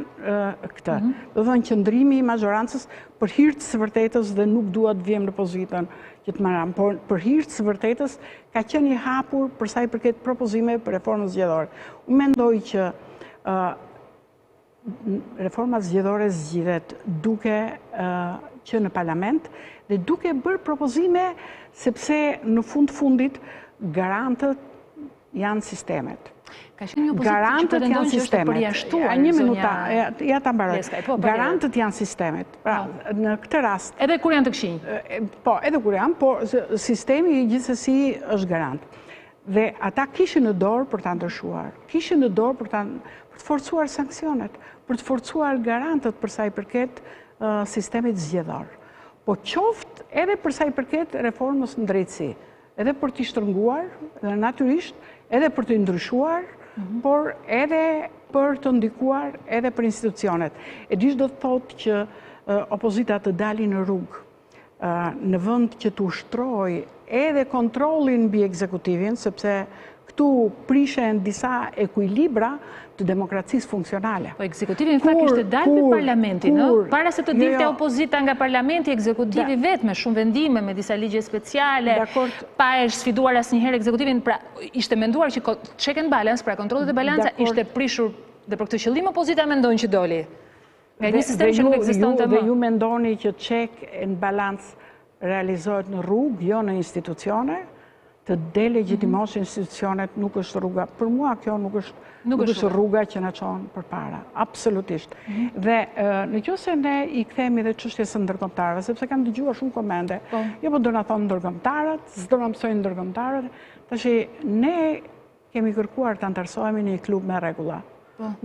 këtë. Do thonë qëndrimi i majorancës për hir të së vërtetës dhe nuk dua të vjem në pozitën që të marram, por për hir të së vërtetës ka qenë i hapur për sa i përket propozimeve për reformën zgjedhore. Unë mendoj që reforma zgjedhore zgjidhet duke që në parlament dhe duke bërë propozime sepse në fundit garantët janë sistemet. Garantët janë sistemet. Një minuta, ja ta mbaroj. Garantët janë sistemet. Pra, në këtë rast... Edhe kur janë të këqinj? Po, edhe kur janë, po sistemi gjithsesi është garant. Dhe ata kishin në dorë për ta ndryshuar. Kishin në dorë për të forcuar sanksionet, për të forcuar garantët për sa i përket sistemit zgjedhor. Po qoftë edhe për sa i përket reformës në drejtësi, edhe për t'i shtrënguar, dhe natyrisht, edhe për t'i ndryshuar, por edhe për të ndikuar edhe për institucionet. E dish do të thotë që opozita të dali në rrugë në vend që të ushtroj edhe kontrollin mbi ekzekutivin, sepse këtu prishen disa ekuilibra të demokracisë funksionale. Po ekzekutivi në fakt ishte dalë për parlamentin, para se të dilte opozita nga parlamenti, ekzekutivi vetë me shumë vendime, me disa ligje speciale, pa e sfiduar asnjëherë ekzekutivin, pra ishte menduar që check and balance, pra kontrollet e balanca, ishte prishur dhe për këtë qëllim opozita mendojnë që doli. Nga një sistem që nuk ekzistonte më. Dhe ju mendoni që check and balance realizohet në rrugë, jo në institucione, të delegjitimosh institucionet nuk është rruga. Për mua kjo nuk është rruga që na çon përpara, absolutisht. Dhe nëse ne i kthemi dhe çështjes së ndërkombëtarëve, sepse kam dëgjuar shumë komente, jo po do na thonë ndërkombëtarët, s'do na mësojnë ndërkombëtarët, tash ne kemi kërkuar të antarësohemi në një klub me rregulla.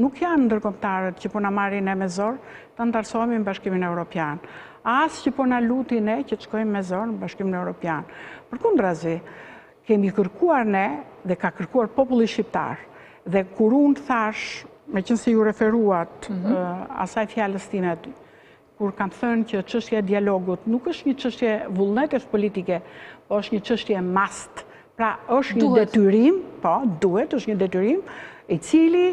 Nuk janë ndërkombëtarët që po na marrin ne me zor të antarësohemi në Bashkimin Evropian. As që po na lutin ne që të shkojmë me zor në Bashkimin Evropian. Përkundrazi, kemi kërkuar ne dhe ka kërkuar populli shqiptar. Dhe kur unë thash, me qënë se ju referuat asaj fjalës time, kur kam thënë që çështja e dialogut nuk është një çështje vullnetesh politike, po është një çështje mast. Pra është një detyrim, po, duhet, është një detyrim, i cili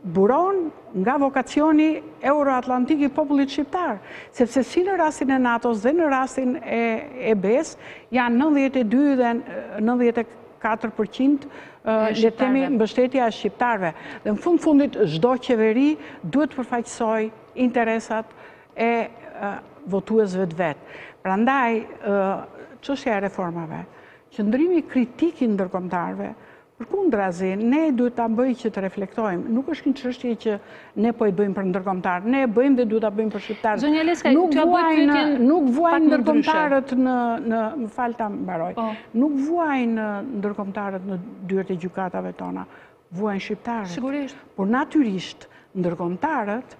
buron nga vokacioni euroatlantik i popullit shqiptar. Sepse si në rastin e NATO-s dhe në rastin e BE-s janë 92 dhe 94% le të themi mbështetja e shqiptarëve. Dhe në fundit çdo qeveri duhet të përfaqësoj interesat e votuesve të vet. Prandaj çështja e reformave, qëndrimi kritik i ndërkombëtarëve, përkundrazi, ne duhet ta bëjmë që të reflektojmë. Nuk është një çështje që ne po i bëjmë për ndërkombëtar, ne e bëjmë dhe duhet ta bëjmë për shqiptarët. Zonja Leskaj, nuk vuajnë ndërkombëtarët më fal ta mbaroj. Nuk vuajnë ndërkombëtarët në dyert e gjykatave tona, vuajnë shqiptarët. Sigurisht. Por natyrisht ndërkombëtarët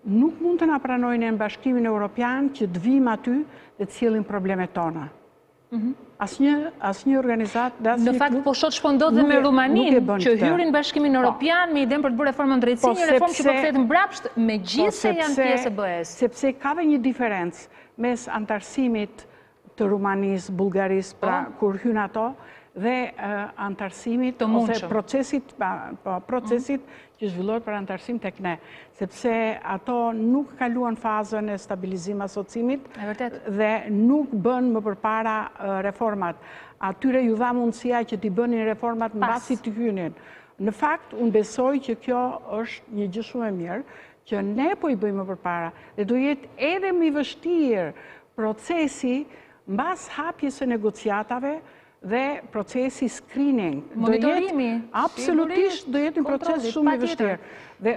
nuk mund të na pranojnë në Bashkimin Evropian që të vijmë aty dhe të sjellim problemet tona. Asnjë organizat dhe asnjë klub. Në fakt po shoh ç'pondodh dhe me Rumaninë, që hyrin Bashkimin Evropian me idenë për të bërë reformën drejtësi, një reformë që po kthehet mbrapsht, megjithse janë pjesë e BE-s. Sepse ka dhe një diferencë mes antarësimit të Rumanisë, Bullgarisë, pra kur hyn ato, dhe antarësimit ose procesit që zhvillohet për antarësim tek ne, sepse ato nuk kaluan fazën e stabilizim asocimit dhe nuk bën më përpara reformat. Atyre ju dha mundësia që t'i bënin reformat mbasi të hynin. Në fakt, unë besoj që kjo është një gjë shumë e mirë, që ne po i bëjmë më përpara, dhe do jetë edhe më i vështirë procesi mbas hapjes së negociatave dhe procesi screening. Monitorimi. Absolutisht do jetë një proces shumë i vështirë.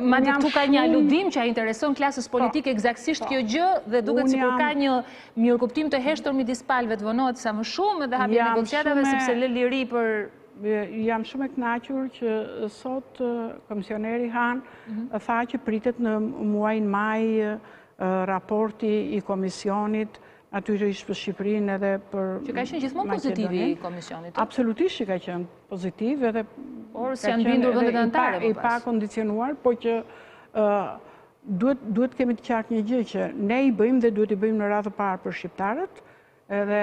Madje këtu ka një aludim që a intereson klasës politike eksaktësisht kjo gjë dhe duket sikur ka një mirëkuptim të heshtur midis palëve, të vonohet sa më shumë dhe hapja negociatave sepse lë liri për... Jam shumë e kënaqur që sot komisioneri Han tha që pritet në muajin maj raporti i komisionit, natyrisht për Shqipërinë edhe për Që ka qenë gjithmonë pozitiv i komisionit. Absolutisht që ka qenë pozitiv edhe por si janë bindur vendet anëtare i pa kondicionuar, po që duhet kemi të qartë një gjë që ne i bëjmë dhe duhet i bëjmë në radhë parë për shqiptarët, edhe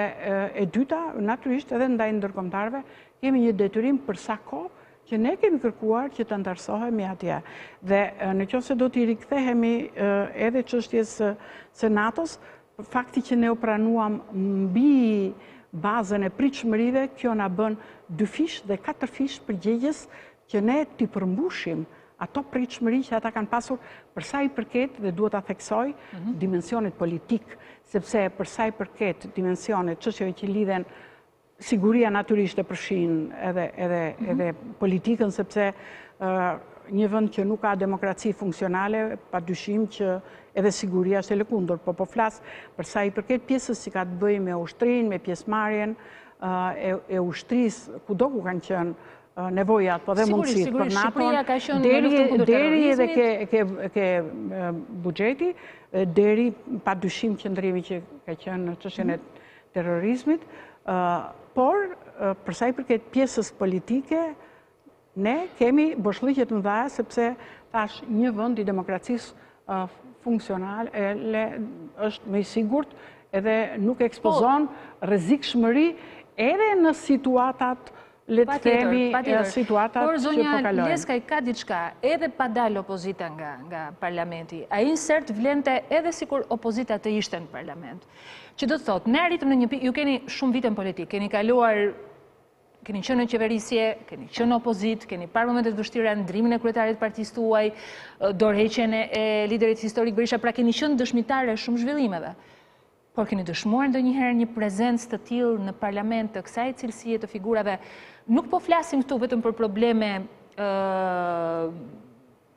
e dyta, natyrisht edhe ndaj ndërkombëtarëve, kemi një detyrim për sa kohë që ne kemi kërkuar që të ndërsohemi atje. Dhe në qoftë se do t'i rikthehemi edhe çështjes së NATO-s, fakti që ne u pranuam mbi bazën e pritshmërive, kjo na bën 2 fish dhe 4 fish përgjegjës që ne t'i përmbushim ato pritshmëri që ata kanë pasur për sa i përket, dhe duhet ta theksoj, dimensionit politik, sepse për sa i përket dimensionit çështjeve që lidhen siguria natyrisht e përfshin edhe politikën, sepse një vend që nuk ka demokraci funksionale, padyshim që edhe siguria është e lëkundur, po flas për sa i përket pjesës që ka të bëjë me ushtrinë, me pjesëmarrjen e ushtrisë, kudo ku kanë qenë nevojat, po dhe mundësit për NATO, deri edhe ke buxheti, deri padyshim qëndrimi që ka qenë në çështjen e terrorizmit, por për sa i përket pjesës politike, ne kemi boshllëqe të mëdha sepse tash një vend i demokracisë funksionale është më i sigurt edhe nuk ekspozon rrezikshmëri edhe në situatat le të themi situatat që po kalojnë. Por zonja Leskaj ka diçka, edhe pa dalë opozita nga parlamenti, ai insert vlente edhe sikur opozita të ishte në parlament. Që do të thotë, ne arritëm në një pikë, ju keni shumë vite në politikë, keni kaluar, keni qenë në qeverisje, keni qenë në opozit, keni parë momentet vështira, ndrimin e kryetarit partisë tuaj, dorëheqjen e liderit historik Berisha, pra keni qenë dëshmitare shumë zhvillimeve. Por keni dëshmuar ndonjëherë një prezencë të tillë në parlament të kësaj cilësie të figurave? Nuk po flasim këtu vetëm për probleme,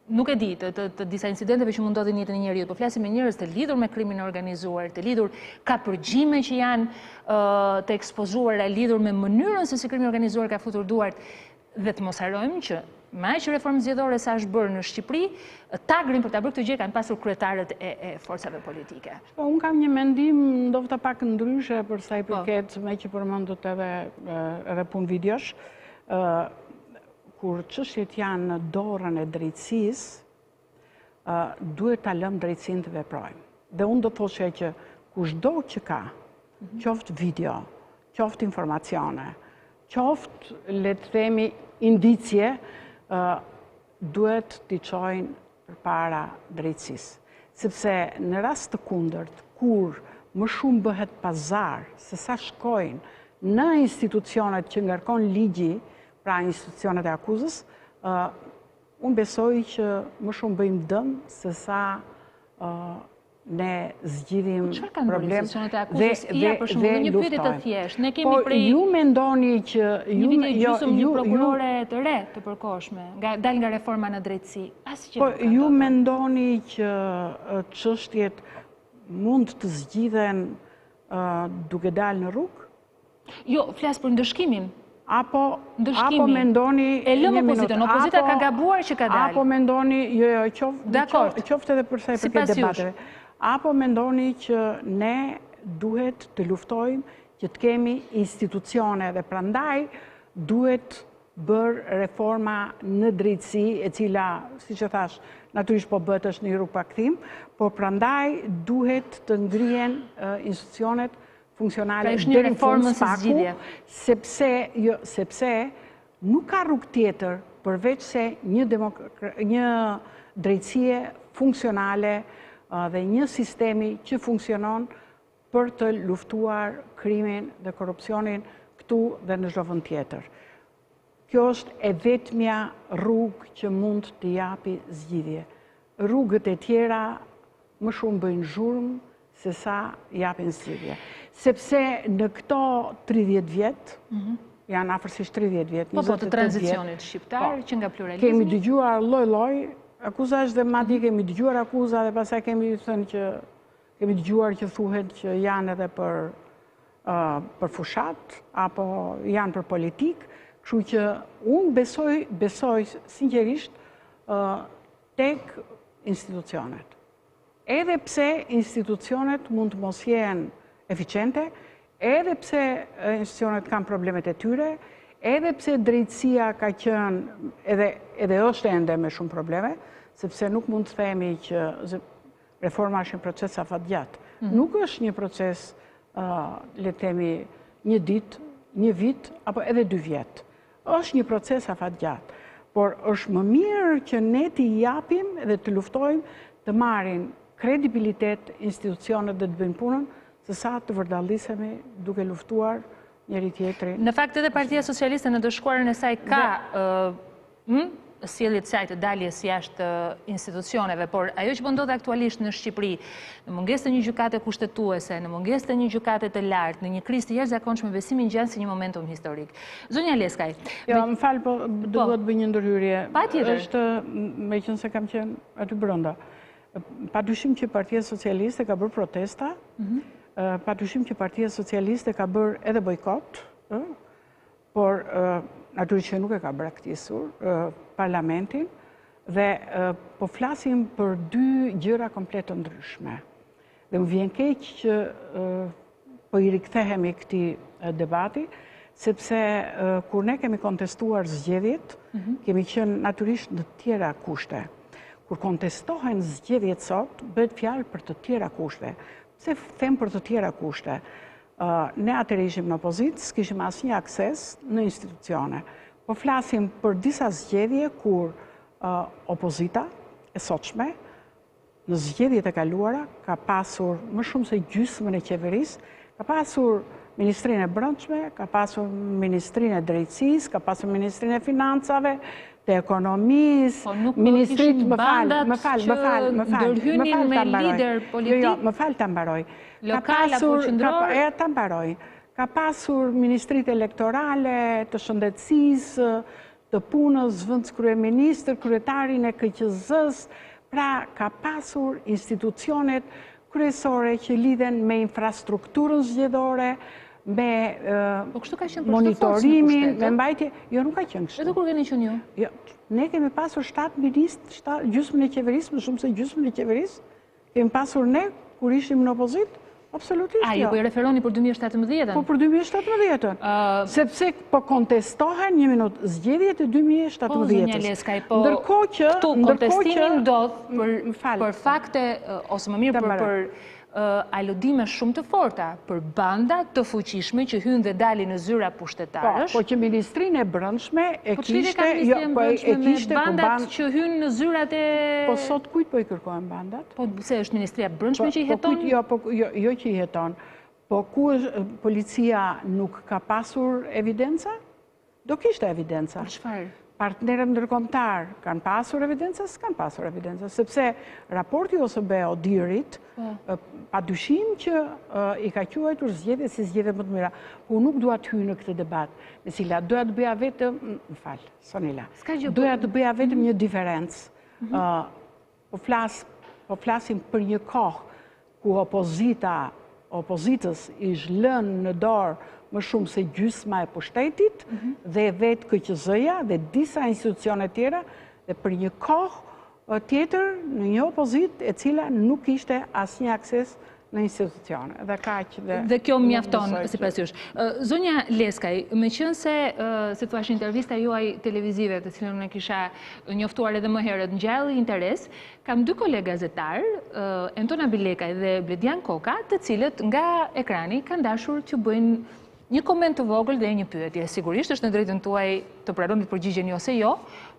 nuk e di, të disa incidenteve që mund ndodhin në jetën e njeriut, po flasim me njerëz të lidhur me krimin organizuar, të lidhur ka përgjime që janë të ekspozuara, lidhur me mënyrën se si krimi organizuar ka futur duart, dhe të mos harrojmë që me aq reformë zgjedhore sa është bërë në Shqipëri, tagrin për ta bërë këtë gjë kanë pasur kryetarët e forcave politike. Po, unë kam një mendim ndovta pak ndryshe për sa i përket me që përmendët edhe punë videosh. Kur çështjet janë në dorën e drejtësisë, duhet ta lëmë drejtësinë të veprojmë. Dhe unë do të thoshe që kushdo që ka, qoftë video, qoftë informacione, qoftë le të themi indicje, duhet t'i çojnë përpara drejtësisë. Sepse në rast të kundërt, kur më shumë bëhet pazar se sa shkojnë në institucionet që ngarkon ligji, pra institucionet e akuzës, unë besoj që më shumë bëjmë dëm se sa ne zgjidhim problem dhe luftojmë. Po ju mendoni që një prokurore të re të përkohshme, dal nga reforma në drejtësi. Po ju mendoni që çështjet mund të zgjidhen duke dalë në rrugë? Jo, flas për ndëshkimin. Apo mendoni... E lëmë opozitën, opozita ka gabuar që ka dalë. Apo mendoni, qoftë edhe përsa i përket debateve. Apo mendoni që ne duhet të luftojmë që të kemi institucione dhe prandaj duhet bërë reforma në drejtësi, e cila, si që thash, natyrisht po bëhet është një rrugë pakthim, por prandaj duhet të ngrihen institucionet funksionale deri në fund spaku, sepse nuk ka rrugë tjetër përveç se një drejtësie funksionale dhe një sistemi që funksionon për të luftuar krimin dhe korrupsionin këtu dhe në çdo vend tjetër. Kjo është e vetmja rrugë që mund të japi zgjidhje. Rrugët e tjera më shumë bëjnë zhurmë se sa japin zgjidhje. Sepse në këto 30 vjet, janë afërsisht 30 vjet, po të tranzicionit shqiptar, që nga pluralizmi, kemi dëgjuar lloj-lloj akuzash dhe madje kemi dëgjuar akuza dhe pastaj kemi thënë që kemi dëgjuar që thuhet që janë edhe për fushat apo janë për politik, kështu që unë besoj sinqerisht tek institucionet. edhe pse institucionet mund të mos jenë eficiente, edhe pse institucionet kanë problemet e tyre, edhe pse drejtësia ka qenë edhe është ende me shumë probleme, sepse nuk mund të themi që reforma është një proces afatgjatë. Nuk është një proces, le të themi, një ditë, një vit, apo edhe 2 vjetë. Është një proces afatgjatë, por është më mirë që ne t'i japim dhe të luftojmë të marrin kredibilitet institucionet dhe të bëjnë punën, se sa të vërdallisemi duke luftuar njëri tjetrin. Në fakt edhe Partia Socialiste në dëshkuarën e saj ka sjelljet saj të daljes jashtë institucioneve, por ajo që po ndodh aktualisht në Shqipëri, në mungesë të një gjykate kushtetuese, në mungesë të një gjykate të lartë, në një krizë të jashtëzakonshme, besimi ngjan si një momentum historik. Zonja Leskaj. Jo, më fal, po duhet bëj një ndërhyrje. Patjetër. Është, meqense kam qenë aty brenda. Padyshim që Partia Socialiste ka bërë protesta, padyshim që Partia Socialiste ka bërë edhe bojkot, por natyrisht që nuk e ka braktisur parlamentin, dhe po flasim për 2 gjëra komplet të ndryshme. Dhe më vjen keq që po i rikthehemi këtij debati, sepse kur ne kemi kontestuar zgjedhjet, kemi qenë natyrisht në të tjera kushte. Kur kontestohen zgjedhjet sot, bëhet fjalë për të tjera kushte. Pse them për të tjera kushte? Ne atëherë ishim në opozitë, s'kishim asnjë akses në institucione. Po flasim për disa zgjedhje kur opozita e sotshme në zgjedhjet e kaluara ka pasur më shumë se gjysmën e qeverisë, ka pasur Ministrinë e Brendshme, ka pasur Ministrinë e Drejtësisë, ka pasur Ministrinë e Financave, të Ekonomisë, Ministrinë, më fal ta mbaroj. Lokal apo qendror? Ta mbaroj. Ka pasur Ministritë Elektorale, të Shëndetësisë, të Punës, Zëvendës kryeministër, kryetarin e KQZ-s, pra ka pasur institucionet kryesore që lidhen me infrastrukturën zgjedhore, me monitorimin, me mbajtje. Jo, nuk ka qenë kështu. Edhe kur keni qenë ju? Jo, ne kemi pasur 7 ministrë, gjysmën e qeverisë, më shumë se gjysmën e qeverisë, kemi pasur ne, kur ishim në opozitë, absolutisht jo. A, ju po i referoni për 2017-ën? Po për 2017-ën. Sepse po kontestohen një minutë zgjedhjet e 2017-ës. Po, zonja Leskaj, po këtu kontestimi ndodh për fakte, ose më mirë për aludime shumë të forta, për banda të fuqishme që hynë dhe dalin në zyra pushtetarësh. Po që Ministrinë e Brendshme e kishte... me bandat që hynë në zyrat e... Po sot kujt po i kërkojnë bandat? Po se është Ministria e Brendshme që i heton? Jo që i heton. Po ku policia nuk ka pasur evidenca? Do kishte evidenca. Për çfarë? Partnerët ndërkombëtar kanë pasur evidenca, s'kan pasur evidenca, sepse raporti OSBE-ODIR-it padyshim që i ka quajtur zgjedhje si zgjedhje më të mira. Unë nuk dua të hyj në këtë debat, me cila doja të bëja vetëm, më fal, Sonila, doja të bëja vetëm një diferencë. Po flasim për një kohë ku opozitës ish lënë në dorë më shumë se gjysma e pushtetit dhe vetë KQZ-ja dhe disa institucione tjera dhe për një kohë tjetër në një opozit e cila nuk ishte asnjë akses në institucione. Dhe kjo mjafton, si pas jush. Zonja Leskaj, me qënë se thua intervista juaj televizive të cilën në kisha njoftuar edhe më herët në gjallë interes, kam 2 kolegë gazetar, Entona Bilekaj dhe Bledian Koka, të cilët nga ekrani kanë dashur që bëjnë një koment të vogël dhe një pyetje. Sigurisht është në drejtën tuaj të praronit përgjigjen jo se jo,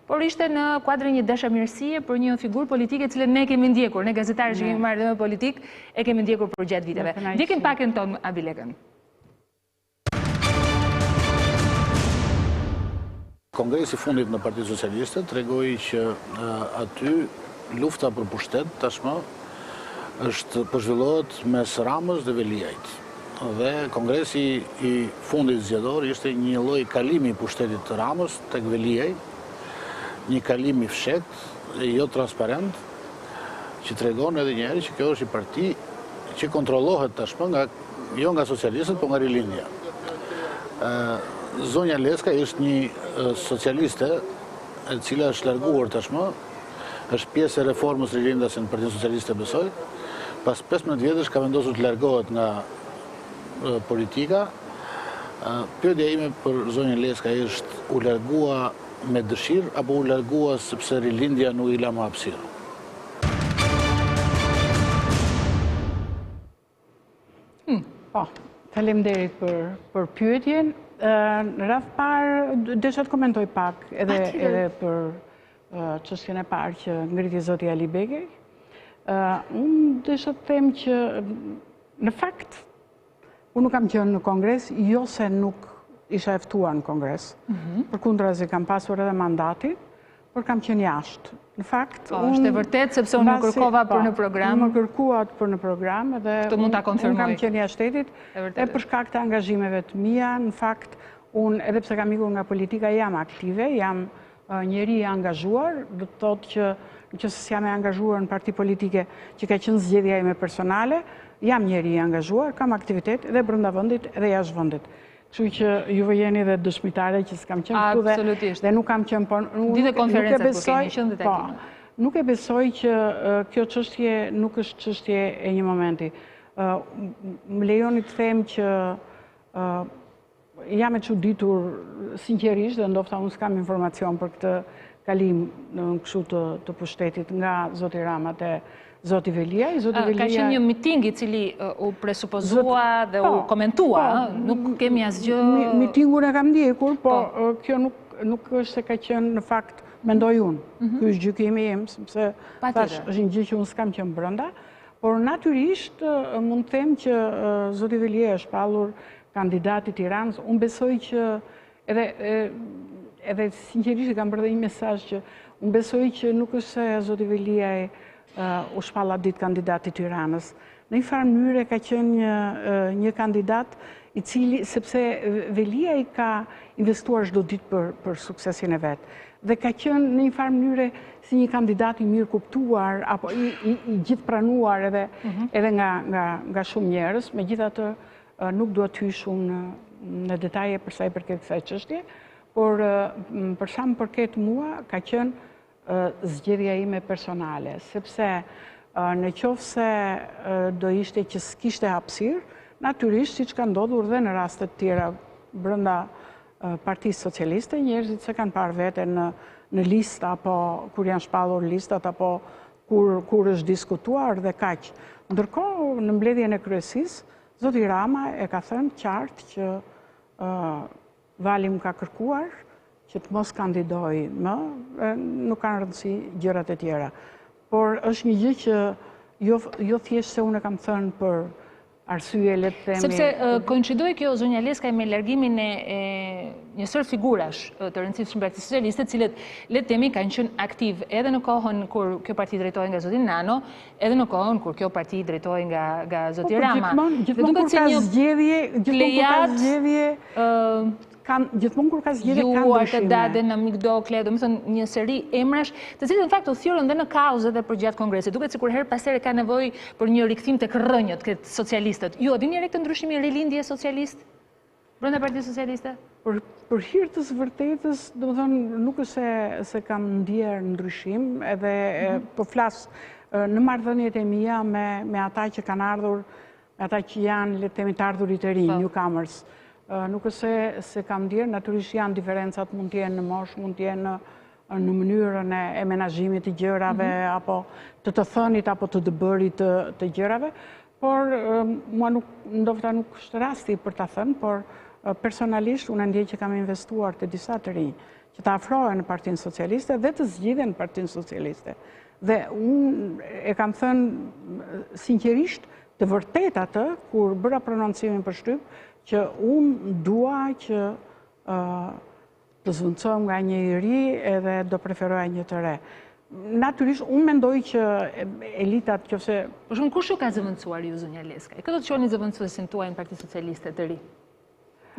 por ishte në kuadrin një dashamirësie për një figurë politike cilën ne kemi ndjekur, ne gazetarë që kemi marrë dhe me politik, e kemi ndjekur për gjatë viteve. Ndjekim pak Enton Abilekën. Kongresi fundit në Partinë Socialiste tregoi që aty lufta për pushtet tashmë është po zhvillohet mes Ramës dhe Veliajt. Dhe kongresi i fundit zgjedhor ishte një lloj kalimi i pushtetit të Ramës tek Veliaj, një kalim i fshehtë e jo transparent, që tregon edhe një herë që kjo është një parti që kontrollohet tashmë jo nga socialistët, por nga rilindja. Zonja Leskaj është një socialiste e cila është larguar tashmë, është pjesë e reformës rilindase në Partinë Socialiste besoj, pas 15 vjetësh ka vendosur të largohet nga politika. Pyetja ime për zonjën Leskaj është u largua me dëshirë apo u largua sepse rilindja nuk i la më hapësirë? Po, faleminderit për pyetjen. Në radh parë desha të komentoj pak edhe për çështjen e parë që ngriti zoti Ali Begej. Unë desha të them që në fakt unë nuk kam qenë në kongres, jo se nuk isha e ftuar në kongres. Përkundrazi kam pasur edhe mandatin, por kam qenë jashtë. Në fakt, është e vërtet sepse unë më kërkova për në program. Më kërkuat për në program edhe mund ta konfirmoj. Unë kam qenë jashtë shtetit e për shkak të angazhimeve të mia. Në fakt, unë edhe pse kam ikur nga politika jam aktive, jam njeri i angazhuar, do të thotë që nëse jam e angazhuar në parti politike që ka qenë zgjedhja ime personale, jam njeri i angazhuar, kam aktivitet edhe brenda vendit edhe jashtë vendit. Kështu që juve jeni dhe dëshmitare që s'kam qenë këtu dhe nuk kam qenë Dite konferencat kur keni qenë dhe takime. Nuk e besoj që kjo çështje nuk është çështje e një momenti. Më lejoni të them që jam e çuditur sinqerisht dhe ndoshta unë s'kam informacion për këtë kalim në kështu të pushtetit nga zoti Rama te zoti Velia. Ka qenë një miting i cili u presupozua dhe u komentua, nuk kemi asgjë... Mitingun e kam ndjekur, po kjo nuk është se ka qenë në fakt, mendoj unë. Ky është gjykimi im, sepse tash është një gjë që unë s'kam qenë brenda, por natyrisht mund të them që zoti Velia është shpallur kandidat i Tiranës. Unë besoj që edhe sinqerisht kam bërë një mesazh që unë besoj që nuk është se zoti Velia u shpalla ditë kandidat i Tiranës. Në një farë mënyrë ka qenë një kandidat i cili, sepse Velia i ka investuar çdo ditë për suksesin e vet. Dhe ka qenë në një farë mënyrë si një kandidat i mirë kuptuar apo i gjithë pranuar edhe nga shumë njerëz. Megjithatë nuk dua të hyj shumë në detaje për sa i përket kësaj çështje, por për sa më përket mua ka qenë zgjedhja ime personale, sepse në qoftë se do ishte që s'kishte hapësirë, natyrisht siç ka ndodhur dhe në raste të tjera brenda Partisë Socialiste, njerëzit se kanë parë veten në listë apo kur janë shpallur listat apo kur është diskutuar dhe kaq. Ndërkohë në mbledhjen e kryesisë, zoti Rama e ka thënë qartë që Vali më ka kërkuar që të mos kandidoj më, nuk kanë rëndësi gjërat e tjera. Por është një gjë që jo thjesht se unë e kam thënë për arsye le të themi. Sepse koincidoi kjo zonja Leskaj me largimin e njësër figurash të rëndësishme në Partisë Socialiste, të cilët le të themi kanë qenë aktiv edhe në kohën kur kjo parti drejtohej nga zoti Nano, edhe në kohën kur kjo parti drejtohej nga zoti Rama. Gjithmonë kur ka zgjedhje, gjithmonë kur ka zgjedhje kanë ndryshime. Daden, Amigdokle, do të thënë një seri emrash, të cilët në fakt u thyrën dhe në kauzë dhe përgjatë kongresit. Duket sikur her pas here ka nevojë për një rikthim tek rrënjët këtë socialistët. Ju a dini këtë ndryshimi rilindje socialist brenda Partisë Socialiste? Për hir të së vërtetës, do të thënë nuk është se kam ndier ndryshim, edhe po flas në marrëdhëniet e mia me ata që kanë ardhur, ata që janë le të themi të ardhurit e rinj, newcomers. Nuk është se kam ndjerë, natyrisht janë diferencat, mund të jenë në moshë, mund të jenë në mënyrën e menaxhimit të gjërave, apo të thënit, apo të dëbërit të gjërave, por mua ndoshta nuk është rasti për ta thënë, por personalisht unë ndjej që kam investuar të disa të rinj, që të afrohen në Partinë Socialiste dhe të zgjidhen në Partinë Socialiste. Dhe unë e kam thënë sinqerisht të vërtet atë, kur bëra prononcimin për shtyp, që unë dua që të zvendçohem nga një i ri edhe do preferoja një të re. Natyrisht, unë mendoj që elitat qofse... Por shumë kush ju ka zëvendësuar ju, zonja Leskaj? Këtë do të quani zëvendësuesin tuaj në Partisë Socialiste të ri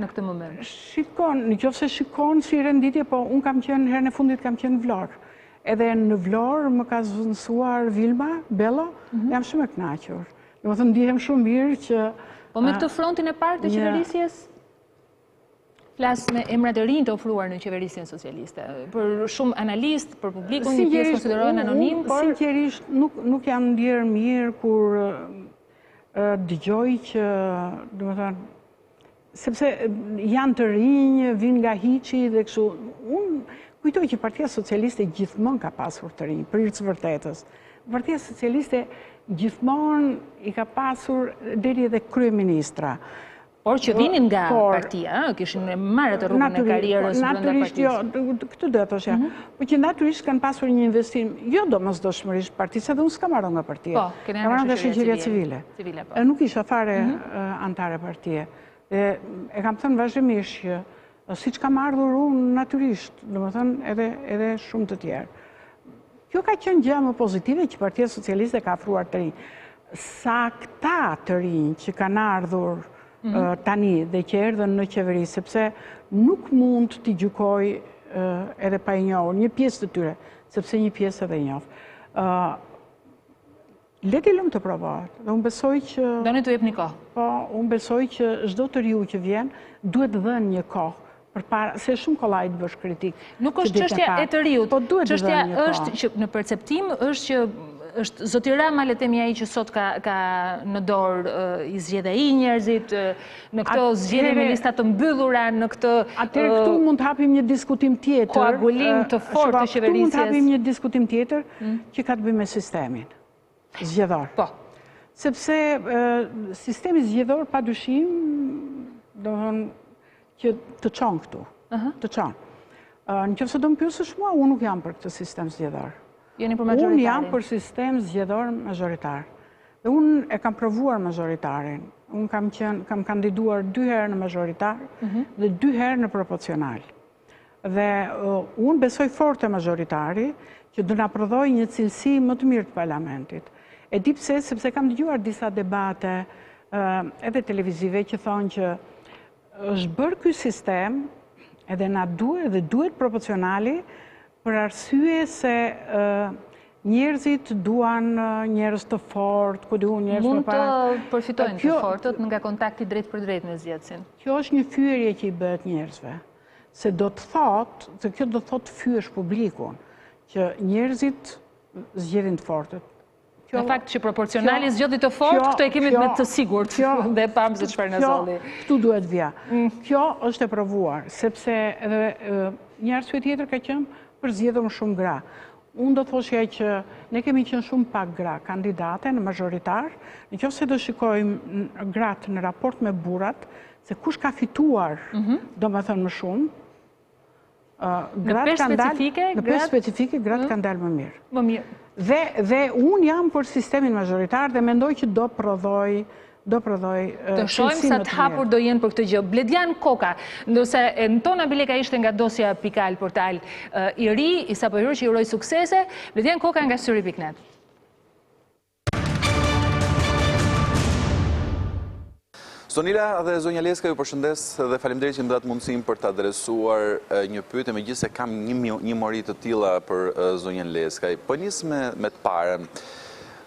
në këtë moment? Shikon, nëse shikon si renditje, po unë kam qenë herën e fundit kam qenë në Vlorë. Edhe në Vlorë më ka zëvendësuar Vilma Bello, jam shumë e kënaqur. Domethënë ndihem shumë mirë që po me këtë frontin e parë të qeverisjes, Flas me emrat e rinj të ofruar në qeverisin socialiste. Për shumë analist, për publikun, një pjesë konsiderohen anonim, por... Sinqerisht, nuk jam ndjerë mirë kur dëgjoj që, domethënë, sepse janë të rinj, vinë nga hiçi dhe kështu. Unë kujtoj që Partia Socialiste gjithmonë ka pasur të rinj, për të vërtetës. Partia Socialiste gjithmonë i ka pasur deri edhe kryeministra. Por që vinin nga partia, kishin marrë të rrugën e karrierës brenda partisë. Natyrisht, këtë do të thoshja. Po që natyrisht kanë pasur një investim, jo domosdoshmërisht partisë, edhe unë s'kam marrë nga partia. Po, keni marrë nga shoqëria civile. Po. Nuk isha fare antare partie. E kam thënë vazhdimisht që siç kam ardhur unë natyrisht, domethënë edhe shumë të tjerë. Kjo ka qenë gjë më pozitive që Partia Socialiste ka afruar të rinj. Sa këta të rinj që kanë ardhur tani dhe që erdhën në qeveri, sepse nuk mund t'i gjykoj edhe pa i njohur, një pjesë të tyre, sepse një pjesë edhe i njoh. Leti lëmë të provohet, dhe unë besoj që... Doni t'u jep një kohë? Po, unë besoj që çdo të riu që vjen, duhet dhënë një kohë, përpara, se shumë kollaj të bësh kritik. Nuk është çështja e të riut, çështja është që në perceptim është që është zoti Rama, le themi ai që sot ka në dorë i zgjedhë ai njerëzit në këto zgjedhje me lista të mbyllura, në këtë atëherë këtu mund të hapim një diskutim tjetër, koagulim të fortë të qeverisjes. Këtu mund të hapim një diskutim tjetër që ka të bëjë me sistemin zgjedhor. Po. Sepse sistemi zgjedhor padyshim, domethënë që të çon këtu, të çon. Nëse do më pyesësh mua, unë nuk jam për këtë sistem zgjedhor. Unë jam për sistem zgjedhor majoritar. Dhe unë e kam provuar majoritarin. Unë kam kandiduar 2 herë në majoritar dhe 2 herë në proporcional. Dhe unë besoj fort e majoritari që do na prodhoj një cilësi më të mirë të parlamentit. E di pse, sepse kam dëgjuar disa debate edhe televizive që thonë që është bërë ky sistem edhe na duhet proporcionali për arsye se njerëzit duan njerëz të fortë, ku diun njerëz më para. Mund të përfitojnë të fortët nga kontakti drejt për drejt me zgjedhësin. Kjo është një fyerje që i bëhet njerëzve. Se do të thotë, se kjo do të thotë fyesh publikun, që njerëzit zgjedhin të fortët. Në fakt që proporcionali zgjodhi të fortë, këto e kemi me të sigurt dhe pam se çfarë na zolli. Këtu duhet vija. Kjo është e provuar, sepse edhe një arsye tjetër ka qenë për zgjedhur shumë gra. Unë do thoshja që ne kemi qenë shumë pak gra kandidate në majoritar, nëse do shikojmë gratë në raport me burrat, se kush ka fituar, domethënë më shumë, në pesë specifike, gratë kanë dalë më mirë. Më mirë. Dhe unë jam për sistemin majoritar dhe mendoj që do prodhoj të shojmë sa të hapur do jenë për këtë gjë. Bledjan Koka, ndërsa Tona Bileka ishte nga dosja Pikal portal i ri, i sapo i ri që i uroj suksese, Bledjan Koka nga Syri.net. Sonila dhe zonja Leskaj, ju përshëndes dhe faleminderit që më datë mundësinë për të adresuar një pyetje, megjithëse kam një mori të tilla për zonjën Leskaj. Po nis me të parën.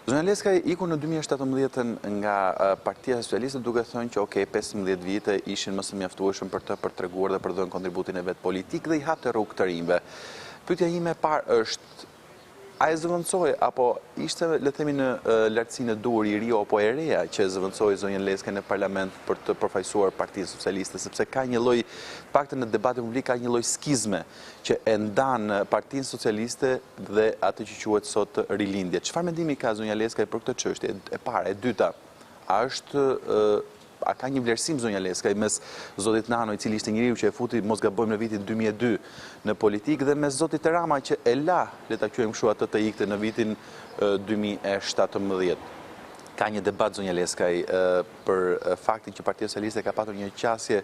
Zonja Leskaj iku në 2017 nga Partia Socialiste duke thënë që 15 vite ishin më së mjaftueshëm për të treguar dhe për të dhënë kontributin e vet politik dhe i hapte rrugë të rinjve. Pyetja ime e parë është, a e zëvendësoi apo ishte le të themi në lartësinë e dur i ri apo e reja që zëvendësoi zonjën Leskaj në parlament për të përfaqësuar Partinë Socialiste, sepse ka një lloj, paktën në debatin publik ka një lloj skizme që e ndan Partinë Socialiste dhe atë që quhet sot rilindje. Çfarë mendimi ka zonja Leskaj për këtë çështje? E para, e dyta, a ka një vlerësim zonja Leskaj mes zotit Nano, i cili ishte njeriu që e futi mos gabojmë në vitin 2002 në politikë, dhe mes zotit Rama që e la, le ta quajmë kështu, atë të ikte në vitin 2017. Ka një debat zonja Leskaj për faktin që Partia Socialiste ka patur një qasje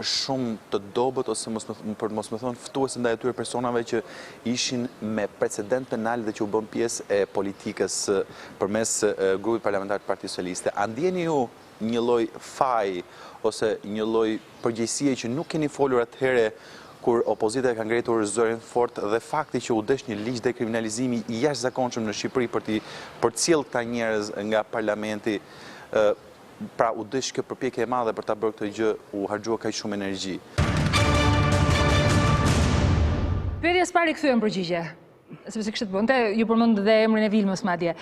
shumë të dobët, ose për mos më thonë ftuese ndaj atyre personave që ishin me precedent penal dhe që u bën pjesë e politikës përmes grupit parlamentar të Partisë Socialiste. A ndjeni ju një lloj faj ose një lloj përgjegjësie që nuk keni folur atëherë kur opozita ka ngretur zërin fort dhe fakti që u desh një ligj dekriminalizimi i jashtëzakonshëm në Shqipëri për të cilë këta njerëz nga parlamenti, pra u desh kjo përpjekje e madhe për ta bërë këtë gjë, u harxhua kaq shumë energji. Pyetjes parë i kthyen përgjigje. Sepse kështu bënte, ju përmend dhe emrin e Vilmës madje.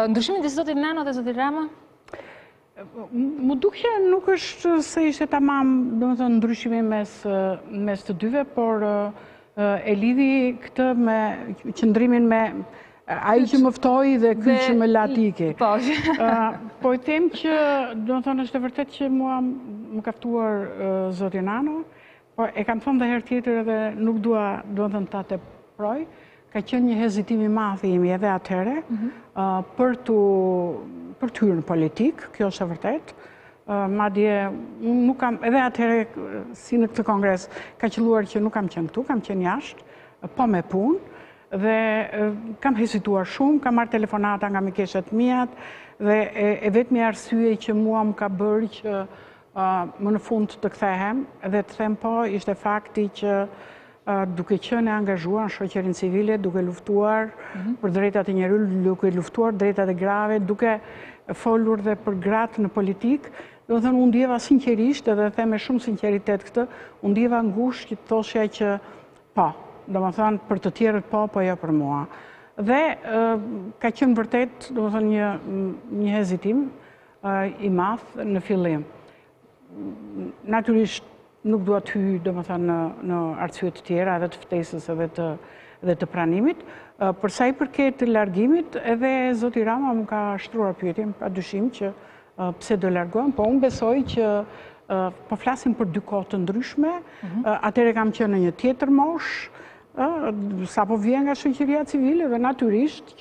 Ndryshimi midis zotit Nano dhe zotit Rama? Mu dukje nuk është se ishte tamam, domethënë ndryshimi mes të dyve, por e lidhi këtë me qëndrimin me ai që më ftoi dhe ky që më latiki. Po i them që domethënë është e vërtet që mua më ka ftuar zoti Nano, por e kam thënë dhe herë tjetër edhe nuk dua domethënë ta teproj. Ka qenë një hezitim i madh i imi edhe atëherë për të hyrë në politik, kjo është e vërtet. Madje nuk kam, edhe atëherë si në këtë kongres, ka qelluar që nuk kam qenë këtu, kam qenë jashtë, po me punë, dhe kam hezituar shumë, kam marrë telefonata nga mikeshet mijat, dhe e vetmi arsye që mua më ka bërë që më në fund të kthehem, dhe të them po, ishte fakti që duke qenë e angazhuar në shoqërinë civile, duke luftuar për drejtat e njerëzit, duke luftuar drejtat e grave, duke folur dhe për gratë në politikë, domethënë unë ndjeva sinqerisht, edhe them me shumë sinqeritet këtë, unë ndjeva ngushtë që të thoshja që po, domethënë për të tjerët po jo për mua. Dhe ka qenë vërtet, domethënë një hezitim i madh në fillim. Natyrisht nuk dua të hyj domethënë në arsye të tjera edhe të ftesës edhe të pranimit. Për sa i përket largimit, edhe zoti Rama më ka shtruar pyetjen, padyshim që pse do largohem, po unë besoj që po flasim për dy kohë të ndryshme, atëherë kam qenë në një tjetër moshë, sapo vjen nga shoqëria civile dhe natyrisht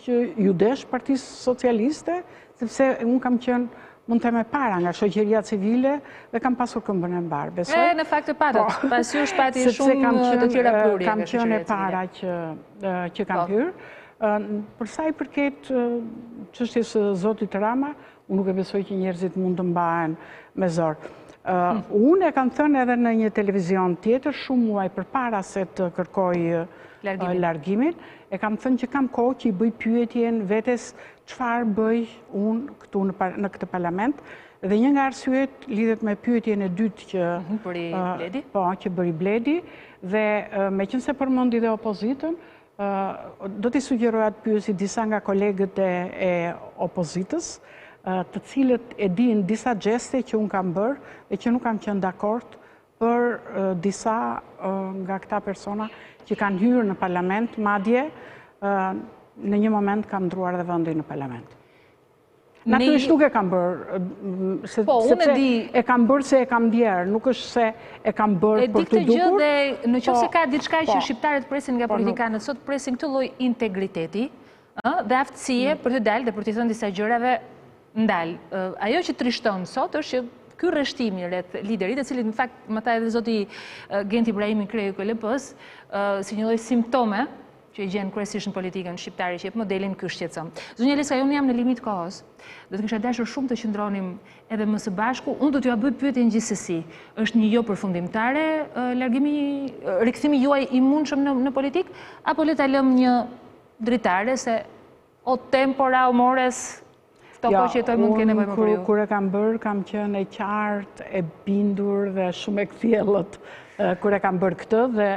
që ju desh Partisë Socialiste, sepse unë kam qenë mund të me para nga shoqëria civile dhe kam pasur këmbën e mbarë. Në fakt të patët, pas jush pati shumë të tjera pluri kam qenë e para që kam hyrë. Për sa i përket çështjes së zotit Rama, unë nuk e besoj që njerëzit mund të mbahen me zor. Unë e kam thënë edhe në një televizion tjetër, shumë muaj përpara se të kërkoj largimin, e kam thënë që kam kohë që i bëj pyetjen vetes çfarë bëj unë këtu në këtë parlament, dhe një nga arsyet lidhet me pyetjen e dytë që bëri Bledi, dhe meqense përmendi dhe opozitën, do t'i sugjeroja të pyesi disa nga kolegët e opozitës, të cilët e dinë disa gjeste që unë kam bërë dhe që nuk kam qenë dakord për disa nga këta persona që kanë hyrë në parlament, madje në një moment kam ndruar dhe vendin në parlament. Natyrisht nuk e kam bërë, sepse e kam bërë se e kam djerë, nuk është se e kam bërë për të dukur. E di këtë gjë dhe në qoftë se ka diçka që shqiptarët presin nga politikanët sot, presin këtë lloj integriteti dhe aftësie për të dalë dhe për të thënë disa gjërave ndalë. Ajo që trishton sot është që ky rreshtimi rreth liderit, e cili në fakt më tha edhe zoti Gent Ibrahimi kreu KLP-s, si një lloj simptome që i gjenë kryesisht në politikën shqiptare që jep modelin ky shqetëson. Zonja Leskaj, unë jam në limit kohës. Do të kisha dashur shumë të qëndronim edhe më së bashku. Unë do t'ju bëj pyetjen gjithsesi. Është një jo përfundimtare rikthimi juaj i mundshëm në politik, apo le ta lëm një dritare se o tempora o mores këto kohë që jetoj mund të kenë nevojë më për ju? Kur e kam bërë, kam qenë e qartë, e bindur dhe shumë e kthjellët kur e kam bërë këtë, dhe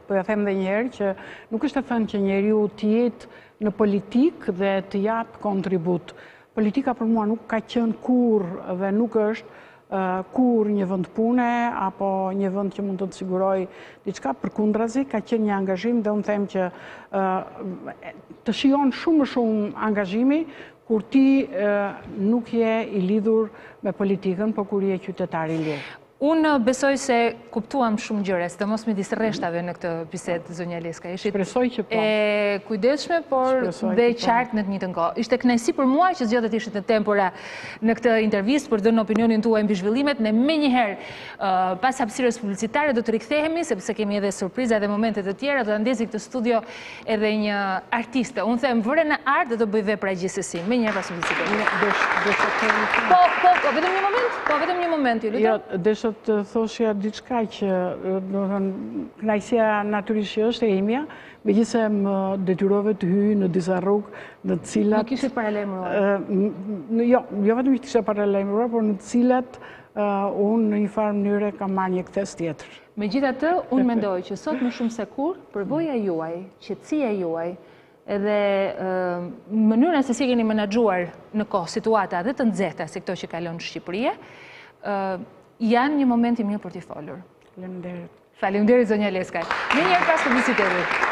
po ja them dhe njëherë që nuk është të thënë që njeriu të jetë në politikë dhe të jap kontribut. Politika për mua nuk ka qenë kurrë dhe nuk është kur një vend pune apo një vend që mund të siguroj diçka, përkundrazi ka qenë një angazhim dhe unë them që të shijon shumë angazhimi kur ti nuk je i lidhur me politikën, por kur je qytetar i lirë. Unë besoj se kuptuam shumë gjëra, sidomos midis rreshtave në këtë bisedë, zonja Leskaj. Shpresoj që po. E kujdesshme, por dhe qartë në të njëjtën kohë. Ishte kënaqësi për mua që zgjotet ishit në Tempora në këtë intervistë për dhënë opinionin tuaj mbi zhvillimet. Ne menjëherë pas hapësirës publicitare do të rikthehemi sepse kemi edhe surpriza dhe momente të tjera. Do ta ndezi këtë studio edhe një artiste. Unë them vëre në art dhe do bëj vepra gjithsesi. Menjëherë pas publicitetit. Po, vetëm një moment, ju lutem. Të thoshja diçka që kënaqësia natyrisht është e imja, megjithëse më detyrove të hyj në disa rrugë në të cilat... Nuk ishte paralajmëruar? Jo vetëm ishte paralajmëruar, por në të cilat unë në një farë mënyrë kam marrë një kthes tjetër. Megjithatë, unë mendoj që sot më shumë se kur, përvoja juaj, qetësia juaj, edhe mënyra se si keni menaxhuar në kohë situata dhe të nxehta si këto që kalon në Shqipëri, janë një moment i mirë për t'i folur. Faleminderit. Faleminderit zonja Leskaj. Një herë pas publicitetit.